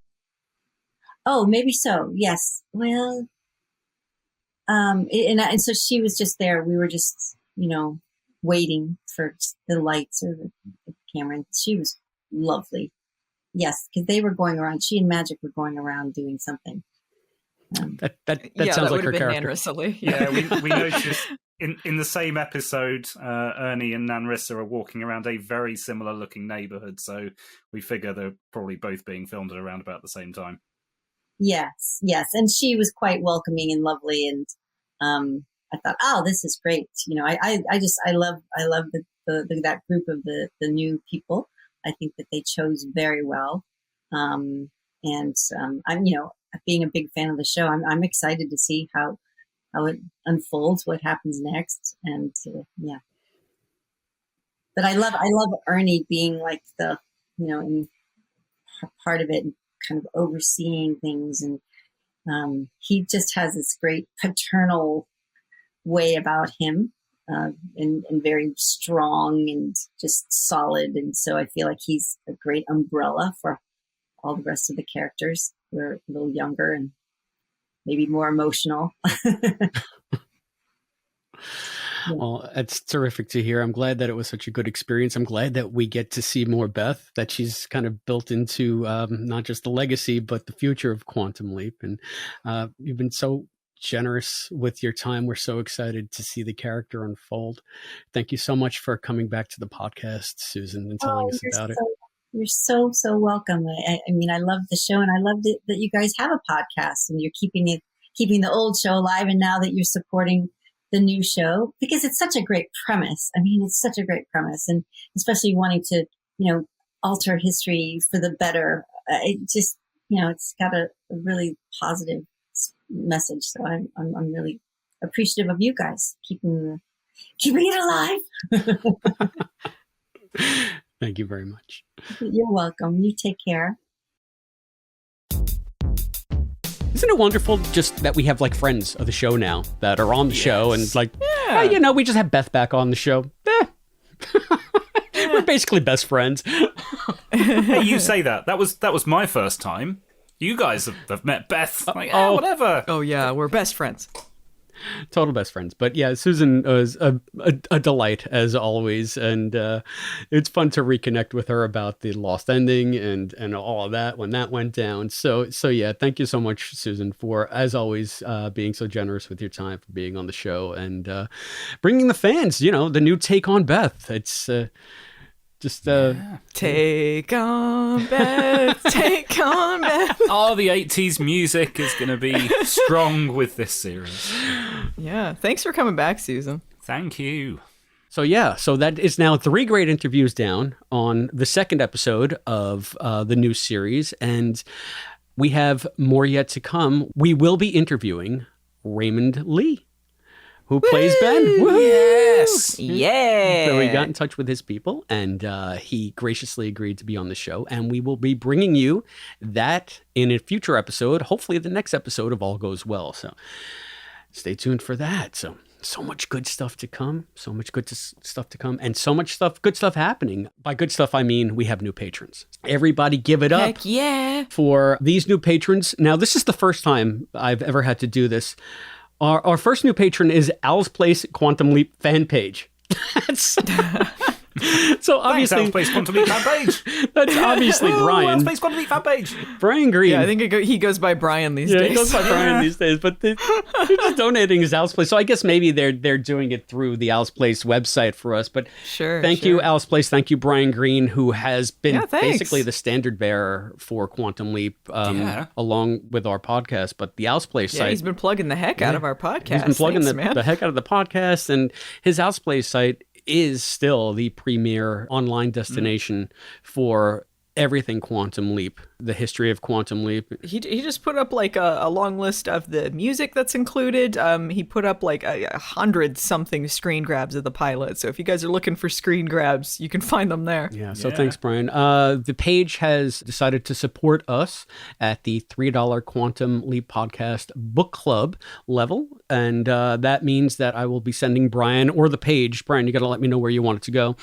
Oh, maybe so. Yes. Well, and so she was just there. We were just, waiting for the lights or the camera. And she was lovely. Yes, because they were going around. She and Magic were going around doing something. That sounds like her character. Yeah, we noticed in the same episode, Ernie and Nan Rissa are walking around a very similar looking neighborhood, so we figure they're probably both being filmed at around about the same time. Yes, and she was quite welcoming and lovely, and I thought, oh, this is great. I love that group of the new people. I think that they chose very well, and I'm being a big fan of the show, I'm excited to see how it unfolds, what happens next, and yeah. But I love Ernie being like the in part of it, and kind of overseeing things, and he just has this great paternal way about him, and very strong and just solid, and so I feel like he's a great umbrella for all the rest of the characters. We're a little younger and maybe more emotional. Well, it's terrific to hear. I'm glad that it was such a good experience. I'm glad that we get to see more Beth, that she's kind of built into not just the legacy, but the future of Quantum Leap. And you've been so generous with your time. We're so excited to see the character unfold. Thank you so much for coming back to the podcast, Susan, and telling us about it. You're so welcome. I mean, I love the show, and I love that you guys have a podcast, and you're keeping the old show alive, and now that you're supporting the new show, because it's such a great premise. I mean, it's such a great premise, and especially wanting to, alter history for the better. It just, it's got a really positive message. So I'm really appreciative of you guys keeping it alive. Thank you very much. You're welcome. You take care. Isn't it wonderful just that we have like friends of the show now that are on the show, and like, we just have Beth back on the show. We're basically best friends. Hey, you say that. That was my first time. You guys have met Beth. Whatever. Oh yeah, we're best friends. Total best friends. But yeah, Susan was a delight as always, and it's fun to reconnect with her about the lost ending and all of that when that went down. So yeah, thank you so much, Susan, for, as always, being so generous with your time, for being on the show, and bringing the fans, the new take on Beth. It's take on Beth, take on Beth. Oh, the 80s music is going to be strong with this series. Yeah, thanks for coming back, Susan. Thank you. So that is now 3 great interviews down on the second episode of the new series, and we have more yet to come. We will be interviewing Raymond Lee, who plays Ben. Woo-hoo! Yes. Yeah. So we got in touch with his people, and he graciously agreed to be on the show. And we will be bringing you that in a future episode, hopefully the next episode if all goes well. So stay tuned for that. So much good stuff to come. So much good stuff to come. And so much good stuff happening. By good stuff, I mean we have new patrons. Everybody give it up. Heck yeah. For these new patrons. Now, this is the first time I've ever had to do this. Our first new patron is Al's Place Quantum Leap fan page. So obviously, Space Quantum Leap fan page. That's obviously Brian. Space Quantum Leap fan page. Brian Green. Yeah, I think he goes by Brian these days. Yeah, he goes by Brian these days. But they're just donating his Al's Place. So I guess maybe they're doing it through the Al's Place website for us. But thank you, Al's Place. Thank you, Brian Green, who has been basically the standard bearer for Quantum Leap, along with our podcast. But the Al's Place site, he's been plugging the heck out of our podcast. He's been plugging the heck out of the podcast, and his Al's Place site is still the premier online destination for everything Quantum Leap, the history of Quantum Leap. He just put up like a long list of the music that's included. He put up like 100-something screen grabs of the pilot. So if you guys are looking for screen grabs, you can find them there. Yeah, so thanks, Brian. The page has decided to support us at the $3 Quantum Leap Podcast Book Club level. And that means that I will be sending Brian or the page. Brian, you got to let me know where you want it to go.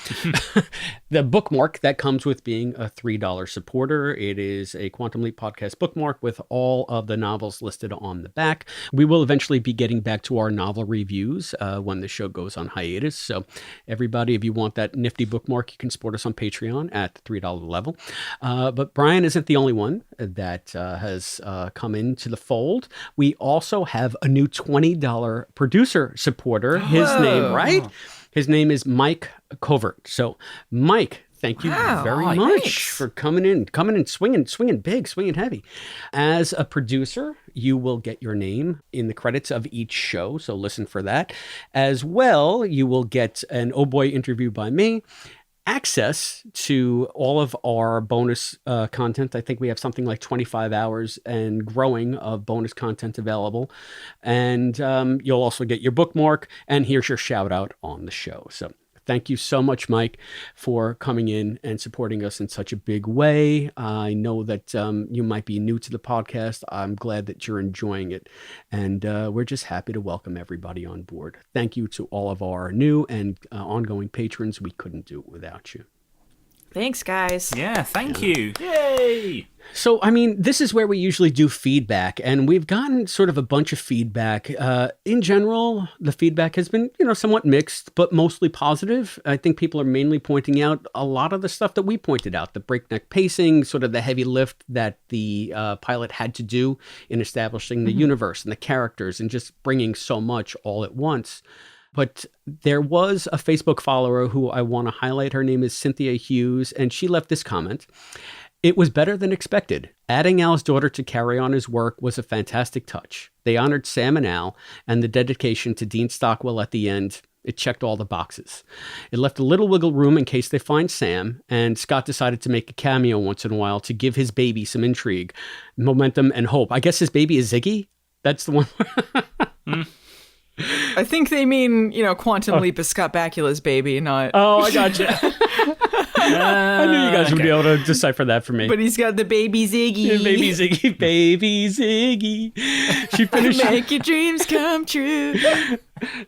The bookmark that comes with being a $3 supporter. It is a Quantum Leap Podcast bookmark with all of the novels listed on the back. We will eventually be getting back to our novel reviews when the show goes on hiatus. So everybody, if you want that nifty bookmark, you can support us on Patreon at the $3 level. But Brian isn't the only one that has come into the fold. We also have a new $20 producer supporter. His name is Mike Covert. So Mike, thank you very much for coming in swinging big, swinging heavy. As a producer, you will get your name in the credits of each show, so listen for that. As well, you will get an Oh Boy interview by me, access to all of our bonus content. I think we have something like 25 hours and growing of bonus content available. And you'll also get your bookmark, and here's your shout out on the show. So thank you so much, Mike, for coming in and supporting us in such a big way. I know that you might be new to the podcast. I'm glad that you're enjoying it. And we're just happy to welcome everybody on board. Thank you to all of our new and ongoing patrons. We couldn't do it without you. Thanks, guys. Yeah, thank you. Yay! So, I mean, this is where we usually do feedback, and we've gotten sort of a bunch of feedback. In general, the feedback has been, somewhat mixed, but mostly positive. I think people are mainly pointing out a lot of the stuff that we pointed out, the breakneck pacing, sort of the heavy lift that the pilot had to do in establishing the universe and the characters and just bringing so much all at once. But there was a Facebook follower who I want to highlight. Her name is Cynthia Hughes, and she left this comment. It was better than expected. Adding Al's daughter to carry on his work was a fantastic touch. They honored Sam and Al, and the dedication to Dean Stockwell at the end, it checked all the boxes. It left a little wiggle room in case they find Sam, and Scott decided to make a cameo once in a while to give his baby some intrigue, momentum, and hope. I guess his baby is Ziggy? That's the one. I think they mean, Quantum Leap is Scott Bakula's baby, not... Oh, I gotcha. I knew you guys would be able to decipher that for me. But he's got the baby Ziggy. Yeah, baby Ziggy, baby Ziggy. She finishes... Make your dreams come true.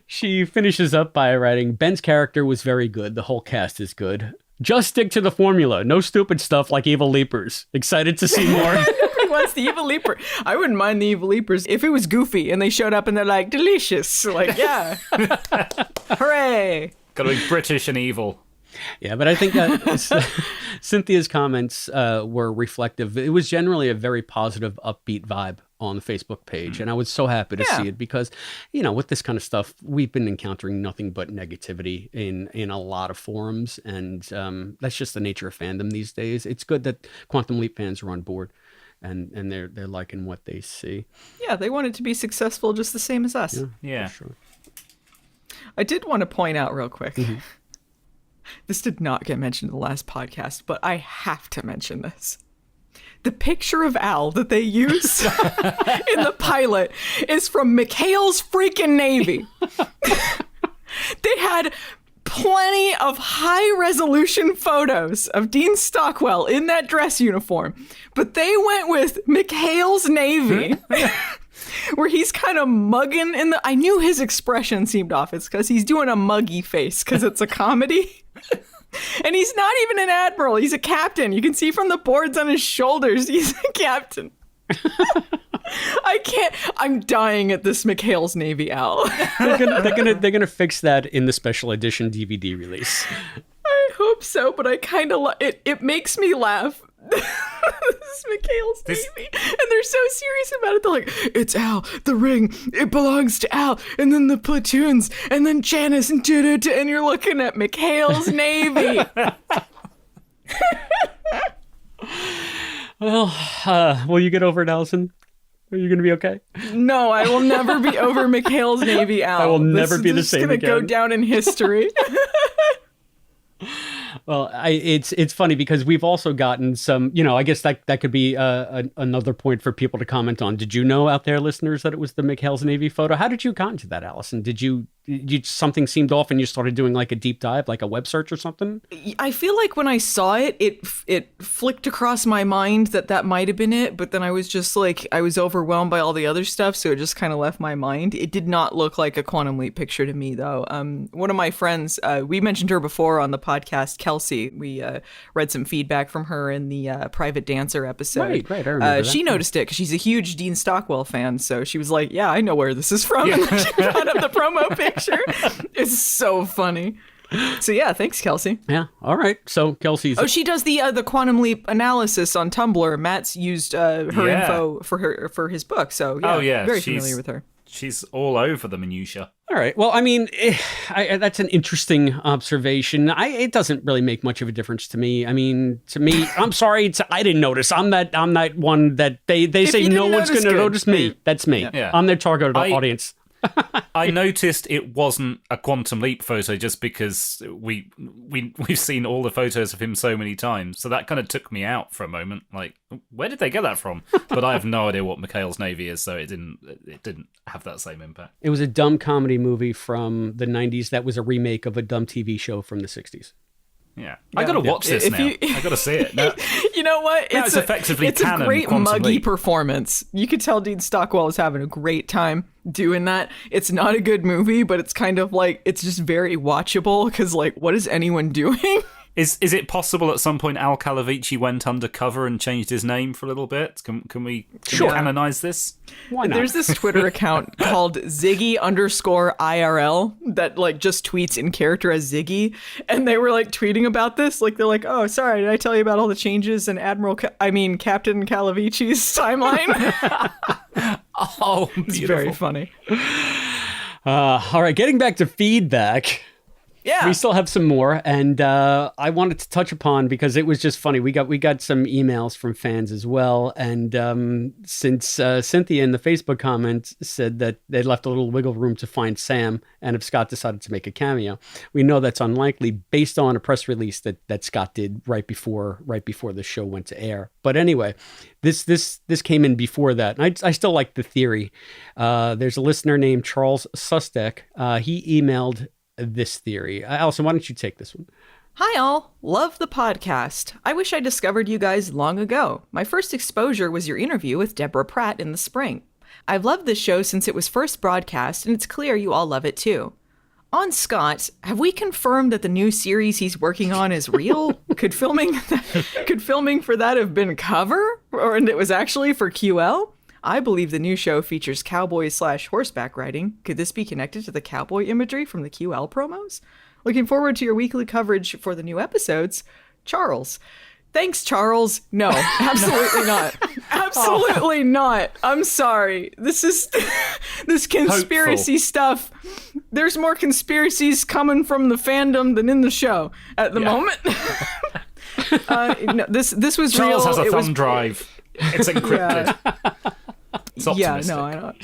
She finishes up by writing, Ben's character was very good. The whole cast is good. Just stick to the formula. No stupid stuff like Evil Leapers. Excited to see more. What's the Evil Leaper? I wouldn't mind the Evil Leapers if it was goofy and they showed up and they're like, delicious. Like, yeah. Hooray. Gotta be British and evil. Yeah, but I think Cynthia's comments were reflective. It was generally a very positive, upbeat vibe on the Facebook page. And I was so happy to see it because, with this kind of stuff, we've been encountering nothing but negativity in a lot of forums. And that's just the nature of fandom these days. It's good that Quantum Leap fans are on board. And they're liking what they see. Yeah, they want it to be successful just the same as us. Yeah. Sure. I did want to point out real quick. This did not get mentioned in the last podcast, but I have to mention this. The picture of Al that they use in the pilot is from McHale's freaking Navy. They had plenty of high-resolution photos of Dean Stockwell in that dress uniform, but they went with McHale's Navy, where he's kind of mugging in the... I knew his expression seemed off. It's because he's doing a muggy face, because it's a comedy. And he's not even an admiral. He's a captain. You can see from the boards on his shoulders, he's a captain. I can't. I'm dying at this McHale's Navy, Al. They're gonna fix that in the special edition DVD release. I hope so, but I kind of it makes me laugh. This is Mikhail's Navy, and they're so serious about it. They're like, it's Al, the ring, it belongs to Al, and then the platoons, and then Janice, and and you're looking at Mikhail's Navy. Well, will you get over it, Allison? Are you going to be okay? No, I will never be over Mikhail's Navy, Al. I will never be the same again. It's going to go down in history. Well, it's funny because we've also gotten some, I guess that could be another point for people to comment on. Did you know out there, listeners, that it was the Mikhail's Navy photo? How did you get into that, Allison? Did you something seemed off and you started doing like a deep dive, like a web search or something? I feel like when I saw it, it flicked across my mind that might have been it, but then I was just like, I was overwhelmed by all the other stuff, so it just kind of left my mind. It did not look like a Quantum Leap picture to me, though. One of my friends, we mentioned her before on the podcast, Kelsey. We read some feedback from her in the Private Dancer episode. Right, I remember that. She noticed it because she's a huge Dean Stockwell fan, so she was like, yeah, I know where this is from, and then she brought up the promo picture. It's so funny. So yeah, thanks, Kelsey. Yeah, all right. So Kelsey's... Oh, she does the Quantum Leap analysis on Tumblr. Matt's used her info for his book, so yeah, very familiar with her. She's all over the minutia. All right. Well, I mean, that's an interesting observation. It doesn't really make much of a difference to me. I mean, to me, I'm sorry, I didn't notice. I'm that one that they say no one's going to notice me. That's me. Yeah. I'm their target audience. I noticed it wasn't a Quantum Leap photo just because we've seen all the photos of him so many times. So that kind of took me out for a moment. Like, where did they get that from? But I have no idea what Mikhail's Navy is, so it didn't have that same impact. It was a dumb comedy movie from the 90s that was a remake of a dumb TV show from the 60s. Yeah. I got to watch this now. I got to see it. Now, you know what? It's effectively it's a great muggy Leap. Performance. You could tell Dean Stockwell is having a great time doing that. It's not a good movie, but it's kind of like, it's just very watchable because, like, what is anyone doing? Is it possible at some point Al Calavicci went undercover and changed his name for a little bit? Can we canonize this? Why not? There's this Twitter account called Ziggy_IRL that like just tweets in character as Ziggy, and they were like tweeting about this. Like they're like, "Oh, sorry, did I tell you about all the changes in Captain Calavicci's timeline?" Oh, beautiful. It's very funny. All right, getting back to feedback. Yeah. We still have some more, and I wanted to touch upon because it was just funny. We got some emails from fans as well, and since Cynthia in the Facebook comments said that they left a little wiggle room to find Sam, and if Scott decided to make a cameo, we know that's unlikely based on a press release that Scott did right before the show went to air. But anyway, this came in before that, and I still like the theory. There's a listener named Charles Sustek. He emailed this theory. Allison, why don't you take this one? Hi all, love the podcast. I wish I discovered you guys long ago. My first exposure was your interview with Deborah Pratt in the spring. I've loved this show since it was first broadcast, and it's clear you all love it too. On Scott, have we confirmed that the new series he's working on is real? Could filming for that have been cover? And it was actually for QL? I believe the new show features cowboy/horseback riding. Could this be connected to the cowboy imagery from the QL promos? Looking forward to your weekly coverage for the new episodes. Charles. Thanks, Charles. No, absolutely not. Absolutely not. I'm sorry. This conspiracy stuff. There's more conspiracies coming from the fandom than in the show at the moment. No, this was Charles real. has a thumb drive. It's encrypted. It's optimistic. Yeah, no, I don't.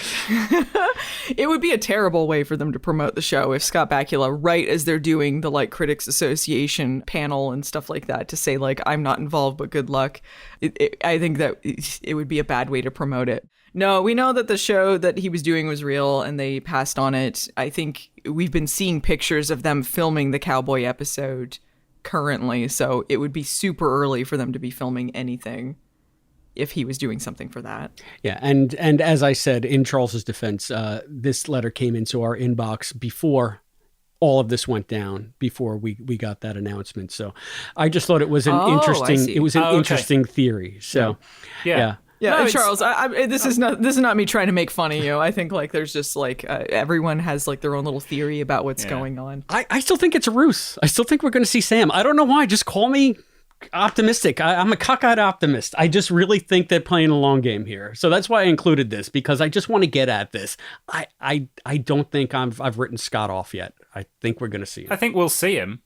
It would be a terrible way for them to promote the show if Scott Bakula, right as they're doing the like Critics Association panel and stuff like that, to say like, I'm not involved, but good luck. I think that it would be a bad way to promote it. No, we know that the show that he was doing was real and they passed on it. I think we've been seeing pictures of them filming the cowboy episode currently, so it would be super early for them to be filming anything if he was doing something for that. Yeah, and as I said, in Charles's defense, this letter came into our inbox before all of this went down, before we got that announcement. So I just thought it was an interesting theory. So Yeah, Yeah, No, Charles, this is not me trying to make fun of you. I think like there's just like everyone has like their own little theory about what's going on. I still think it's a ruse. I still think we're going to see Sam. I don't know why. Just call me optimistic. I'm a cockeyed optimist. I just really think they're playing a long game here. So that's why I included this, because I just want to get at this. I don't think I've written Scott off yet. I think we're going to see him. I think we'll see him.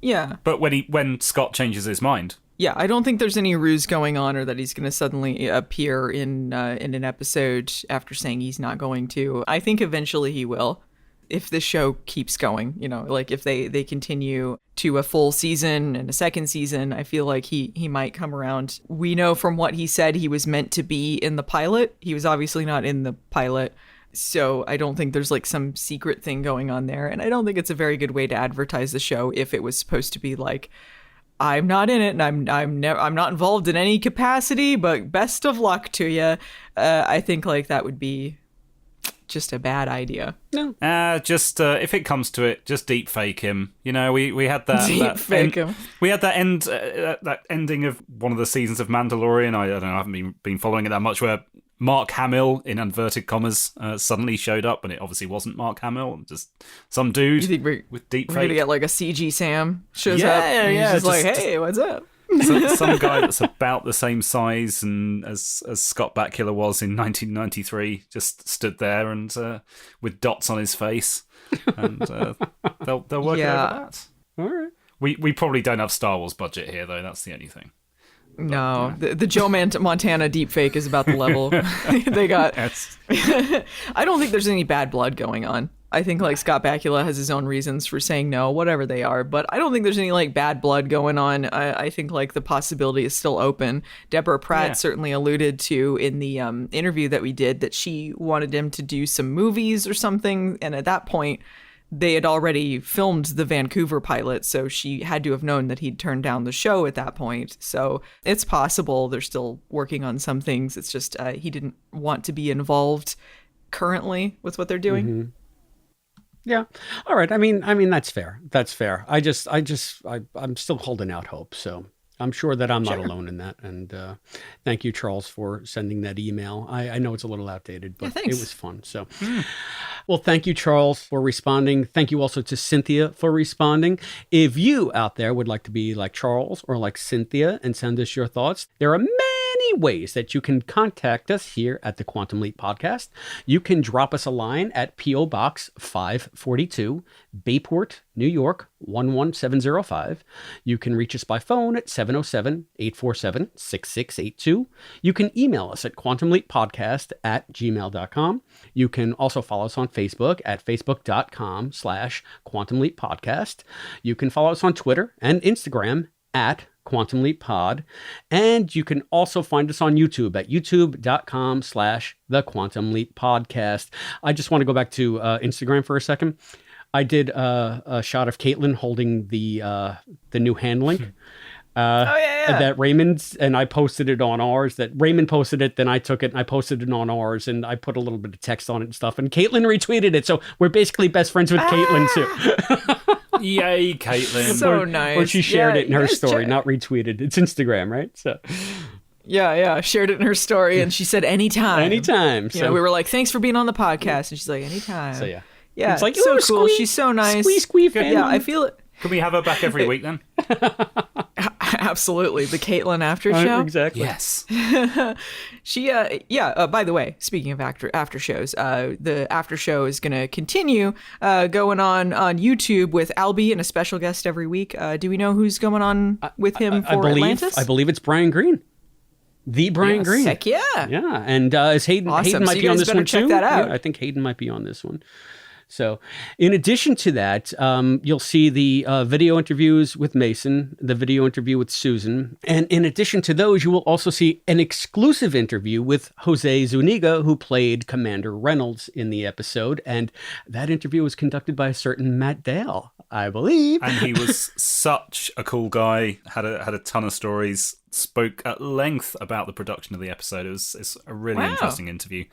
Yeah. But when Scott changes his mind. Yeah, I don't think there's any ruse going on, or that he's going to suddenly appear in an episode after saying he's not going to. I think eventually he will, if this show keeps going. You know, like if they continue to a full season and a second season, I feel like he might come around. We know from what he said he was meant to be in the pilot. He was obviously not in the pilot. So I don't think there's like some secret thing going on there. And I don't think it's a very good way to advertise the show if it was supposed to be like, I'm not in it and I'm not involved in any capacity, but best of luck to you. I think like that would be just a bad idea. No. If it comes to it, just deep fake him. You know, we had that deep fake him. We had that ending of one of the seasons of Mandalorian. I don't know, I haven't been following it that much, where Mark Hamill, in inverted commas, suddenly showed up, and it obviously wasn't Mark Hamill, just some dude with deep fake. We're gonna get like a CG Sam shows up. And he's just like, hey, what's up? Some guy that's about the same size and as Scott Bakula was in 1993 just stood there and with dots on his face, and they'll work over that. All right. We probably don't have Star Wars budget here, though. That's the only thing. No, the Joe Montana deepfake is about the level they got. I don't think there's any bad blood going on. I think like Scott Bakula has his own reasons for saying no, whatever they are, but I don't think there's any like bad blood going on. I think like the possibility is still open. Deborah Pratt certainly alluded to in the interview that we did that she wanted him to do some movies or something, and at that point they had already filmed the Vancouver pilot, so she had to have known that he'd turned down the show at that point. So it's possible they're still working on some things. It's just he didn't want to be involved currently with what they're doing. Mm-hmm. Yeah. All right. I mean, that's fair. That's fair. I'm still holding out hope. So I'm sure that I'm not alone in that. And thank you, Charles, for sending that email. I know it's a little outdated, but it was fun. So, well, thank you, Charles, for responding. Thank you also to Cynthia for responding. If you out there would like to be like Charles or like Cynthia and send us your thoughts, there are many ways that you can contact us here at the Quantum Leap Podcast. You can drop us a line at P.O. Box 542, Bayport, New York, 11705. You can reach us by phone at 707-847-6682. You can email us at quantumleappodcast@gmail.com. You can also follow us on Facebook at facebook.com/Quantum Leap Podcast. You can follow us on Twitter and Instagram at Quantum Leap Pod. And you can also find us on YouTube at youtube.com/The Quantum Leap Podcast. I just want to go back to Instagram for a second. I did a shot of Caitlin holding the new hand link. That Raymond's, and I posted it on ours. That Raymond posted it, then I took it and I posted it on ours, and I put a little bit of text on it and stuff. And Caitlin retweeted it, so we're basically best friends with Caitlin too. Yay, Caitlin! So nice. Or she shared it in her story, not retweeted. It's Instagram, right? So. Yeah, shared it in her story, and she said anytime. Anytime. So we were like, thanks for being on the podcast, and she's like, anytime. So yeah. Yeah, it's like, so cool. She's so nice. Squeeze, yeah, I feel it. Can we have her back every week then? Absolutely. The Caitlin after show? Exactly. Yes. She, by the way, speaking of after shows, the after show is going to continue going on YouTube with Albie and a special guest every week. Do we know who's going on with him for Atlantis? I believe it's Brian Green. The Brian Green. Heck yeah. Yeah. And is Hayden? Awesome. Hayden might so be on this one check too. That out. Yeah, I think Hayden might be on this one. So in addition to that, you'll see the video interviews with Mason, the video interview with Susan. And in addition to those, you will also see an exclusive interview with Jose Zuniga, who played Commander Reynolds in the episode. And that interview was conducted by a certain Matt Dale, I believe. And he was such a cool guy, had a ton of stories, spoke at length about the production of the episode. It's a really interesting interview.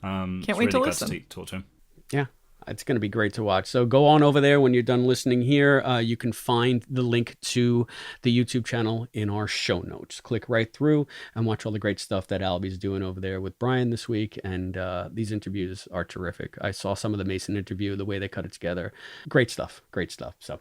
Can't wait to listen. To talk to him. Yeah. It's going to be great to watch. So go on over there when you're done listening here. You can find the link to the YouTube channel in our show notes. Click right through and watch all the great stuff that Albie's doing over there with Brian this week. And these interviews are terrific. I saw some of the Mason interview, the way they cut it together. Great stuff. Great stuff. So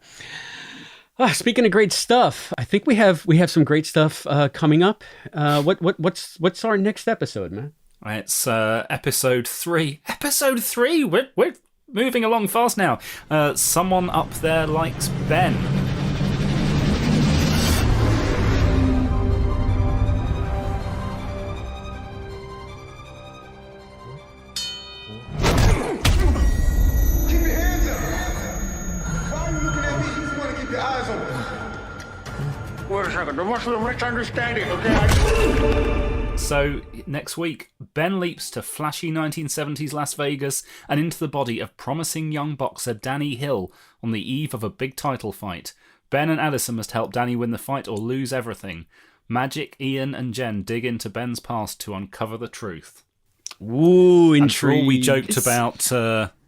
speaking of great stuff, I think we have some great stuff coming up. What's our next episode, man? It's episode 3. Episode 3. We're moving along fast now. Someone up there likes Ben. Keep your hands up. Why are you looking at me? You want to keep your eyes open. Wait a second. There must be a misunderstanding, okay? So, next week, Ben leaps to flashy 1970s Las Vegas and into the body of promising young boxer Danny Hill on the eve of a big title fight. Ben and Allison must help Danny win the fight or lose everything. Magic, Ian, and Jen dig into Ben's past to uncover the truth. Ooh, intrigue. I'm sure we joked about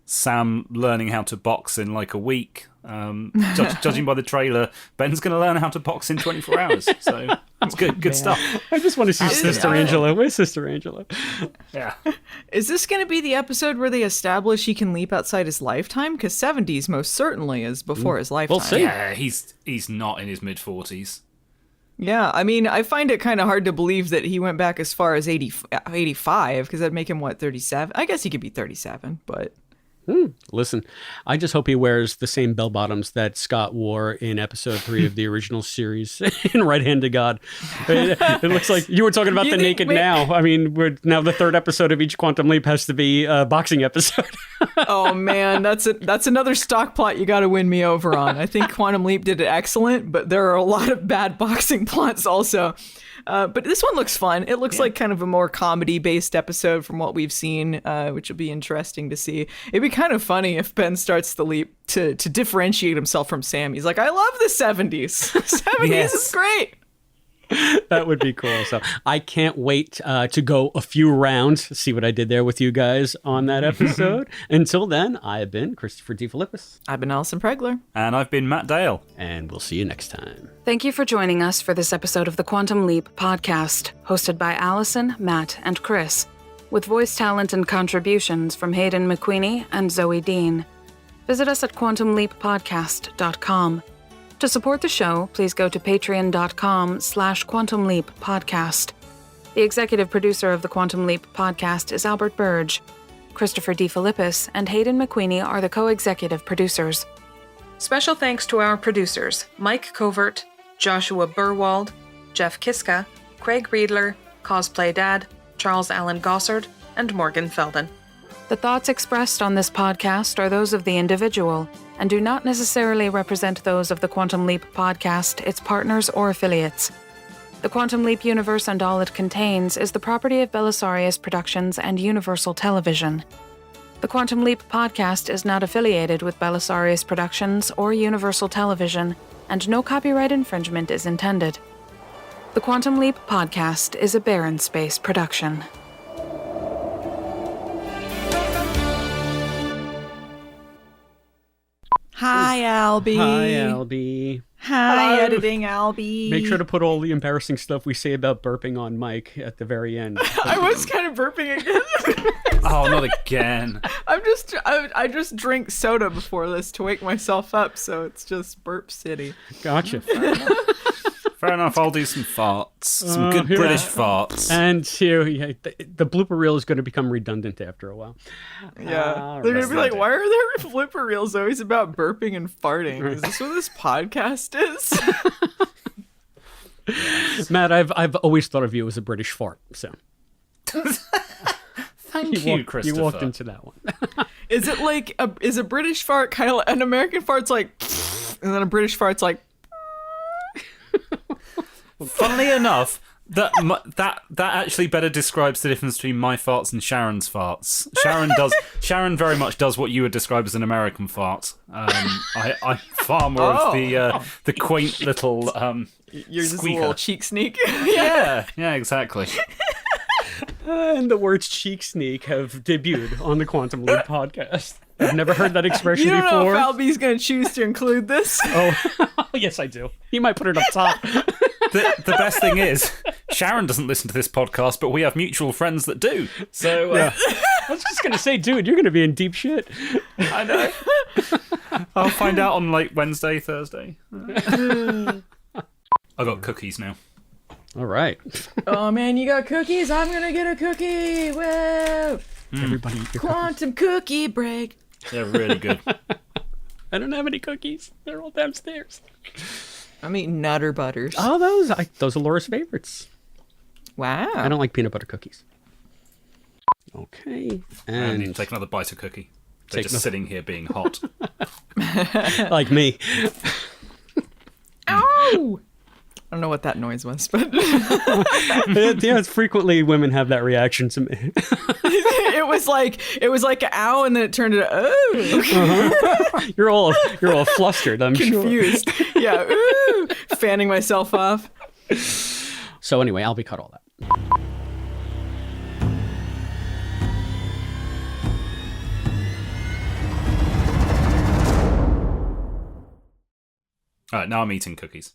Sam learning how to box in like a week. Judging by the trailer, Ben's going to learn how to box in 24 hours. So it's good stuff. I just want to see Sister Angela. Where's Sister Angela? Yeah. Is this going to be the episode where they establish he can leap outside his lifetime? Because 70s most certainly is before his lifetime. We'll see. Yeah, he's not in his mid-40s. Yeah, I mean, I find it kind of hard to believe that he went back as far as 85, because that'd make him, 37? I guess he could be 37, but... Listen, I just hope he wears the same bell bottoms that Scott wore in episode 3 of the original series in Right Hand to God. It looks like you were talking about the naked now. I mean, now the 3rd episode of each Quantum Leap has to be a boxing episode. Oh man, that's another stock plot you got to win me over on. I think Quantum Leap did it excellent, but there are a lot of bad boxing plots also. But this one looks fun. It looks like kind of a more comedy-based episode from what we've seen, which will be interesting to see. It'd be kind of funny if Ben starts the leap to differentiate himself from Sam. He's like, I love the 70s. 70s is great. That would be cool. So I can't wait to go a few rounds, see what I did there with you guys on that episode. Until then, I have been Christopher DeFilippis. I've been Allison Pregler. And I've been Matt Dale. And we'll see you next time. Thank you for joining us for this episode of the Quantum Leap podcast, hosted by Allison, Matt, and Chris, with voice talent and contributions from Hayden McQueenie and Zoe Dean. Visit us at quantumleappodcast.com. To support the show, please go to patreon.com/quantumleappodcast. The executive producer of the Quantum Leap podcast is Albert Burge. Christopher DeFilippis and Hayden McQueenie are the co-executive producers. Special thanks to our producers, Mike Covert, Joshua Burwald, Jeff Kiska, Craig Riedler, Cosplay Dad, Charles Allen Gossard, and Morgan Felden. The thoughts expressed on this podcast are those of the individual and do not necessarily represent those of the Quantum Leap podcast, its partners, or affiliates. The Quantum Leap universe and all it contains is the property of Belisarius Productions and Universal Television. The Quantum Leap podcast is not affiliated with Belisarius Productions or Universal Television, and no copyright infringement is intended. The Quantum Leap podcast is a Barren Space production. Hi, Albie. Hi, Albie. Hi, editing Albie. Make sure to put all the embarrassing stuff we say about burping on Mike at the very end. I was kind of burping again. Oh, not again. I just drink soda before this to wake myself up, so it's just burp city. Gotcha. Fair enough, I'll do some farts. Some good British farts. And here, the blooper reel is going to become redundant after a while. Yeah. They're going to be like, why are there blooper reels always about burping and farting? Is this what this podcast is? Matt, I've always thought of you as a British fart, so. Thank you, Christopher. You walked into that one. Is it like, is a British fart kind of, an American fart's like, and then a British fart's like, funnily enough, that actually better describes the difference between my farts and Sharon's farts. Sharon very much does what you would describe as an American fart. I'm far more of the quaint little you're just squeaker. a little cheek sneak. Yeah, exactly. And the words cheek sneak have debuted on the Quantum Leap podcast. I've never heard that expression You don't know before. if Albie's going to choose to include this. Oh, yes, I do. He might put it up top. The best thing is, Sharon doesn't listen to this podcast, but we have mutual friends that do. So Yeah. I was just going to say, dude, you're going to be in deep shit. I know. I'll find out on like Wednesday, Thursday. I got cookies now. All right. Oh man, you got cookies? I'm gonna get a cookie. Whoa! Everybody eat your Quantum cookie break. They're really good. I don't have any cookies. They're all downstairs. I'm eating Nutter Butters. Oh, those are Laura's favorites. Wow. I don't like peanut butter cookies. Okay. And I need to And take another bite of cookie. They're just sitting here being hot. like me. Ow! I don't know what that noise was, but It's frequently women have that reaction to me. it was like ow, and then it turned into oh. You're all flustered, I'm Confused. sure. Yeah, ooh, fanning myself off. So anyway, I'll be cut all that. All right, now I'm eating cookies.